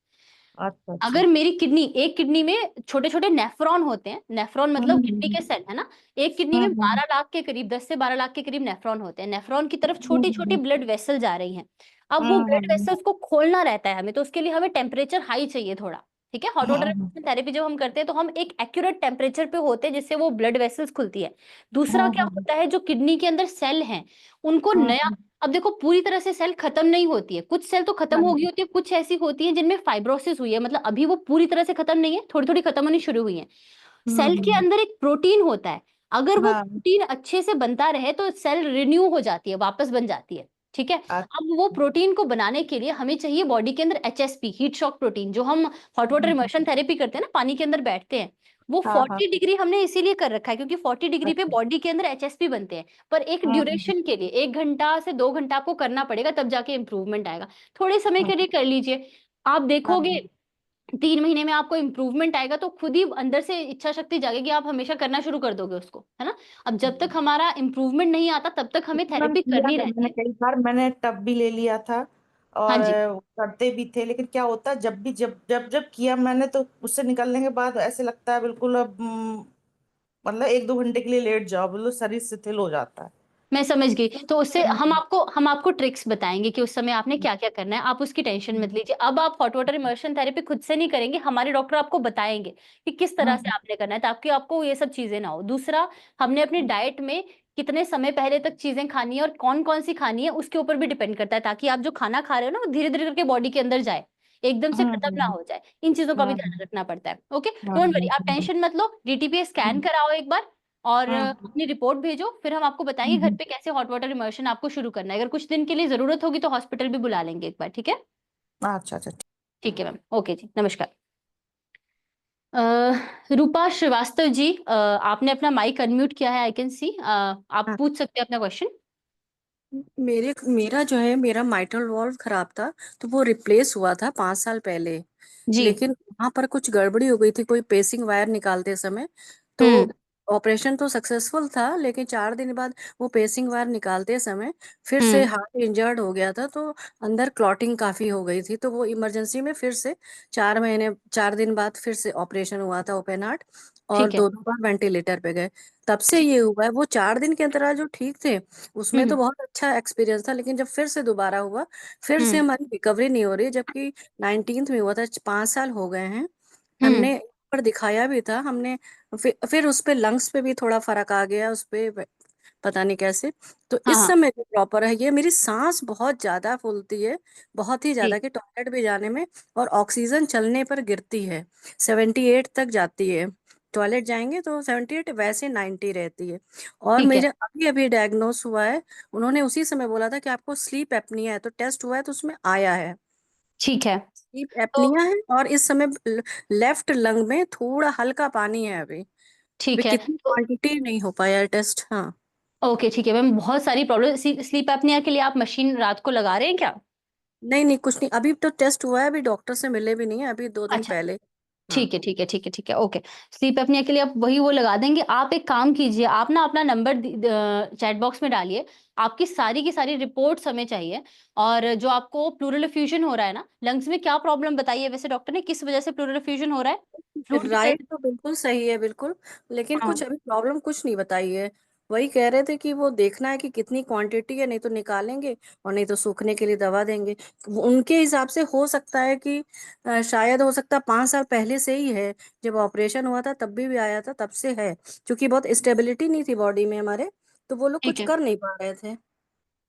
अच्छा अच्छा। अगर मेरी किडनी, एक किडनी में छोटे छोटे नेफ्रॉन होते हैं, नेफ्रॉन मतलब किडनी के सेल है ना, एक किडनी में 12 लाख के करीब, 10 से 12 लाख के करीब नेफ्रॉन होते हैं। नेफ्रॉन की तरफ छोटी छोटी ब्लड वेसल जा रही हैं। अब वो ब्लड वेसल्स को खोलना रहता है हमें, तो उसके लिए हमें टेम्परेचर हाई चाहिए थोड़ा, ठीक है। हॉट वाटर थेरेपी जब हम करते हैं तो हम एक एक्यूरेट टेम्परेचर पे होते हैं जिससे वो ब्लड वेसल्स खुलती है। दूसरा क्या होता है, जो किडनी के अंदर सेल हैं उनको नया, अब देखो पूरी तरह से सेल खत्म नहीं होती है, कुछ सेल तो खत्म हो गई होती है, कुछ ऐसी होती है जिनमें फाइब्रोसिस हुई है, मतलब अभी वो पूरी तरह से खत्म नहीं है, थोड़ी थोड़ी खत्म होनी शुरू हुई है। सेल के अंदर एक प्रोटीन होता है, अगर वो हाँ प्रोटीन अच्छे से बनता रहे तो सेल रिन्यू हो जाती है, वापस बन जाती है, ठीक है। अब वो प्रोटीन को बनाने के लिए हमें चाहिए बॉडी के अंदर एचएसपी, हीट शॉक प्रोटीन, जो हम हॉट वाटर इमर्शन थेरेपी करते हैं ना, पानी के अंदर बैठते हैं, वो हाँ हाँ 40 डिग्री हमने इसीलिए कर रखा है क्योंकि 40 डिग्री पे अच्छा। बॉडी के अंदर एचएसपी बनते हैं। पर एक ड्यूरेशन के लिए 1 घंटा से 2 घंटा आपको करना पड़ेगा, तब जाके इंप्रूवमेंट आएगा। थोड़े समय के लिए कर लीजिए, आप देखोगे 3 महीने में आपको इंप्रूवमेंट आएगा, तो खुद ही अंदर से इच्छा शक्ति जागेगी, आप हमेशा करना शुरू कर दोगे उसको, है ना। अब जब तक हमारा इंप्रूवमेंट नहीं आता तब तक हमें मैम थेरेपी किया करनी है, रहती मैंने है। कई बार मैंने टब भी ले लिया था हाँ और जी। करते भी थे, लेकिन क्या होता है जब भी जब किया मैंने तो उससे निकलने के बाद ऐसे लगता है बिल्कुल अब मतलब 1-2 घंटे के लिए लेट जाओ, बिल्कुल शरीर शिथिल हो जाता है। मैं समझ गई, तो उससे हम आपको ट्रिक्स बताएंगे कि उस समय आपने क्या क्या करना है, आप उसकी टेंशन मत लीजिए। अब आप हॉट वाटर इमर्शन थेरेपी खुद से नहीं करेंगे, हमारे डॉक्टर आपको बताएंगे कि किस तरह से आपने करना है, ताकि आपको ये सब चीजें ना हो। दूसरा, हमने अपनी डाइट में कितने समय पहले तक चीजें खानी है और कौन कौन सी खानी है उसके ऊपर भी डिपेंड करता है, ताकि आप जो खाना खा रहे हो ना वो धीरे धीरे करके बॉडी के अंदर जाए, एकदम से खत्म ना हो जाए। इन चीजों का भी ध्यान रखना पड़ता है। ओके, डोंट वरी, आप टेंशन मत लो, डीटीपीए स्कैन कराओ एक बार और अपनी रिपोर्ट भेजो, फिर हम आपको बताएंगे घर पे कैसे हॉट वाटर इमर्शन आपको शुरू करना है। अगर कुछ दिन के लिए जरूरत होगी तो हॉस्पिटल भी बुला लेंगे एक बार, ठीक है। अच्छा अच्छा। ठीक है मैम, ओके जी, नमस्कार। रूपा श्रीवास्तव जी, आपने अपना माइक अनम्यूट किया है, आई कैन सी, आप हाँ, पूछ सकते हैं अपना क्वेश्चन। मेरा जो है मेरा माइट्रल वॉल्व खराब था, तो वो रिप्लेस हुआ था 5 साल पहले। जी। लेकिन वहां पर कुछ गड़बड़ी हो गई थी कोई पेसिंग वायर निकालते समय। तो हम्म। ऑपरेशन तो सक्सेसफुल था, लेकिन 4 दिन बाद वो पेसिंग वायर निकालते समय फिर से हम्म। हार्ट इंजर्ड हो गया था, तो अंदर क्लॉटिंग काफी हो गई थी, तो वो इमरजेंसी में फिर से 4 दिन बाद फिर से ऑपरेशन हुआ था ओपन हार्ट। और ठीक है। 2 बार वेंटिलेटर पे गए। तब से ठीक। ये हुआ है। वो 4 दिन के अंतराल जो ठीक थे उसमें तो हम्म। बहुत अच्छा एक्सपीरियंस था, लेकिन जब फिर से दोबारा हुआ फिर से हम्म। हमारी रिकवरी नहीं हो रही, जबकि 19th में हुआ था, 5 साल हो गए हैं। हम्म। हमने पर दिखाया भी था हमने। फिर उस पे लंग्स पे भी थोड़ा फर्क आ गया उस पे, पता नहीं कैसे। तो हाँ इस हाँ। समय जो प्रॉपर है, ये मेरी सांस बहुत ज्यादा फूलती है, बहुत ही जी। ज्यादा, कि टॉयलेट भी जाने में और ऑक्सीजन चलने पर गिरती है, 78 तक जाती है। टॉयलेट जाएंगे तो 78, वैसे 90 रहती है। और ठीक है। मेरे अभी अभी डायग्नोस हुआ है, उन्होंने उसी समय बोला था कि आपको स्लीप एपनिया है, तो टेस्ट हुआ है तो उसमें आया है ठीक है। स्लीप तो एपनिया है। और इस समय लेफ्ट लंग में थोड़ा हल्का पानी है अभी। अभी ठीक है। कितनी तो क्वांटिटी नहीं हो पाया है टेस्ट। हाँ। ओके, ठीक है मैम, बहुत सारी प्रॉब्लम, स्लीप एपनिया के लिए आप मशीन रात को लगा रहे हैं क्या? नहीं नहीं, कुछ नहीं, अभी तो टेस्ट हुआ है, अभी डॉक्टर से मिले भी नहीं है, अभी 2 दिन अच्छा, पहले। हाँ। ठीक है, ठीक है, ठीक है, ठीक है, ओके। स्लीप एपनिया के लिए आप वही वो लगा देंगे। आप एक काम कीजिए, आप ना अपना नंबर चैट बॉक्स में डालिए, आपकी सारी की सारी रिपोर्ट्स हमें चाहिए। और जो आपको प्लूरल एफ्यूजन हो रहा है ना लंग्स में, क्या प्रॉब्लम बताई है वैसे डॉक्टर ने, किस वजह से प्लूरल एफ्यूजन हो रहा है? फ्लूइड की राइट वजह तो बिल्कुल सही है, बिल्कुल। लेकिन हाँ। कुछ अभी प्रॉब्लम कुछ नहीं बताई है। वही कह रहे थे कि वो देखना है कि कितनी क्वांटिटी है, नहीं तो निकालेंगे और नहीं तो सूखने के लिए दवा देंगे। उनके हिसाब से हो सकता है कि शायद हो सकता है 5 साल पहले से ही है। जब ऑपरेशन हुआ था तब भी आया था, तब से है। क्योंकि बहुत स्टेबिलिटी नहीं थी बॉडी में हमारे, तो वो लोग ठीक कुछ है। कर नहीं पा रहे थे।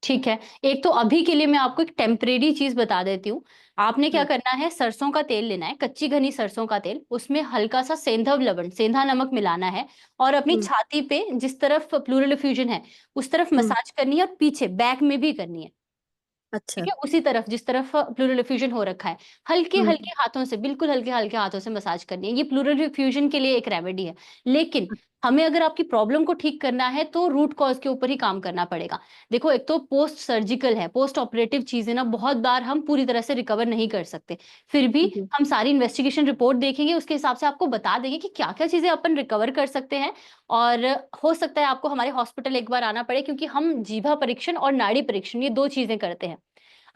ठीक है। एक तो अभी के लिए मैं आपको एक टेम्परेरी चीज बता देती हूँ। आपने क्या हम्म। करना है, सरसों का तेल लेना है, कच्ची घनी सरसों का तेल, उसमें हल्का सा सेंधव लवण, सेंधा नमक मिलाना है, और अपनी हम्म। छाती पे जिस तरफ प्लूरल एफ्यूजन है उस तरफ हम्म। मसाज करनी है, और पीछे बैक में भी करनी है, ठीक अच्छा। है, उसी तरफ जिस तरफ प्लूरल एफ्यूजन हो रखा है। हल्के हम्म। हल्के हाथों से, बिल्कुल हल्के हल्के हाथों से मसाज करनी है। ये प्लूरल एफ्यूजन के लिए एक रेमेडी है। लेकिन हमें अगर आपकी प्रॉब्लम को ठीक करना है तो रूट कॉज के ऊपर ही काम करना पड़ेगा। देखो, एक तो पोस्ट सर्जिकल है, पोस्ट ऑपरेटिव चीजें ना बहुत बार हम पूरी तरह से रिकवर नहीं कर सकते। फिर भी जी। हम सारी इन्वेस्टिगेशन रिपोर्ट देखेंगे, उसके हिसाब से आपको बता देंगे कि क्या क्या चीजें अपन रिकवर कर सकते हैं। और हो सकता है आपको हमारे हॉस्पिटल एक बार आना पड़े, क्योंकि हम जीभा परीक्षण और नाड़ी परीक्षण ये 2 चीजें करते हैं।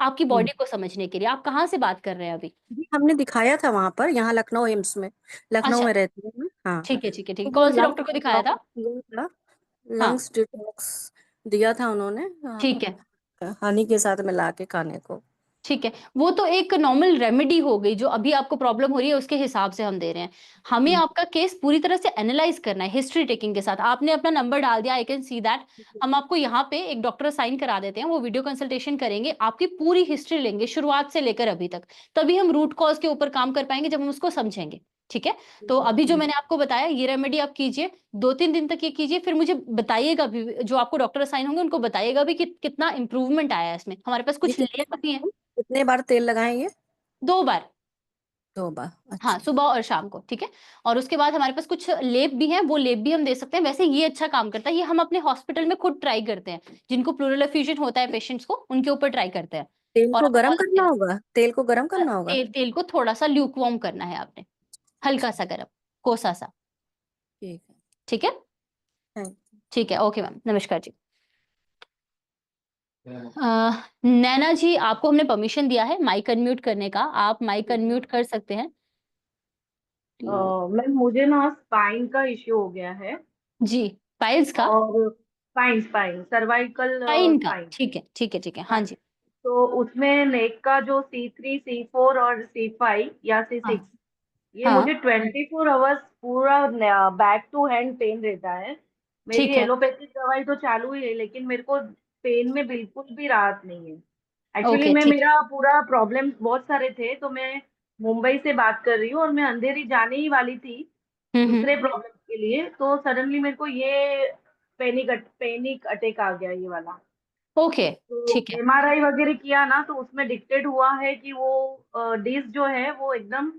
आपकी बॉडी को समझने के लिए। आप कहाँ से बात कर रहे हैं अभी? जी, हमने दिखाया था वहां पर, यहाँ लखनऊ एम्स में, लखनऊ अच्छा, में रहती हूँ मैं। हाँ, ठीक है ठीक है ठीक तो है। वो कौन से लंग्स डॉक्टर को दिखाया था? डिटॉक्स दिया था, हाँ, लंग्स डिटॉक्स दिया था उन्होंने, ठीक है हनी के साथ मिला के खाने को। ठीक है। वो तो एक नॉर्मल रेमेडी हो गई, जो अभी आपको प्रॉब्लम हो रही है उसके हिसाब से हम दे रहे हैं। हमें आपका केस पूरी तरह से एनालाइज करना है हिस्ट्री टेकिंग के साथ। आपने अपना नंबर डाल दिया, आई कैन सी दैट। हम आपको यहाँ पे एक डॉक्टर साइन करा देते हैं, वो वीडियो कंसल्टेशन करेंगे, आपकी पूरी हिस्ट्री लेंगे शुरुआत से लेकर अभी तक। तभी हम रूट कॉज के ऊपर काम कर पाएंगे, जब हम उसको समझेंगे। ठीक है, तो अभी जो मैंने आपको बताया ये रेमेडी आप कीजिए, 2-3 दिन तक ये कीजिए, फिर मुझे बताइएगा भी, जो आपको डॉक्टर असाइन होंगे उनको बताइएगा भी कि कितना इंप्रूवमेंट आया है इसमें। हमारे पास ये कुछ लेप भी है। कितने बार तेल लगाएं ये? 2 बार, 2 बार, हाँ, अच्छा। सुबह और शाम को। ठीक है, और उसके बाद हमारे पास कुछ लेप भी हैं, वो लेप भी हम दे सकते हैं। वैसे ये अच्छा काम करता है, ये हम अपने हॉस्पिटल में खुद ट्राई करते हैं। जिनको प्लूरल एफ्यूजन होता है पेशेंट्स को, उनके ऊपर ट्राई करते हैं तेल और को हमें गरम बहुत करना अच्छा होगा, तेल को गरम लगता है। करना होगा। तेल को थोड़ा सा ल्यूकवार्म करना है आपने, हल्का सा गर्म, कोसा सा। ठीक है, ठीक है, थैंक ठीक है, ओके मैम, नमस्कार जी। नैना जी, आपको हमने परमिशन दिया है माइक अनम्यूट करने का, आप माइक अनम्यूट कर सकते हैं। मैम मुझे ना स्पाइन का इश्यू हो गया है, जी, पाइल्स का? और स्पाइन स्पाइन सर्वाइकल पाइन का, स्पाइन। ठीक है ठीक है ठीक है, हाँ हाँ, जी। तो उसमें नेक का जो C3, C4 और C5 या C6, हाँ ये हाँ, मुझे 24 आवर्स पूरा बैक टू हैंड पेन रहता है। मेरी ठीक है, एलोपैथिक दवाई तो चालू ही है, लेकिन मेरे को पेन में बिल्कुल भी राहत नहीं है। एक्चुअली ओके मैं, ठीक है। मेरा पूरा प्रॉब्लम बहुत सारे थे, तो मैं मुंबई से बात कर रही हूँ, और मैं अंधेरी जाने ही वाली थी हम्म। दूसरे प्रॉब्लम के लिए, तो सडनली मेरे को ये पैनिक अटैक आ गया, ये वाला। ओके तो ठीक है। MRI वगैरह किया ना, तो उसमें डिक्टेट हुआ है कि वो डिस्क जो है वो एकदम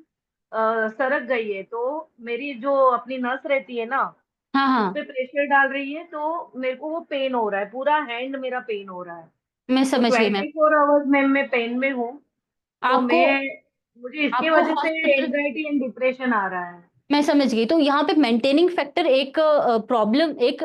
सरक गई है। तो मेरी जो अपनी नस रहती है ना, हाँ उस हाँ, पे प्रेशर डाल रही है, तो मेरे को वो पेन हो रहा है, पूरा हैंड मेरा पेन हो रहा है। मैं तो समझ गई मैम। 24 आवर्स में मैं पेन में हूँ। तो आपको मुझे इसकी आपको वजह से हॉस्पिटल, एंजाइटी एंड डिप्रेशन आ रहा है। मैं समझ गई। तो यहाँ पे मेंटेनिंग फैक्टर एक प्रॉब्लम, एक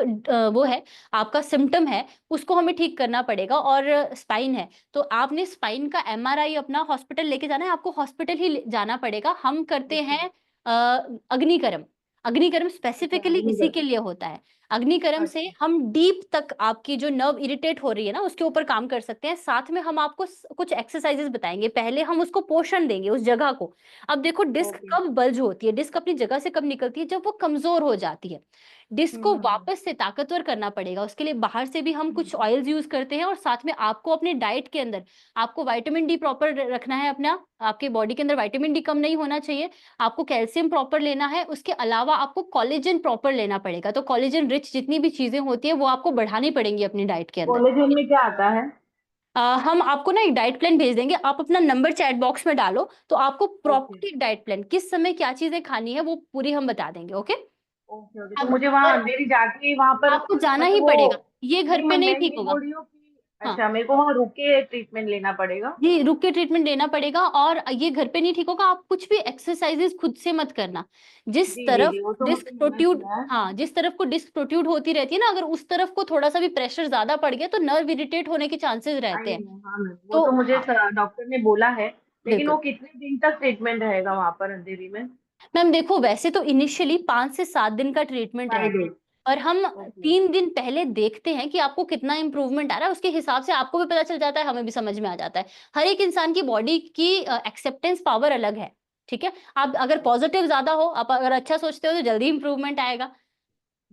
वो है, आपका सिम्टम है, उसको हमें ठीक करना पड़ेगा। और स्पाइन है, तो आपने स्पाइन का MRI अपना हॉस्पिटल लेके जाना है, आपको हॉस्पिटल ही जाना पड़ेगा। हम करते अच्छा हैं अग्निकर्म। अग्निकर्म अच्छा, स्पेसिफिकली इसी के लिए होता है। अग्निकर्म से अच्छा हम डीप तक आपकी जो नर्व इरिटेट हो रही है ना, उसके ऊपर काम कर सकते हैं। साथ में हम आपको कुछ एक्सरसाइजेस बताएंगे, पहले हम उसको पोषण देंगे उस जगह को। अब देखो, डिस्क ओके। कब बल्ज होती है, डिस्क अपनी जगह से कब निकलती है? जब वो कमजोर हो जाती है। डिस्क को हम्म। वापस से ताकतवर करना पड़ेगा, उसके लिए बाहर से भी हम कुछ ऑयल्स यूज करते हैं, और साथ में आपको अपने डाइट के अंदर आपको विटामिन डी प्रॉपर रखना है अपना। आपके बॉडी के अंदर विटामिन डी कम नहीं होना चाहिए। आपको कैल्शियम प्रॉपर लेना है, उसके अलावा आपको कोलेजन प्रॉपर लेना पड़ेगा। तो कोलेजन रिच जितनी भी चीजें होती है वो आपको बढ़ानी पड़ेंगी अपनी डाइट के अंदर। कॉलेज में क्या आता है? हम आपको ना एक डाइट प्लान भेज देंगे, आप अपना नंबर चैट बॉक्स में डालो, तो आपको ओके प्रॉपर एक डाइट प्लान, किस समय क्या चीजें खानी है, वो पूरी हम बता देंगे। Okay, okay okay. तो अब मुझे वहां और अंधेरी जाके वहां पर, आपको जाना ही मतलब वो, पड़ेगा, ये घर नहीं पे नहीं मैं ठीक ये होगा। बोल रही हूँ कि हाँ अच्छा, मेरे को वहां रुक के ट्रीटमेंट लेना पड़ेगा। जी, रुक के ट्रीटमेंट लेना पड़ेगा, और ये घर पे नहीं ठीक होगा। आप कुछ भी एक्सरसाइजेस खुद से मत करना। जिस जी जी तरफ जी, वो तो डिस्क मुझे मैंने प्रोट्यूड, सुना है। हाँ, जिस तरफ को डिस्क प्रोट्यूड होती रहती है ना, अगर उस तरफ को थोड़ा सा भी प्रेशर ज्यादा पड़ गया तो नर्व इरिटेट होने के चांसेस आई रहते हैं। नो, हाँ मैम, वो तो तो मुझे हाँ, डॉक्टर ने बोला है। लेकिन बिल्कुल वो कितने दिन तक ट्रीटमेंट रहेगा वहां पर अंधेरी में? मैम। देखो, वैसे तो इनिशियली 5 से 7 दिन का ट्रीटमेंट 5 रहेगा, डेज। और हम ओके 3 दिन पहले देखते हैं कि आपको कितना इंप्रूवमेंट आ रहा है। उसके हिसाब से आपको भी पता चल जाता है, हमें भी समझ में आ जाता है। हर एक इंसान की बॉडी की एक्सेप्टेंस पावर अलग है। ठीक है, आप अगर पॉजिटिव ज्यादा हो, आप अगर अच्छा सोचते हो, तो जल्दी इंप्रूवमेंट आएगा।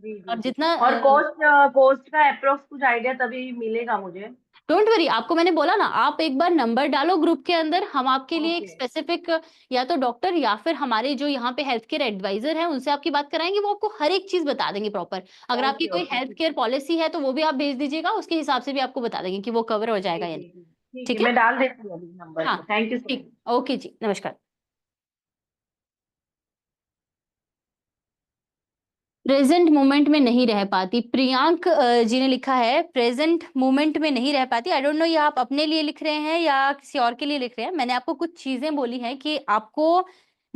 जी जी और जी। जितना और कॉस्ट कॉस्ट का अप्रोक्स कुछ आइडिया तभी मिलेगा मुझे? डोंट वरी, आपको मैंने बोला ना, आप एक बार नंबर डालो ग्रुप के अंदर, हम आपके लिए एक ओके स्पेसिफिक, या तो डॉक्टर या फिर हमारे जो यहाँ पे हेल्थ केयर एडवाइजर हैं उनसे आपकी बात कराएंगे, वो आपको हर एक चीज बता देंगे प्रॉपर। अगर आपकी ओके कोई ओके, हेल्थ ठीक केयर है पॉलिसी है तो वो भी आप भेज दीजिएगा, उसके हिसाब से भी आपको बता देंगे कि वो कवर हो जी जाएगा या जी नहीं। जी, ठीक है, ठीक है, मैं डाल देती हूँ अभी नंबर हाँ, को। थैंक यू सो ठीक, मच। ओके जी, नमस्कार। प्रेजेंट मोमेंट में नहीं रह पाती, प्रियांक जी ने लिखा है प्रेजेंट मोमेंट में नहीं रह पाती। आई डोंट नो, ये आप अपने लिए लिख रहे हैं या किसी और के लिए लिख रहे हैं। मैंने आपको कुछ चीजें बोली हैं कि आपको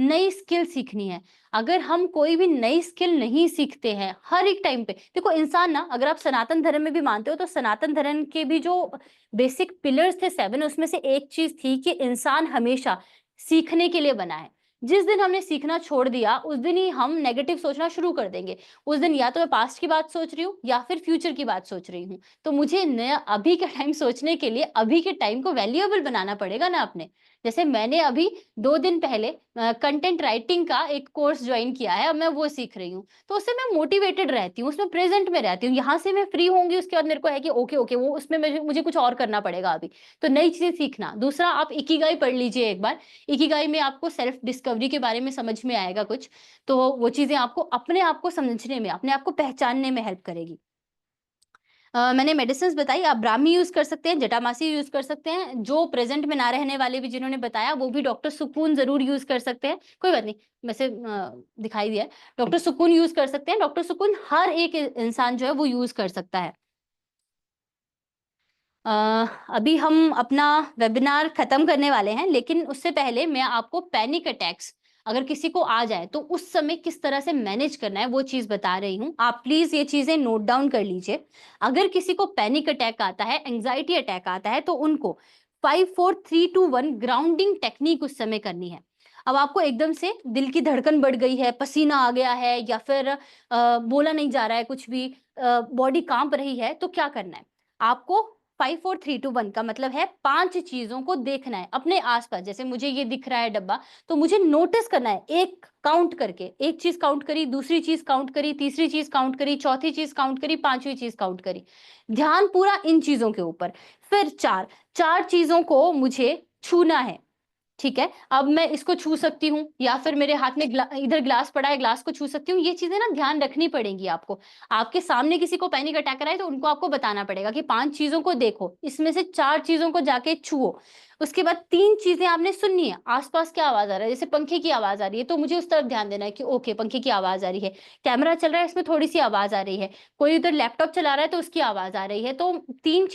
नई स्किल सीखनी है। अगर हम कोई भी नई स्किल नहीं सीखते हैं हर एक टाइम पे, देखो इंसान ना, अगर आप सनातन धर्म में भी मानते हो तो सनातन धर्म के भी जो बेसिक पिलर्स थे 7, उसमें से एक चीज थी कि इंसान हमेशा सीखने के लिए बना है। जिस दिन हमने सीखना छोड़ दिया उस दिन ही हम नेगेटिव सोचना शुरू कर देंगे। उस दिन या तो मैं पास्ट की बात सोच रही हूँ या फिर फ्यूचर की बात सोच रही हूँ। तो मुझे नया अभी का टाइम सोचने के लिए अभी के टाइम को वैल्यूएबल बनाना पड़ेगा ना अपने। जैसे मैंने अभी 2 दिन पहले कंटेंट राइटिंग का एक कोर्स ज्वाइन किया है, अब मैं वो सीख रही हूँ, तो उससे मैं मोटिवेटेड रहती हूँ, उसमें प्रेजेंट में रहती हूँ। यहाँ से मैं फ्री होंगी, उसके बाद मेरे को है कि ओके ओके वो उसमें मुझे कुछ और करना पड़ेगा अभी। तो नई चीजें सीखना। दूसरा, आप इकिगाई पढ़ लीजिए एक बार। इकिगाई में आपको सेल्फ डिस्कवरी के बारे में समझ में आएगा कुछ, तो वो चीजें आपको अपने आप को समझने में, अपने आप को पहचानने में हेल्प करेगी। मैंने मेडिसिन बताई, आप ब्राह्मी यूज कर सकते हैं, जटामासी यूज कर सकते हैं। जो प्रेजेंट में ना रहने वाले भी जिन्होंने बताया वो भी डॉक्टर सुकून जरूर यूज कर सकते हैं, कोई बात नहीं, वैसे दिखाई दिया। डॉक्टर सुकून यूज कर सकते हैं। डॉक्टर सुकून हर एक इंसान जो है वो यूज कर सकता है। अभी हम अपना वेबिनार खत्म करने वाले हैं, लेकिन उससे पहले मैं आपको पैनिक अटैक्स अगर किसी को आ जाए तो उस समय किस तरह से मैनेज करना है वो चीज बता रही हूँ। आप प्लीज ये चीजें नोट डाउन कर लीजिए। अगर किसी को पैनिक अटैक आता है, एंजाइटी अटैक आता है, तो उनको 5 4 3 2 1 ग्राउंडिंग टेक्निक उस समय करनी है। अब आपको एकदम से दिल की धड़कन बढ़ गई है, पसीना आ गया है, या फिर बोला नहीं जा रहा है कुछ भी, बॉडी कांप रही है, तो क्या करना है आपको? 5 4 3 2 1 का मतलब है 5 चीजों को देखना है अपने आसपास। जैसे मुझे ये दिख रहा है डब्बा, तो मुझे नोटिस करना है, एक काउंट करके, एक चीज काउंट करी, दूसरी चीज काउंट करी, तीसरी चीज काउंट करी, चौथी चीज काउंट करी, पांचवी चीज काउंट करी। ध्यान पूरा इन चीजों के ऊपर। फिर चार चीजों को मुझे छूना है, ठीक है। अब मैं इसको छू सकती हूँ, या फिर मेरे हाथ में इधर ग्लास पड़ा है, ग्लास को छू सकती हूँ। ये चीजें ना ध्यान रखनी पड़ेंगी आपको। आपके सामने किसी को पैनिक अटैक आए तो उनको आपको बताना पड़ेगा कि 5 चीजों को देखो, इसमें से 4 चीजों को जाके छुओ। उसके बाद 3 चीजें आपने सुननी है। आसपास क्या आवाज आ रहा है, जैसे पंखे की आवाज आ रही है तो मुझे उस तरफ ध्यान देना है कि ओके पंखे की आवाज आ रही है। कैमरा चल रहा है, इसमें थोड़ी सी आवाज आ रही है। कोई उधर लैपटॉप चला रहा है तो उसकी आवाज आ रही है। तो 3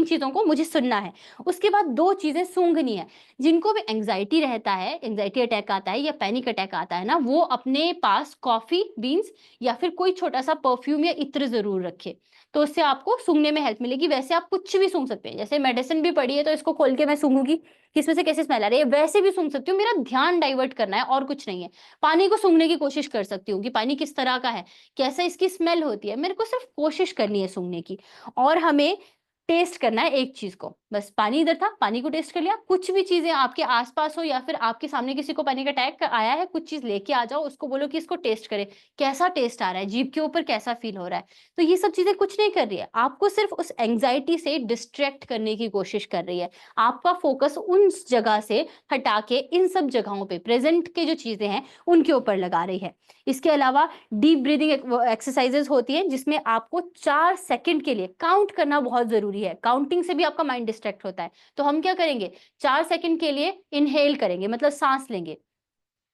चीजों को मुझे सुनना है। उसके बाद 2 चीजें सूंघनी है। जिनको भी एंजाइटी रहता है, एंजाइटी अटैक आता है या पैनिक अटैक आता है ना, वो अपने पास कॉफी बीन्स या फिर कोई छोटा सा परफ्यूम या इत्र जरूर रखे, तो उससे आपको सूंघने में हेल्प मिलेगी। वैसे आप कुछ भी सूंघ सकते हैं, जैसे मेडिसिन भी पड़ी है तो इसको खोल के मैं सूंघूंगी कि इसमें से कैसे स्मेल आ रही है, वैसे भी सूंघ सकती हूँ। मेरा ध्यान डाइवर्ट करना है और कुछ नहीं है। पानी को सूंघने की कोशिश कर सकती हूँ कि पानी किस तरह का है, कैसा इसकी स्मेल होती है, मेरे को सिर्फ कोशिश करनी है सूंघने की। और हमें टेस्ट करना है एक चीज को, बस पानी इधर था, पानी को टेस्ट कर लिया। कुछ भी चीजें आपके आसपास हो या फिर आपके सामने किसी को पैनिक अटैक आया है, कुछ चीज लेके आ जाओ, उसको बोलो कि इसको टेस्ट करे, कैसा टेस्ट आ रहा है, जीभ के ऊपर कैसा फील हो रहा है। तो ये सब चीजें कुछ नहीं कर रही है, आपको सिर्फ उस एंजाइटी से डिस्ट्रैक्ट करने की कोशिश कर रही है। आपका फोकस उन जगह से हटा के इन सब जगहों पे प्रेजेंट के जो चीजें हैं उनके ऊपर लगा रही है। इसके अलावा डीप ब्रीदिंग एक्सरसाइजेस होती है, जिसमें आपको 4 सेकंड के लिए काउंट करना बहुत जरूरी है। काउंटिंग से भी आपका माइंड डिस्ट्रैक्ट होता है। तो हम क्या करेंगे, 4 सेकंड के लिए इनहेल करेंगे, मतलब सांस लेंगे।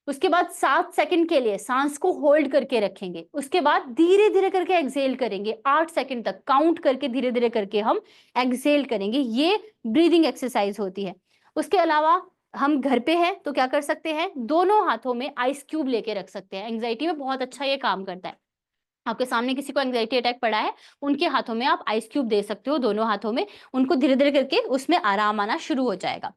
उसके बाद 7 सेकंड के लिए सांस को होल्ड करके रखेंगे। उसके बाद धीरे धीरे करके एक्सहेल करेंगे, 8 सेकंड तक काउंट करके धीरे धीरे करके हम एक्सहेल करेंगे। ये ब्रीदिंग एक्सरसाइज होती है। उसके अलावा हम घर पे हैं तो क्या कर सकते हैं, दोनों हाथों में आइस क्यूब लेके रख सकते हैं। एंजाइटी में बहुत अच्छा ये काम करता है। आपके सामने किसी को एंजाइटी अटैक पड़ा है, उनके हाथों में आप आइस क्यूब दे सकते हो, दोनों हाथों में। उनको धीरे धीरे करके उसमें आराम आना शुरू हो जाएगा।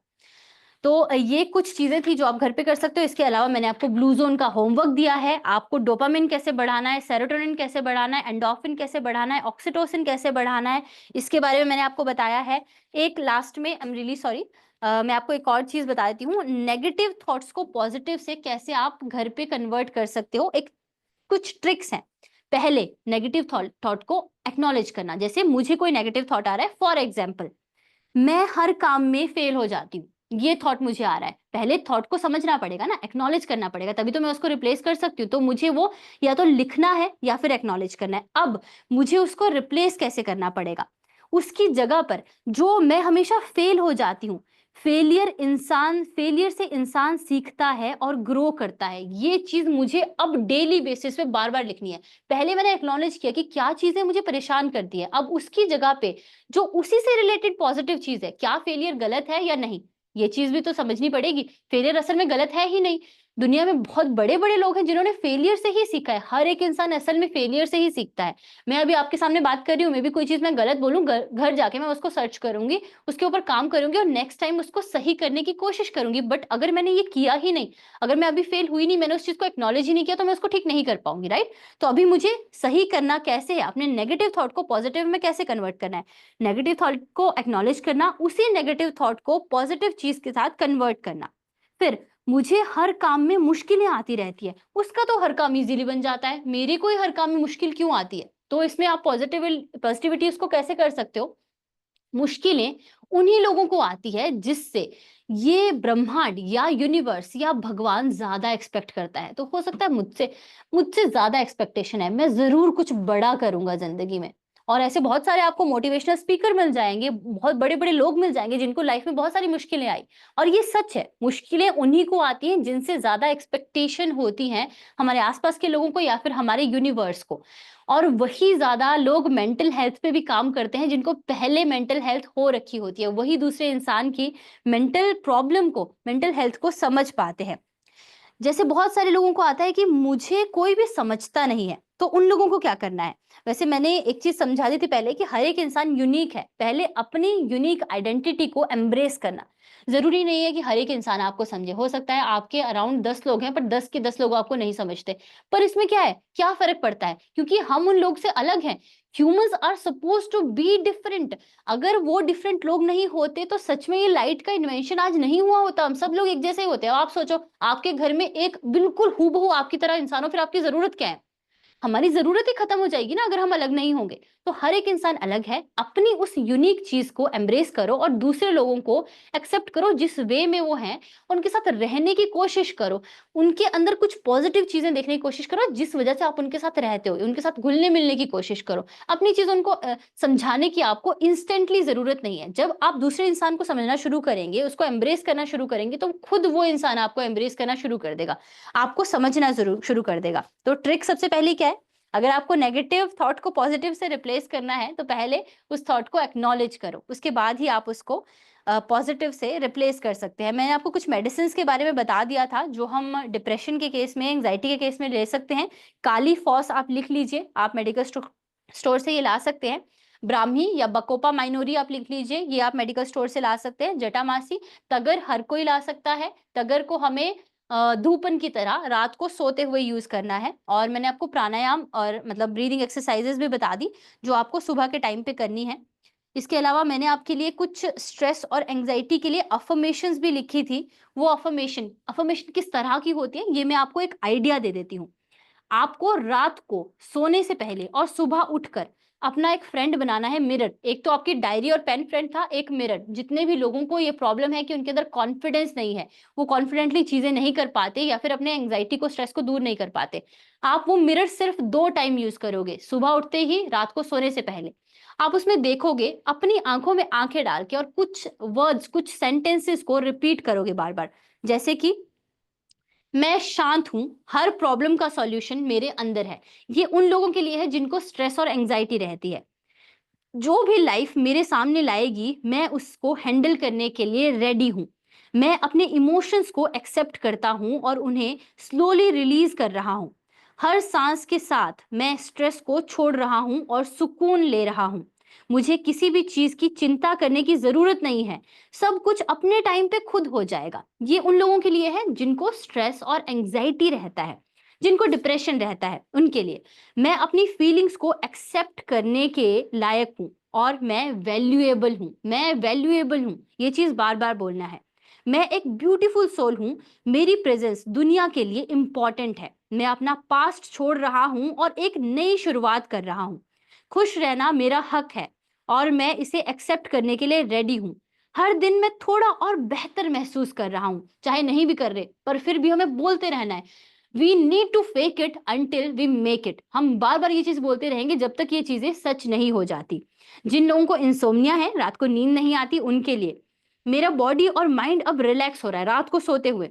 तो ये कुछ चीजें थी जो आप घर पे कर सकते हो। इसके अलावा मैंने आपको ब्लू जोन का होमवर्क दिया है, आपको डोपामिन कैसे बढ़ाना है, सेरोटोनिन कैसे बढ़ाना है, एंडोर्फिन कैसे बढ़ाना है, ऑक्सीटोसिन कैसे बढ़ाना है, इसके बारे में मैंने आपको बताया है। एक लास्ट में, आई एम रियली सॉरी, मैं आपको एक और चीज बता देती हूँ, नेगेटिव थॉट्स को पॉजिटिव से कैसे आप घर पे कन्वर्ट कर सकते हो। एक कुछ ट्रिक्स हैं। पहले नेगेटिव थॉट को एक्नॉलेज करना। जैसे मुझे कोई नेगेटिव थॉट आ रहा है, फॉर एग्जाम्पल मैं हर काम में फेल हो जाती हूँ, ये थॉट मुझे आ रहा है। पहले थॉट को समझना पड़ेगा ना, एक्नॉलेज करना पड़ेगा, तभी तो मैं उसको रिप्लेस कर सकती हूँ। तो मुझे वो या तो लिखना है या फिर एक्नॉलेज करना है। अब मुझे उसको रिप्लेस कैसे करना पड़ेगा, उसकी जगह पर जो मैं हमेशा फेल हो जाती हूँ, फेलियर से इंसान सीखता है और ग्रो करता है, ये चीज मुझे अब डेली बेसिस पे बार बार लिखनी है। पहले मैंने एक्नॉलेज किया कि क्या चीजें मुझे परेशान करती है, अब उसकी जगह पे जो उसी से रिलेटेड पॉजिटिव चीज है, क्या फेलियर गलत है या नहीं, ये चीज भी तो समझनी पड़ेगी। फेलियर असल में गलत है ही नहीं। दुनिया में बहुत बड़े बड़े लोग हैं जिन्होंने फेलियर से ही सीखा है। हर एक इंसान असल में फेलियर से ही सीखता है। मैं अभी आपके सामने बात कर रही हूँ, मैं भी कोई चीज मैं गलत बोलूँ, घर जाके मैं उसको सर्च करूंगी, उसके ऊपर काम करूंगी और नेक्स्ट टाइम उसको सही करने की कोशिश करूंगी। बट अगर मैंने ये किया ही नहीं, अगर मैं अभी फेल हुई नहीं, मैंने उस चीज को एक्नॉलेज ही नहीं किया, तो मैं उसको ठीक नहीं कर पाऊंगी, राइट। तो अभी मुझे सही करना कैसे है, अपने नेगेटिव थॉट को पॉजिटिव में कैसे कन्वर्ट करना है, नेगेटिव थॉट को एक्नॉलेज करना, उसी नेगेटिव थॉट को पॉजिटिव चीज के साथ कन्वर्ट करना। फिर मुझे हर काम में मुश्किलें आती रहती है, उसका तो हर काम इजीली बन जाता है, मेरे को ही हर काम में मुश्किल क्यों आती है। तो इसमें आप पॉजिटिविटी उसको कैसे कर सकते हो, मुश्किलें उन्हीं लोगों को आती है जिससे ये ब्रह्मांड या यूनिवर्स या भगवान ज्यादा एक्सपेक्ट करता है। तो हो सकता है मुझसे मुझसे ज्यादा एक्सपेक्टेशन है, मैं जरूर कुछ बड़ा करूंगा जिंदगी में। और ऐसे बहुत सारे आपको मोटिवेशनल स्पीकर मिल जाएंगे, बहुत बड़े बड़े लोग मिल जाएंगे जिनको लाइफ में बहुत सारी मुश्किलें आई। और ये सच है, मुश्किलें उन्हीं को आती हैं जिनसे ज्यादा एक्सपेक्टेशन होती है हमारे आसपास के लोगों को या फिर हमारे यूनिवर्स को। और वही ज्यादा लोग मेंटल हेल्थ पे भी काम करते हैं जिनको पहले मेंटल हेल्थ हो रखी होती है, वही दूसरे इंसान की मेंटल प्रॉब्लम को, मेंटल हेल्थ को समझ पाते हैं। जैसे बहुत सारे लोगों को आता है कि मुझे कोई भी समझता नहीं है, तो उन लोगों को क्या करना है। वैसे मैंने एक चीज समझा दी थी पहले कि हर एक इंसान यूनिक है, पहले अपनी यूनिक आइडेंटिटी को एम्ब्रेस करना। जरूरी नहीं है कि हर एक इंसान आपको समझे, हो सकता है आपके अराउंड 10 लोग हैं पर 10 के 10 लोग आपको नहीं समझते, पर इसमें क्या है, क्या फर्क पड़ता है, क्योंकि हम उन लोग से अलग हैं। Humans are suppose to be different. अगर वो डिफरेंट लोग नहीं होते तो सच में ये लाइट का इन्वेंशन आज नहीं हुआ होता, हम सब लोग एक जैसे ही होते हैं। आप सोचो, आपके घर में एक बिल्कुल हूबहू आपकी तरह इंसान हो, फिर आपकी जरूरत क्या है, हमारी जरूरत ही खत्म हो जाएगी ना अगर हम अलग नहीं होंगे। तो हर एक इंसान अलग है, अपनी उस यूनिक चीज को एम्ब्रेस करो और दूसरे लोगों को एक्सेप्ट करो जिस वे में वो हैं, उनके साथ रहने की कोशिश करो, उनके अंदर कुछ पॉजिटिव चीजें देखने की कोशिश करो जिस वजह से आप उनके साथ रहते हो, उनके साथ घुलने मिलने की कोशिश करो। अपनी चीज उनको समझाने की आपको इंस्टेंटली जरूरत नहीं है। जब आप दूसरे इंसान को समझना शुरू करेंगे, उसको एम्ब्रेस करना शुरू करेंगे, तो खुद वो इंसान आपको एम्ब्रेस करना शुरू कर देगा, आपको समझना जरूर शुरू कर देगा। तो ट्रिक सबसे पहले क्या है, अगर आपको नेगेटिव थॉट को पॉजिटिव से रिप्लेस करना है तो पहले उस थॉट को एक्नॉलेज करो, उसके बाद ही आप उसको पॉजिटिव से रिप्लेस कर सकते हैं। मैंने आपको कुछ मेडिसिन के बारे में बता दिया था जो हम डिप्रेशन के केस में, एंजाइटी के केस में ले सकते हैं। काली फॉस आप लिख लीजिए, आप मेडिकल स्टोर से ये ला सकते हैं। ब्राह्मी या बकोपा माइनोरी आप लिख लीजिए, ये आप मेडिकल स्टोर से ला सकते हैं। जटामासी, तगर हर कोई ला सकता है। तगर को हमें धूपन की तरह रात को सोते हुए यूज करना है। और मैंने आपको प्राणायाम और मतलब ब्रीदिंग एक्सरसाइजेस भी बता दी जो आपको सुबह के टाइम पे करनी है। इसके अलावा मैंने आपके लिए कुछ स्ट्रेस और एंजाइटी के लिए अफर्मेशंस भी लिखी थी। वो अफर्मेशन किस तरह की होती है ये मैं आपको एक आइडिया दे देती हूँ। आपको रात को सोने से पहले और सुबह उठकर अपना एक फ्रेंड बनाना है, मिरर। एक तो आपकी डायरी और पेन फ्रेंड था, एक मिरर। जितने भी लोगों को ये प्रॉब्लम है कि उनके अंदर कॉन्फिडेंस नहीं है, वो कॉन्फिडेंटली चीजें नहीं कर पाते या फिर अपने एंजाइटी को, स्ट्रेस को दूर नहीं कर पाते, आप वो मिरर सिर्फ 2 टाइम यूज करोगे, सुबह उठते ही, रात को सोने से पहले। आप उसमें देखोगे, अपनी आंखों में आंखें डाल के और कुछ वर्ड्स, कुछ सेंटेंसेस को रिपीट करोगे बार बार, जैसे कि मैं शांत हूं, हर प्रॉब्लम का सॉल्यूशन मेरे अंदर है। ये उन लोगों के लिए है जिनको स्ट्रेस और एंजाइटी रहती है। जो भी लाइफ मेरे सामने लाएगी मैं उसको हैंडल करने के लिए रेडी हूं। मैं अपने इमोशंस को एक्सेप्ट करता हूं और उन्हें स्लोली रिलीज कर रहा हूं। हर सांस के साथ मैं स्ट्रेस को छोड़ रहा हूं और सुकून ले रहा हूं। मुझे किसी भी चीज की चिंता करने की जरूरत नहीं है, सब कुछ अपने टाइम पे खुद हो जाएगा। ये उन लोगों के लिए है जिनको स्ट्रेस और एंजाइटी रहता है, जिनको डिप्रेशन रहता है, उनके लिए। मैं अपनी फीलिंग्स को एक्सेप्ट करने के लायक हूं और मैं वैल्यूएबल हूं। मैं वैल्यूएबल हूं, ये चीज बार बार बोलना है। मैं एक ब्यूटीफुल सोल हूं, मेरी प्रेजेंस दुनिया के लिए इंपॉर्टेंट है। मैं अपना पास्ट छोड़ रहा हूं और एक नई शुरुआत कर रहा हूं। खुश रहना मेरा हक है और मैं इसे एक्सेप्ट करने के लिए रेडी हूं। हर दिन मैं थोड़ा और बेहतर महसूस कर रहा हूं, चाहे नहीं भी कर रहे पर फिर भी हमें बोलते रहना है। We need to fake it until we make it. हम बार बार ये चीज बोलते रहेंगे जब तक ये चीजें सच नहीं हो जाती। जिन लोगों को इंसोम्निया है, रात को नींद नहीं आती, उनके लिए मेरा बॉडी और माइंड अब रिलैक्स हो रहा है रात को सोते हुए।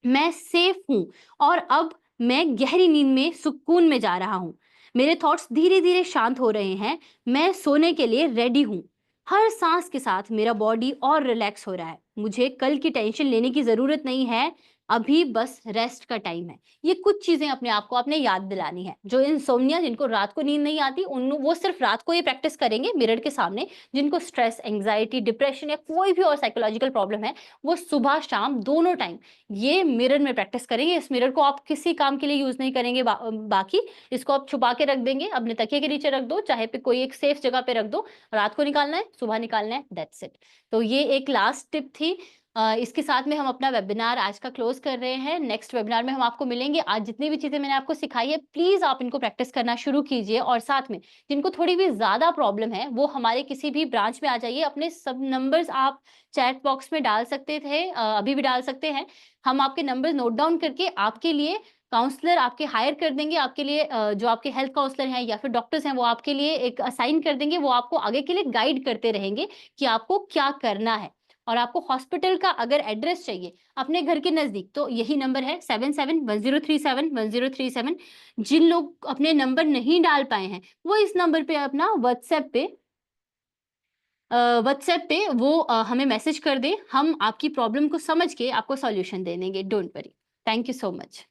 मैं सेफ हूं और अब मैं गहरी नींद में, सुकून में जा रहा हूं। मेरे थॉट्स धीरे धीरे शांत हो रहे हैं। मैं सोने के लिए रेडी हूं। हर सांस के साथ मेरा बॉडी और रिलैक्स हो रहा है, मुझे कल की टेंशन लेने की जरूरत नहीं है, अभी बस रेस्ट का टाइम है। ये कुछ चीजें अपने आप को आपने याद दिलानी है। जो इंसोम्निया, जिनको रात को नींद नहीं आती, उन वो सिर्फ रात को ये प्रैक्टिस करेंगे मिरर के सामने। जिनको स्ट्रेस, एंग्जाइटी, डिप्रेशन या कोई भी और साइकोलॉजिकल प्रॉब्लम है, वो सुबह शाम दोनों टाइम ये मिरर में प्रैक्टिस करेंगे। इस मिरर को आप किसी काम के लिए यूज नहीं करेंगे, बाकी इसको आप छुपा के रख देंगे, अपने तकिए के नीचे रख दो, चाहे पे कोई एक सेफ जगह पे रख दो। रात को निकालना है, सुबह निकालना है, दैट्स इट। तो ये एक लास्ट टिप थी। इसके साथ में हम अपना वेबिनार आज का क्लोज कर रहे हैं। नेक्स्ट वेबिनार में हम आपको मिलेंगे। आज जितनी भी चीजें मैंने आपको सिखाई है, प्लीज आप इनको प्रैक्टिस करना शुरू कीजिए। और साथ में जिनको थोड़ी भी ज्यादा प्रॉब्लम है, वो हमारे किसी भी ब्रांच में आ जाइए। अपने सब नंबर्स आप चैट बॉक्स में डाल सकते थे, अभी भी डाल सकते हैं। हम आपके नंबर नोट डाउन करके आपके लिए काउंसलर आपके हायर कर देंगे। आपके लिए जो आपके हेल्थ काउंसलर हैं या फिर डॉक्टर्स हैं, वो आपके लिए एक असाइन कर देंगे। वो आपको आगे के लिए गाइड करते रहेंगे कि आपको क्या करना है। और आपको हॉस्पिटल का अगर एड्रेस चाहिए अपने घर के नजदीक, तो यही नंबर है 7710371037। जिन लोग अपने नंबर नहीं डाल पाए हैं, वो इस नंबर पे अपना व्हाट्सएप पे वो हमें मैसेज कर दे। हम आपकी प्रॉब्लम को समझ के आपको सॉल्यूशन दे देंगे। Don't worry. Thank you so much.